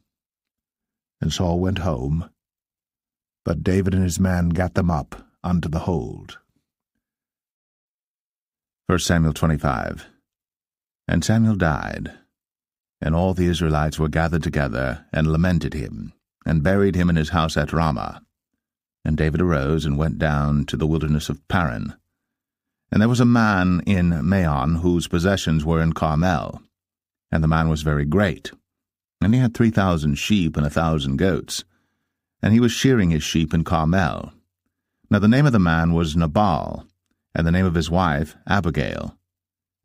and Saul went home, but David and his men gat them up unto the hold. 1 Samuel 25. And Samuel died, and all the Israelites were gathered together, and lamented him, and buried him in his house at Ramah. And David arose, and went down to the wilderness of Paran. And there was a man in Maon, whose possessions were in Carmel, and the man was very great. And he had 3,000 sheep and 1,000 goats, and he was shearing his sheep in Carmel. Now the name of the man was Nabal, and the name of his wife Abigail.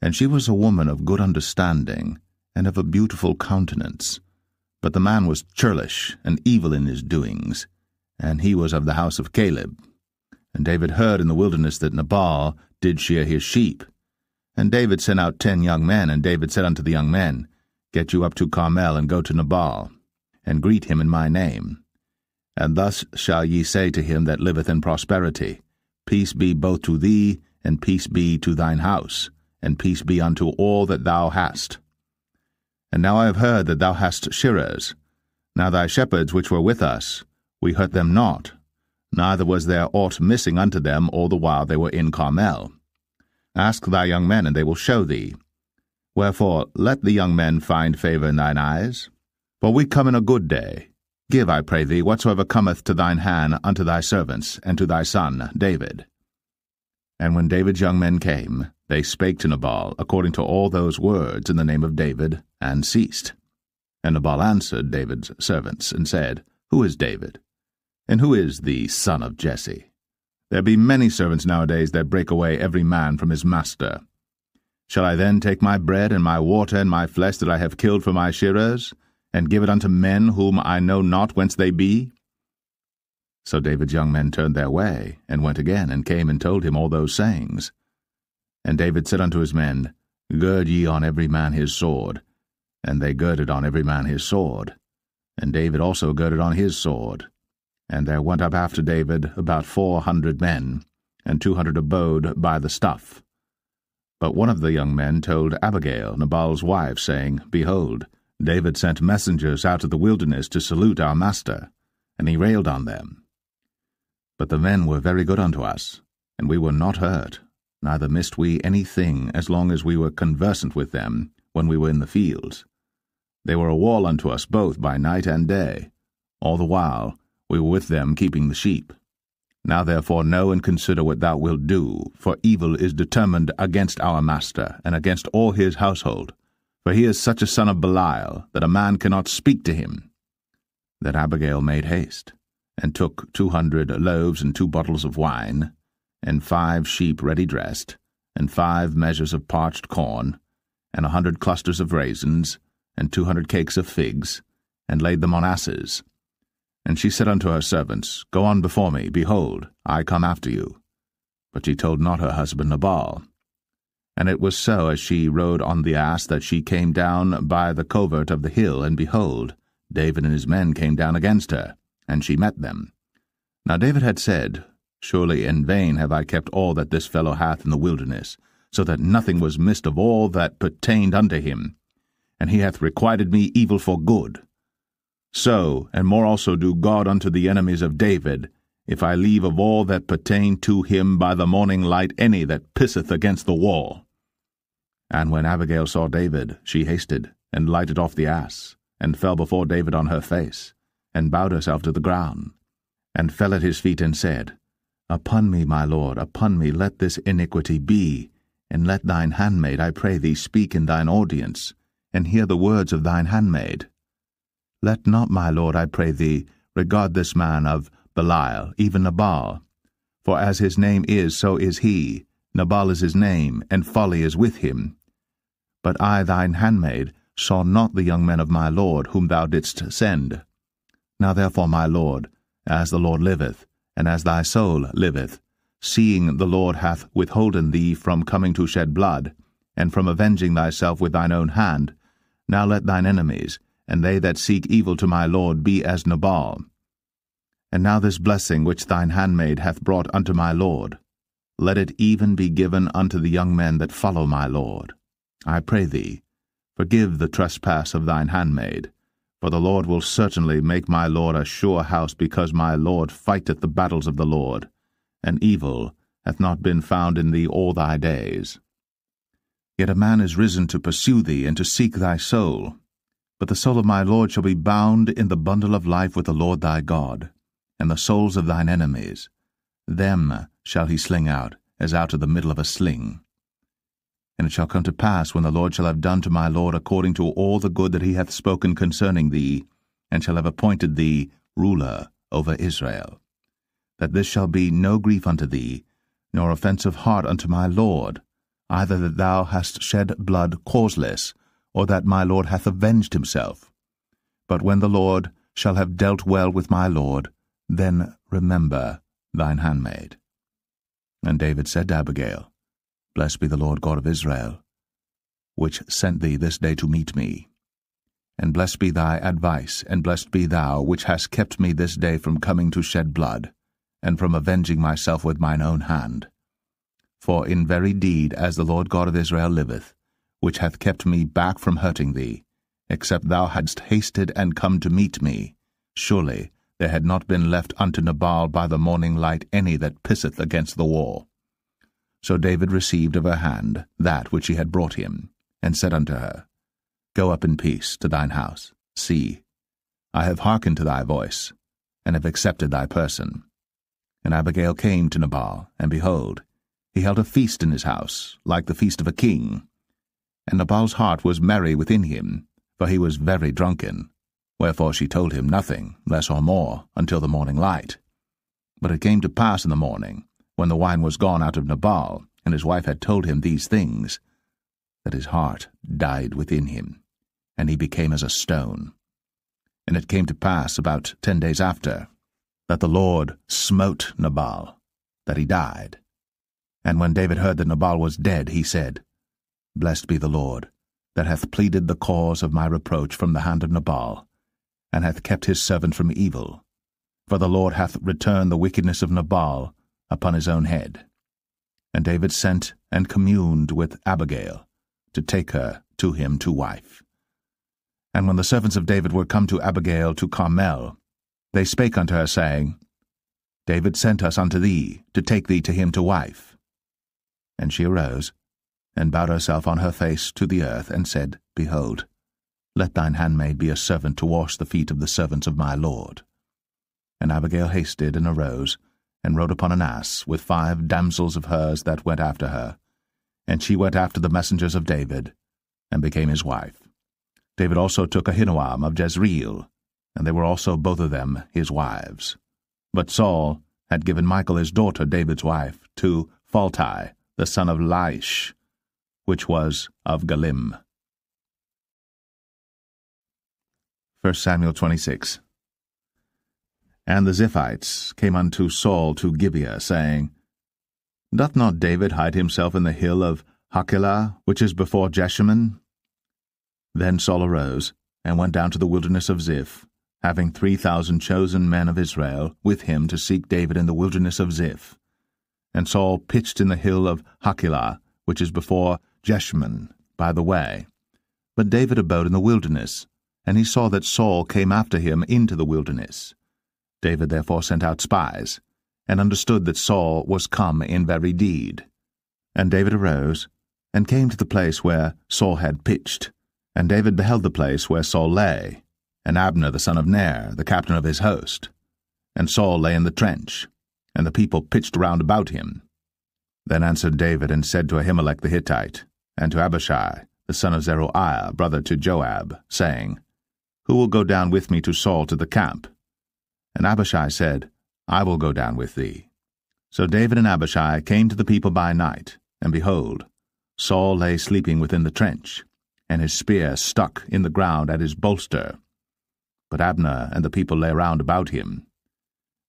And she was a woman of good understanding, and of a beautiful countenance. But the man was churlish, and evil in his doings, and he was of the house of Caleb. And David heard in the wilderness that Nabal did shear his sheep. And David sent out 10 young men, and David said unto the young men, Get you up to Carmel, and go to Nabal, and greet him in my name. And thus shall ye say to him that liveth in prosperity, Peace be both to thee, and peace be to thine house, and peace be unto all that thou hast. And now I have heard that thou hast shearers. Now thy shepherds which were with us, we hurt them not, neither was there aught missing unto them all the while they were in Carmel. Ask thy young men, and they will show thee. Wherefore let the young men find favour in thine eyes. For we come in a good day. Give, I pray thee, whatsoever cometh to thine hand unto thy servants, and to thy son David. And when David's young men came, they spake to Nabal according to all those words in the name of David, and ceased. And Nabal answered David's servants, and said, Who is David? And who is the son of Jesse? There be many servants nowadays that break away every man from his master. Shall I then take my bread and my water and my flesh that I have killed for my shearers, and give it unto men whom I know not whence they be? So David's young men turned their way, and went again, and came and told him all those sayings. And David said unto his men, Gird ye on every man his sword. And they girded on every man his sword. And David also girded on his sword. And there went up after David about 400 men, and 200 abode by the stuff. But one of the young men told Abigail, Nabal's wife, saying, Behold, David sent messengers out of the wilderness to salute our master, and he railed on them. But the men were very good unto us, and we were not hurt, neither missed we any thing as long as we were conversant with them when we were in the fields. They were a wall unto us both by night and day. All the while we were with them keeping the sheep. Now therefore know and consider what thou wilt do, for evil is determined against our master, and against all his household. For he is such a son of Belial, that a man cannot speak to him. Then Abigail made haste, and took 200 loaves and 2 bottles of wine, and 5 sheep ready dressed, and 5 measures of parched corn, and 100 clusters of raisins, and 200 cakes of figs, and laid them on asses. And she said unto her servants, Go on before me, behold, I come after you. But she told not her husband Nabal. And it was so, as she rode on the ass, that she came down by the covert of the hill, and behold, David and his men came down against her, and she met them. Now David had said, Surely in vain have I kept all that this fellow hath in the wilderness, so that nothing was missed of all that pertained unto him, and he hath requited me evil for good. So, and more also do God unto the enemies of David, if I leave of all that pertain to him by the morning light any that pisseth against the wall. And when Abigail saw David, she hasted, and lighted off the ass, and fell before David on her face, and bowed herself to the ground, and fell at his feet, and said, Upon me, my lord, upon me let this iniquity be, and let thine handmaid, I pray thee, speak in thine audience, and hear the words of thine handmaid. Let not, my lord, I pray thee, regard this man of Belial, even Nabal. For as his name is, so is he. Nabal is his name, and folly is with him. But I, thine handmaid, saw not the young men of my lord, whom thou didst send. Now therefore, my lord, as the Lord liveth, and as thy soul liveth, seeing the Lord hath withholden thee from coming to shed blood, and from avenging thyself with thine own hand, now let thine enemies, and they that seek evil to my lord, be as Nabal. And now this blessing which thine handmaid hath brought unto my lord, let it even be given unto the young men that follow my lord. I pray thee, forgive the trespass of thine handmaid, for the Lord will certainly make my lord a sure house, because my lord fighteth the battles of the Lord, and evil hath not been found in thee all thy days. Yet a man is risen to pursue thee, and to seek thy soul. But the soul of my lord shall be bound in the bundle of life with the Lord thy God, and the souls of thine enemies, them shall he sling out, as out of the middle of a sling. And it shall come to pass, when the Lord shall have done to my lord according to all the good that he hath spoken concerning thee, and shall have appointed thee ruler over Israel, that this shall be no grief unto thee, nor offence of heart unto my lord, either that thou hast shed blood causeless, or that my lord hath avenged himself. But when the Lord shall have dealt well with my lord, then remember thine handmaid. And David said to Abigail, Blessed be the Lord God of Israel, which sent thee this day to meet me. And blessed be thy advice, and blessed be thou, which hast kept me this day from coming to shed blood, and from avenging myself with mine own hand. For in very deed, as the Lord God of Israel liveth, which hath kept me back from hurting thee, except thou hadst hasted and come to meet me, surely there had not been left unto Nabal by the morning light any that pisseth against the wall. So David received of her hand that which she had brought him, and said unto her, Go up in peace to thine house. See, I have hearkened to thy voice, and have accepted thy person. And Abigail came to Nabal, and behold, he held a feast in his house, like the feast of a king. And Nabal's heart was merry within him, for he was very drunken. Wherefore she told him nothing, less or more, until the morning light. But it came to pass in the morning, when the wine was gone out of Nabal, and his wife had told him these things, that his heart died within him, and he became as a stone. And it came to pass about 10 days after, that the Lord smote Nabal, that he died. And when David heard that Nabal was dead, he said, Blessed be the Lord, that hath pleaded the cause of my reproach from the hand of Nabal, and hath kept his servant from evil. For the Lord hath returned the wickedness of Nabal upon his own head. And David sent and communed with Abigail, to take her to him to wife. And when the servants of David were come to Abigail to Carmel, they spake unto her, saying, David sent us unto thee, to take thee to him to wife. And she arose, and bowed herself on her face to the earth, and said, Behold, let thine handmaid be a servant to wash the feet of the servants of my lord. And Abigail hasted, and arose, and rode upon an ass, with 5 damsels of hers that went after her. And she went after the messengers of David, and became his wife. David also took Ahinoam of Jezreel, and they were also both of them his wives. But Saul had given Michal his daughter, David's wife, to Phalti, the son of Laish, which was of Galim. 1 Samuel 26. And the Ziphites came unto Saul to Gibeah, saying, Doth not David hide himself in the hill of Hachilah, which is before Jeshimon? Then Saul arose, and went down to the wilderness of Ziph, having 3,000 chosen men of Israel with him to seek David in the wilderness of Ziph. And Saul pitched in the hill of Hachilah, which is before Jeshimon, by the way. But David abode in the wilderness, and he saw that Saul came after him into the wilderness. David therefore sent out spies, and understood that Saul was come in very deed. And David arose, and came to the place where Saul had pitched. And David beheld the place where Saul lay, and Abner the son of Ner, the captain of his host. And Saul lay in the trench, and the people pitched round about him. Then answered David and said to Ahimelech the Hittite, and to Abishai, the son of Zeruiah, brother to Joab, saying, Who will go down with me to Saul to the camp? And Abishai said, I will go down with thee. So David and Abishai came to the people by night, and behold, Saul lay sleeping within the trench, and his spear stuck in the ground at his bolster. But Abner and the people lay round about him.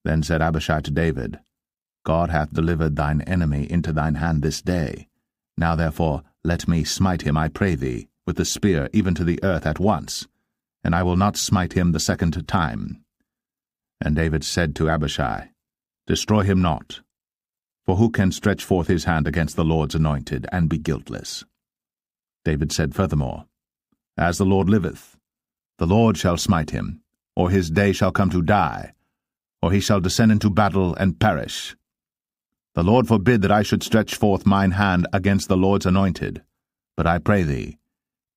Then said Abishai to David, God hath delivered thine enemy into thine hand this day. Now therefore let me smite him, I pray thee, with the spear even to the earth at once, and I will not smite him the second time. And David said to Abishai, Destroy him not, for who can stretch forth his hand against the Lord's anointed, and be guiltless? David said furthermore, As the Lord liveth, the Lord shall smite him, or his day shall come to die, or he shall descend into battle and perish. The Lord forbid that I should stretch forth mine hand against the Lord's anointed. But I pray thee,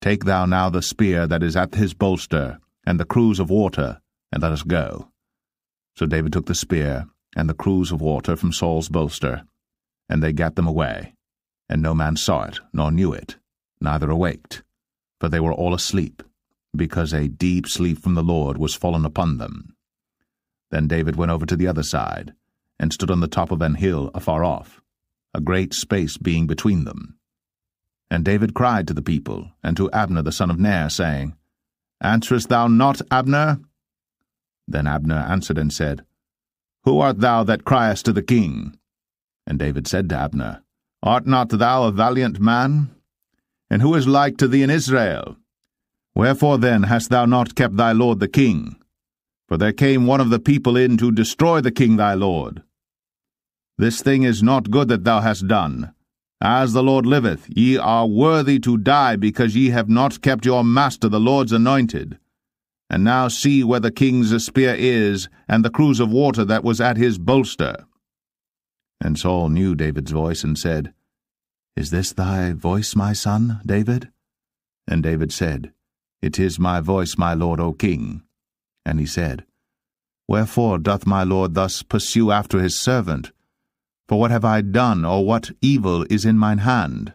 take thou now the spear that is at his bolster, and the cruse of water, and let us go. So David took the spear and the cruse of water from Saul's bolster, and they gat them away, and no man saw it, nor knew it, neither awaked, for they were all asleep, because a deep sleep from the Lord was fallen upon them. Then David went over to the other side, and stood on the top of an hill afar off, a great space being between them. And David cried to the people, and to Abner the son of Ner, saying, Answerest thou not, Abner? Then Abner answered and said, Who art thou that criest to the king? And David said to Abner, Art not thou a valiant man? And who is like to thee in Israel? Wherefore then hast thou not kept thy lord the king? For there came one of the people in to destroy the king thy lord. This thing is not good that thou hast done. As the Lord liveth, ye are worthy to die, because ye have not kept your master the Lord's anointed. And now see where the king's spear is, and the cruse of water that was at his bolster. And Saul knew David's voice, and said, Is this thy voice, my son, David? And David said, It is my voice, my lord, O king. And he said, Wherefore doth my lord thus pursue after his servant? For what have I done, or what evil is in mine hand?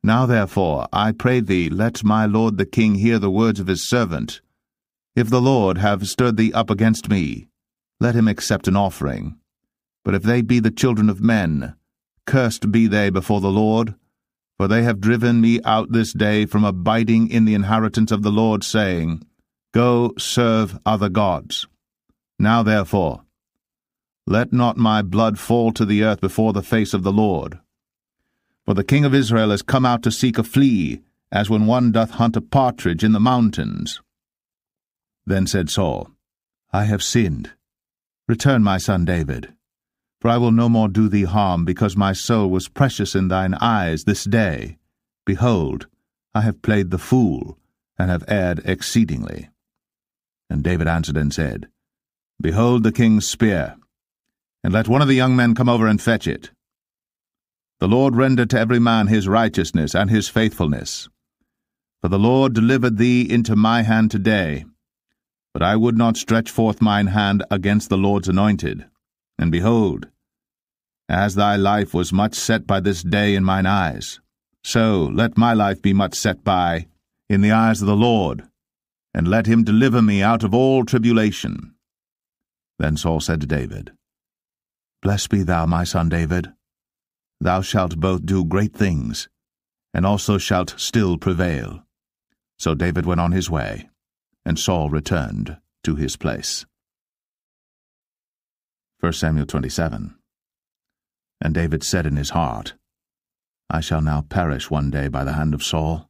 Now therefore, I pray thee, let my lord the king hear the words of his servant. If the Lord have stirred thee up against me, let him accept an offering. But if they be the children of men, cursed be they before the Lord, for they have driven me out this day from abiding in the inheritance of the Lord, saying, Go serve other gods. Now therefore, let not my blood fall to the earth before the face of the Lord. For the king of Israel is come out to seek a flea, as when one doth hunt a partridge in the mountains. Then said Saul, I have sinned. Return, my son David, for I will no more do thee harm, because my soul was precious in thine eyes this day. Behold, I have played the fool, and have erred exceedingly. And David answered and said, Behold the king's spear, and let one of the young men come over and fetch it. The Lord render to every man his righteousness and his faithfulness. For the Lord delivered thee into my hand today. But I would not stretch forth mine hand against the Lord's anointed. And behold, as thy life was much set by this day in mine eyes, so let my life be much set by in the eyes of the Lord, and let him deliver me out of all tribulation. Then Saul said to David, Blessed be thou, my son David. Thou shalt both do great things, and also shalt still prevail. So David went on his way, and Saul returned to his place. 1 Samuel 27. And David said in his heart, I shall now perish one day by the hand of Saul.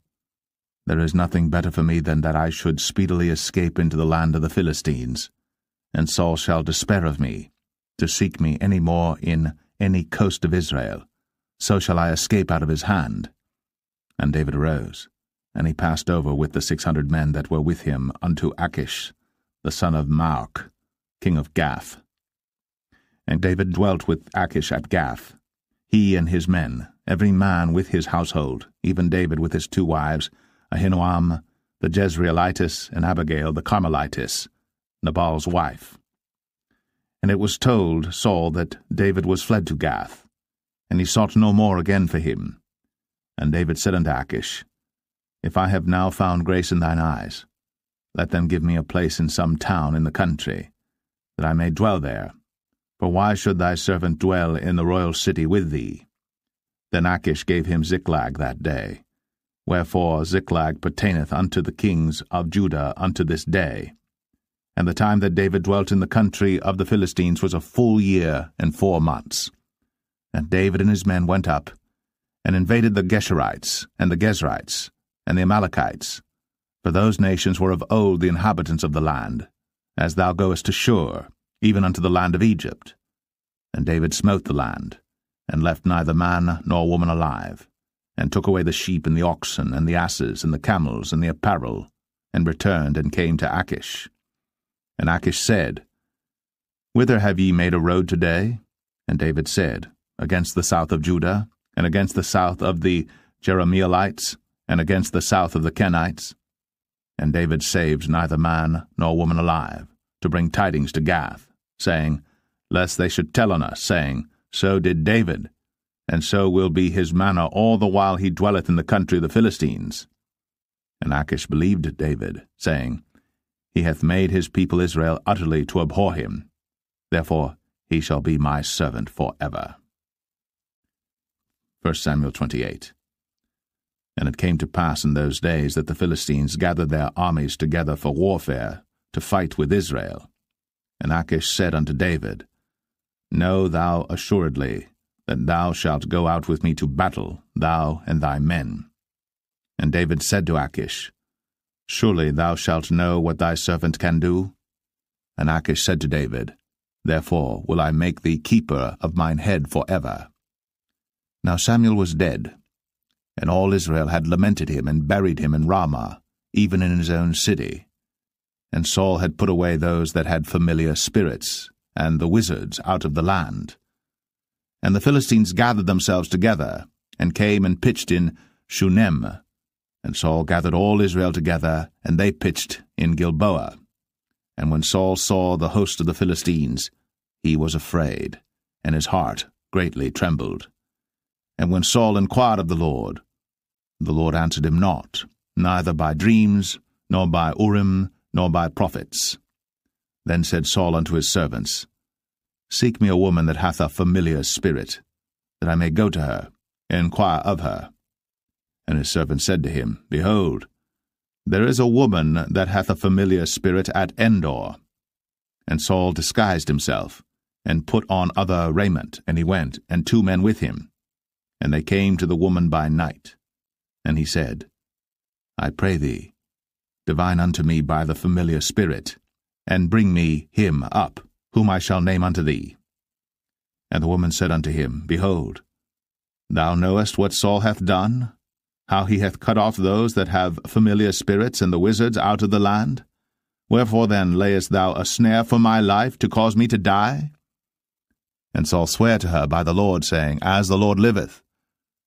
There is nothing better for me than that I should speedily escape into the land of the Philistines, and Saul shall despair of me, to seek me any more in any coast of Israel. So shall I escape out of his hand. And David arose, and he passed over with the 600 men that were with him unto Achish, the son of Maoch, king of Gath. And David dwelt with Achish at Gath, he and his men, every man with his household, even David with his 2 wives, Ahinoam the Jezreelitess, and Abigail the Carmelitess, Nabal's wife. And it was told Saul that David was fled to Gath, and he sought no more again for him. And David said unto Achish, If I have now found grace in thine eyes, let them give me a place in some town in the country, that I may dwell there. For why should thy servant dwell in the royal city with thee? Then Achish gave him Ziklag that day. Wherefore Ziklag pertaineth unto the kings of Judah unto this day. And the time that David dwelt in the country of the Philistines was a full year and 4 months. And David and his men went up, and invaded the Geshurites, and the Gezrites, and the Amalekites, for those nations were of old the inhabitants of the land, as thou goest to Shur, even unto the land of Egypt. And David smote the land, and left neither man nor woman alive, and took away the sheep and the oxen, and the asses, and the camels, and the apparel, and returned and came to Achish. And Achish said, Whither have ye made a road today? And David said, Against the south of Judah, and against the south of the Jerahmeelites, and against the south of the Kenites. And David saved neither man nor woman alive, to bring tidings to Gath, saying, Lest they should tell on us, saying, So did David, and so will be his manner all the while he dwelleth in the country of the Philistines. And Achish believed David, saying, He hath made his people Israel utterly to abhor him. Therefore he shall be my servant for ever. 1 Samuel 28. And it came to pass in those days that the Philistines gathered their armies together for warfare, to fight with Israel. And Achish said unto David, Know thou assuredly that thou shalt go out with me to battle, thou and thy men. And David said to Achish, Surely thou shalt know what thy servant can do? And Achish said to David, Therefore will I make thee keeper of mine head for ever. Now Samuel was dead, and all Israel had lamented him and buried him in Ramah, even in his own city. And Saul had put away those that had familiar spirits, and the wizards out of the land. And the Philistines gathered themselves together, and came and pitched in Shunem. And Saul gathered all Israel together, and they pitched in Gilboa. And when Saul saw the host of the Philistines, he was afraid, and his heart greatly trembled. And when Saul inquired of the Lord answered him not, neither by dreams, nor by Urim, nor by prophets. Then said Saul unto his servants, Seek me a woman that hath a familiar spirit, that I may go to her, and inquire of her. And his servant said to him, Behold, there is a woman that hath a familiar spirit at Endor. And Saul disguised himself, and put on other raiment, and he went, and 2 men with him. And they came to the woman by night. And he said, I pray thee, divine unto me by the familiar spirit, and bring me him up, whom I shall name unto thee. And the woman said unto him, Behold, thou knowest what Saul hath done, how he hath cut off those that have familiar spirits and the wizards out of the land? Wherefore then layest thou a snare for my life, to cause me to die? And Saul sware to her by the Lord, saying, As the Lord liveth,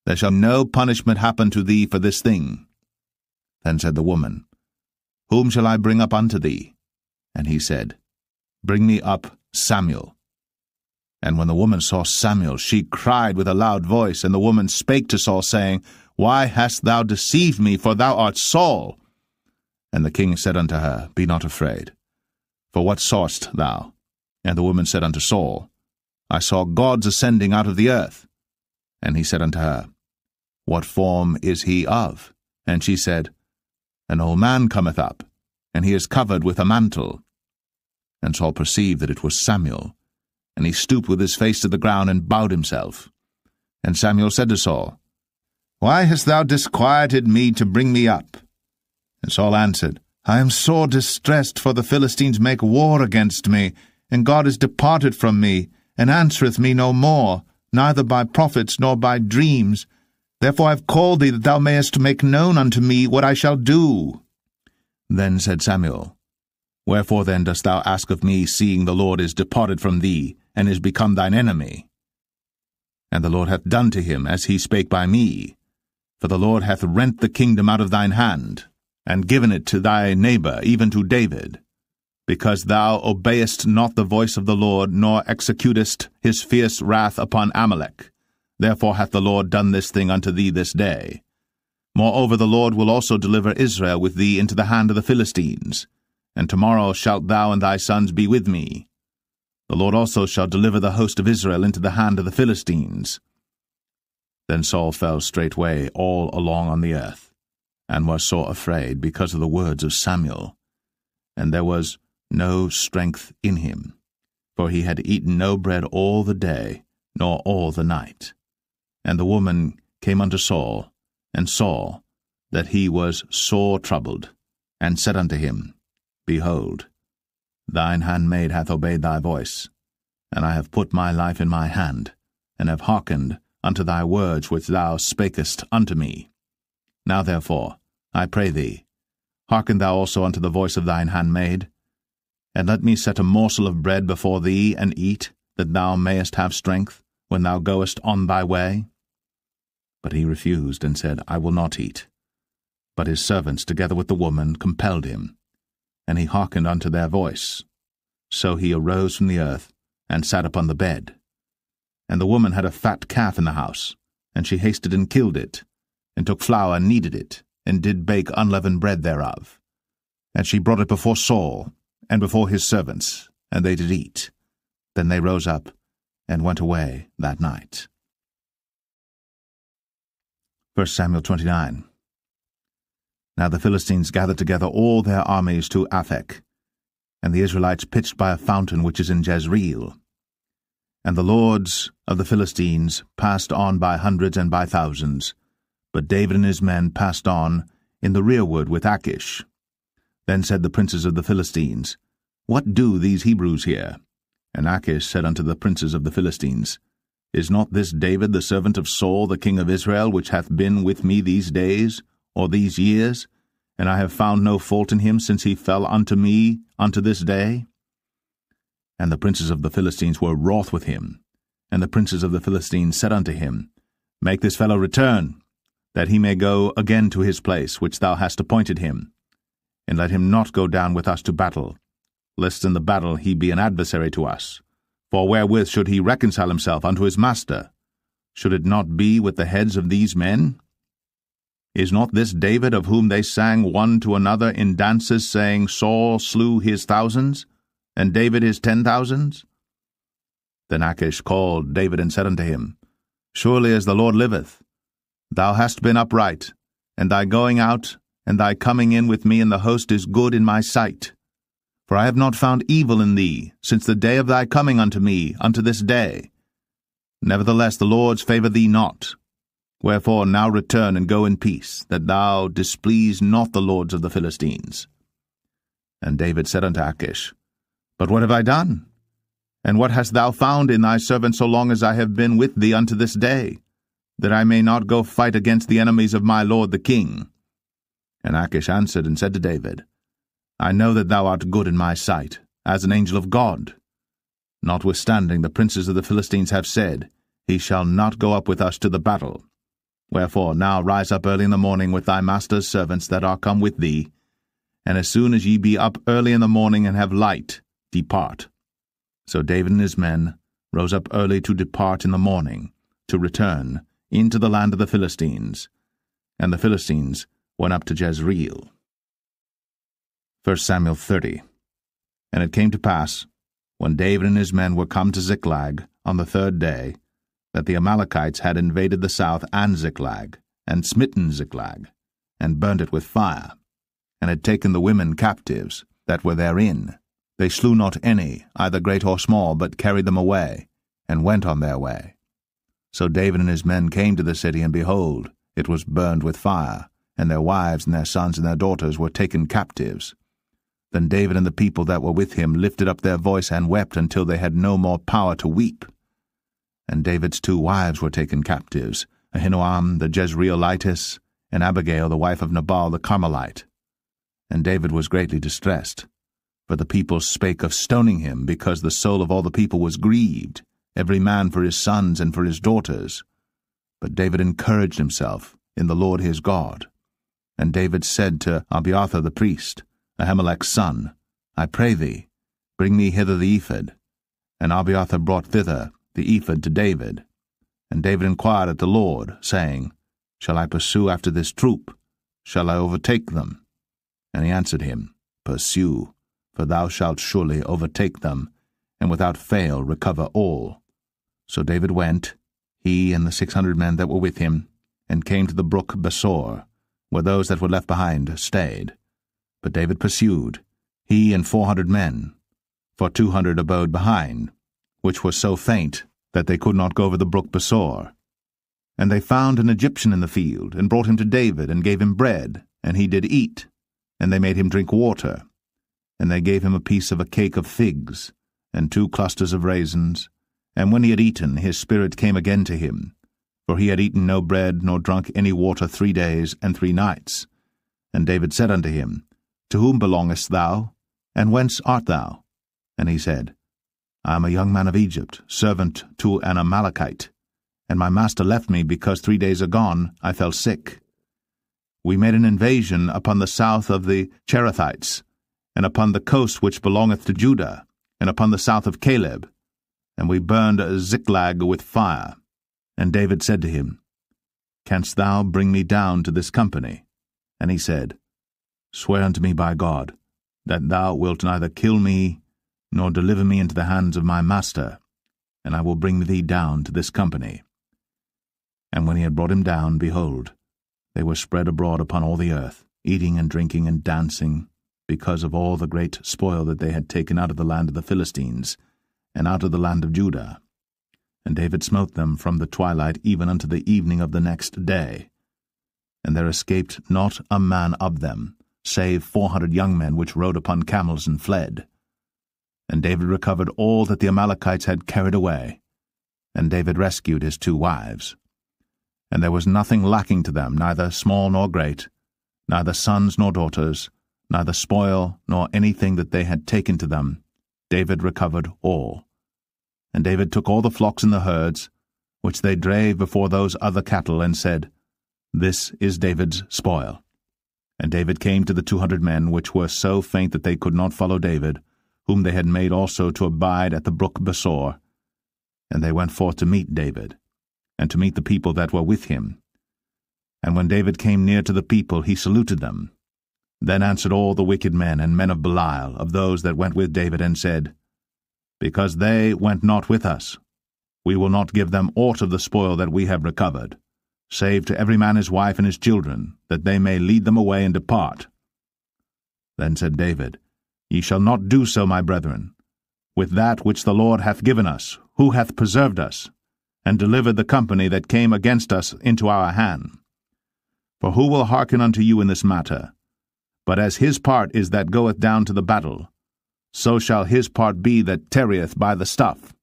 there shall no punishment happen to thee for this thing. Then said the woman, Whom shall I bring up unto thee? And he said, Bring me up Samuel. And when the woman saw Samuel, she cried with a loud voice, and the woman spake to Saul, saying, Why hast thou deceived me, for thou art Saul? And the king said unto her, Be not afraid. For what sawest thou? And the woman said unto Saul, I saw gods ascending out of the earth. And he said unto her, What form is he of? And she said, An old man cometh up, and he is covered with a mantle. And Saul perceived that it was Samuel, and he stooped with his face to the ground and bowed himself. And Samuel said to Saul, Why hast thou disquieted me to bring me up? And Saul answered, I am sore distressed, for the Philistines make war against me, and God is departed from me, and answereth me no more, neither by prophets nor by dreams. Therefore I have called thee, that thou mayest make known unto me what I shall do. Then said Samuel, Wherefore then dost thou ask of me, seeing the Lord is departed from thee, and is become thine enemy? And the Lord hath done to him as he spake by me. For the Lord hath rent the kingdom out of thine hand, and given it to thy neighbor, even to David, because thou obeyest not the voice of the Lord, nor executest his fierce wrath upon Amalek. Therefore hath the Lord done this thing unto thee this day. Moreover, the Lord will also deliver Israel with thee into the hand of the Philistines, and tomorrow shalt thou and thy sons be with me. The Lord also shall deliver the host of Israel into the hand of the Philistines. Then Saul fell straightway all along on the earth, and was sore afraid because of the words of Samuel. And there was no strength in him, for he had eaten no bread all the day, nor all the night. And the woman came unto Saul, and saw that he was sore troubled, and said unto him, Behold, thine handmaid hath obeyed thy voice, and I have put my life in my hand, and have hearkened unto thy words which thou spakest unto me. Now therefore, I pray thee, hearken thou also unto the voice of thine handmaid, and let me set a morsel of bread before thee, and eat, that thou mayest have strength, when thou goest on thy way. But he refused, and said, I will not eat. But his servants, together with the woman, compelled him, and he hearkened unto their voice. So he arose from the earth, and sat upon the bed. And the woman had a fat calf in the house, and she hasted and killed it, and took flour and kneaded it, and did bake unleavened bread thereof. And she brought it before Saul, and before his servants, and they did eat. Then they rose up, and went away that night. 1 Samuel 29. Now the Philistines gathered together all their armies to Aphek, and the Israelites pitched by a fountain which is in Jezreel. And the lords of the Philistines passed on by hundreds and by thousands, but David and his men passed on in the rearward with Achish. Then said the princes of the Philistines, What do these Hebrews here? And Achish said unto the princes of the Philistines, Is not this David the servant of Saul the king of Israel, which hath been with me these days, or these years? And I have found no fault in him since he fell unto me unto this day. And the princes of the Philistines were wroth with him. And the princes of the Philistines said unto him, Make this fellow return, that he may go again to his place which thou hast appointed him, and let him not go down with us to battle, lest in the battle he be an adversary to us. For wherewith should he reconcile himself unto his master? Should it not be with the heads of these men? Is not this David, of whom they sang one to another in dances, saying, Saul slew his thousands, and David his 10,000s? Then Achish called David and said unto him, Surely as the Lord liveth, thou hast been upright, and thy going out and thy coming in with me in the host is good in my sight. For I have not found evil in thee since the day of thy coming unto me unto this day. Nevertheless the Lord's favour thee not. Wherefore now return and go in peace, that thou displease not the lords of the Philistines. And David said unto Achish, But what have I done? And what hast thou found in thy servant so long as I have been with thee unto this day, that I may not go fight against the enemies of my lord the king? And Achish answered and said to David, I know that thou art good in my sight, as an angel of God. Notwithstanding the princes of the Philistines have said, He shall not go up with us to the battle. Wherefore now rise up early in the morning with thy master's servants that are come with thee, and as soon as ye be up early in the morning and have light, depart. So David and his men rose up early to depart in the morning, to return into the land of the Philistines. And the Philistines went up to Jezreel. 1 Samuel 30. And it came to pass, when David and his men were come to Ziklag on the 3rd day, that the Amalekites had invaded the south and Ziklag, and smitten Ziklag, and burnt it with fire, and had taken the women captives that were therein. They slew not any, either great or small, but carried them away, and went on their way. So David and his men came to the city, and behold, it was burned with fire, and their wives and their sons and their daughters were taken captives. Then David and the people that were with him lifted up their voice and wept until they had no more power to weep. And David's 2 wives were taken captives, Ahinoam the Jezreelitess, and Abigail the wife of Nabal the Carmelite. And David was greatly distressed, for the people spake of stoning him, because the soul of all the people was grieved, every man for his sons and for his daughters. But David encouraged himself in the Lord his God. And David said to Abiathar the priest, Ahimelech's son, I pray thee, bring me hither the ephod. And Abiathar brought thither the ephod to David. And David inquired at the Lord, saying, Shall I pursue after this troop? Shall I overtake them? And he answered him, Pursue, for thou shalt surely overtake them, and without fail recover all. So David went, he and the 600 men that were with him, and came to the brook Besor, where those that were left behind stayed. But David pursued, he and 400 men, for 200 abode behind, which were so faint that they could not go over the brook Besor. And they found an Egyptian in the field, and brought him to David, and gave him bread, and he did eat, and they made him drink water. And they gave him a piece of a cake of figs, and 2 clusters of raisins. And when he had eaten, his spirit came again to him, for he had eaten no bread, nor drunk any water 3 days and 3 nights. And David said unto him, To whom belongest thou, and whence art thou? And he said, I am a young man of Egypt, servant to an Amalekite, and my master left me because 3 days agone I fell sick. We made an invasion upon the south of the Cherethites, and upon the coast which belongeth to Judah, and upon the south of Caleb, and we burned Ziklag with fire. And David said to him, Canst thou bring me down to this company? And he said, Swear unto me by God, that thou wilt neither kill me, nor deliver me into the hands of my master, and I will bring thee down to this company. And when he had brought him down, behold, they were spread abroad upon all the earth, eating and drinking and dancing, because of all the great spoil that they had taken out of the land of the Philistines, and out of the land of Judah. And David smote them from the twilight even unto the evening of the next day. And there escaped not a man of them, save 400 young men which rode upon camels and fled. And David recovered all that the Amalekites had carried away. And David rescued his 2 wives. And there was nothing lacking to them, neither small nor great, neither sons nor daughters, neither spoil nor anything that they had taken to them. David recovered all. And David took all the flocks and the herds, which they drave before those other cattle, and said, This is David's spoil. And David came to the 200 men, which were so faint that they could not follow David, whom they had made also to abide at the brook Besor. And they went forth to meet David, and to meet the people that were with him. And when David came near to the people, he saluted them. Then answered all the wicked men and men of Belial, of those that went with David, and said, Because they went not with us, we will not give them aught of the spoil that we have recovered, save to every man his wife and his children, that they may lead them away and depart. Then said David, Ye shall not do so, my brethren, with that which the Lord hath given us, who hath preserved us, and delivered the company that came against us into our hand. For who will hearken unto you in this matter? But as his part is that goeth down to the battle, so shall his part be that tarrieth by the stuff.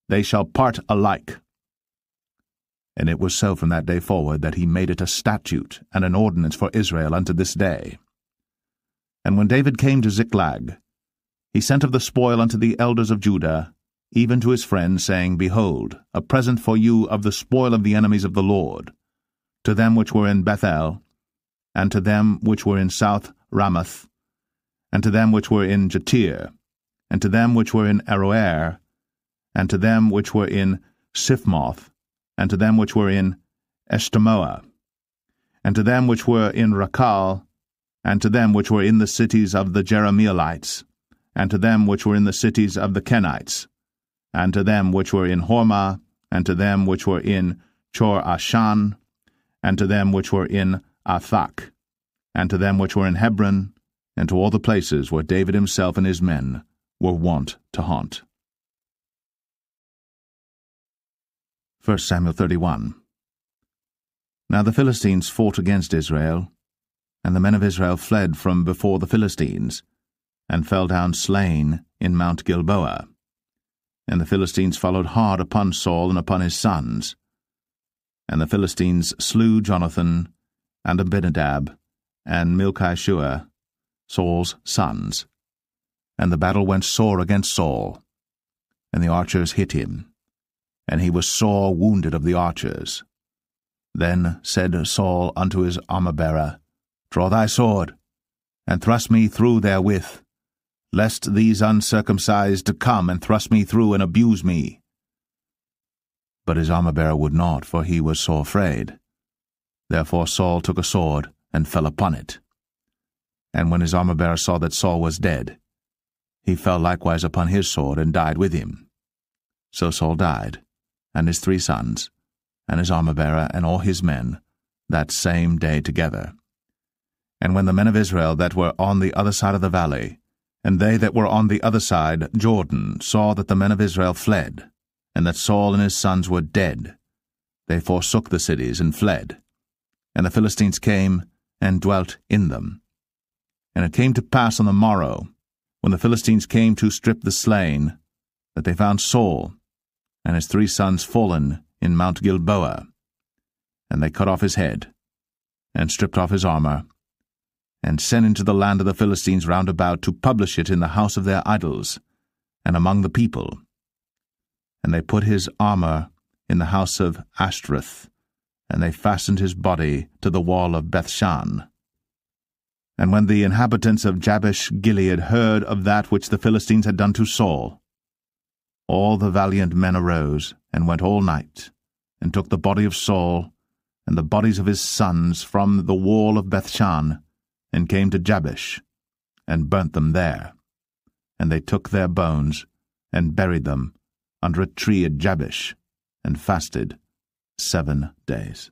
They shall part alike. And it was so from that day forward that he made it a statute and an ordinance for Israel unto this day. And when David came to Ziklag, he sent of the spoil unto the elders of Judah, even to his friends, saying, Behold, a present for you of the spoil of the enemies of the Lord, to them which were in Bethel, and to them which were in South Ramoth, and to them which were in Jatir, and to them which were in Aroer, and to them which were in Siphmoth, and to them which were in Eshtemoa, and to them which were in Rakal, and to them which were in the cities of the Jerahmeelites, and to them which were in the cities of the Kenites, and to them which were in Hormah, and to them which were in Chor-Ashan, and to them which were in Athak, and to them which were in Hebron, and to all the places where David himself and his men were wont to haunt. 1 Samuel 31. Now the Philistines fought against Israel, and the men of Israel fled from before the Philistines, and fell down slain in Mount Gilboa. And the Philistines followed hard upon Saul and upon his sons. And the Philistines slew Jonathan, and Abinadab, and Malchishua, Saul's sons. And the battle went sore against Saul, and the archers hit him, and he was sore wounded of the archers. Then said Saul unto his armor-bearer, Draw thy sword, and thrust me through therewith, lest these uncircumcised come and thrust me through and abuse me. But his armor-bearer would not, for he was sore afraid. Therefore Saul took a sword, and fell upon it. And when his armor-bearer saw that Saul was dead, he fell likewise upon his sword, and died with him. So Saul died, and his 3 sons, and his armor-bearer, and all his men, that same day together. And when the men of Israel that were on the other side of the valley, and they that were on the other side Jordan, saw that the men of Israel fled, and that Saul and his sons were dead, they forsook the cities and fled. And the Philistines came and dwelt in them. And it came to pass on the morrow, when the Philistines came to strip the slain, that they found Saul and his 3 sons fallen in Mount Gilboa. And they cut off his head, and stripped off his armor, and sent into the land of the Philistines round about to publish it in the house of their idols, and among the people. And they put his armor in the house of Ashtoreth, and they fastened his body to the wall of Bethshan. And when the inhabitants of Jabesh-Gilead heard of that which the Philistines had done to Saul, all the valiant men arose, and went all night, and took the body of Saul, and the bodies of his sons from the wall of Bethshan, and came to Jabesh, and burnt them there. And they took their bones, and buried them under a tree at Jabesh, and fasted 7 days.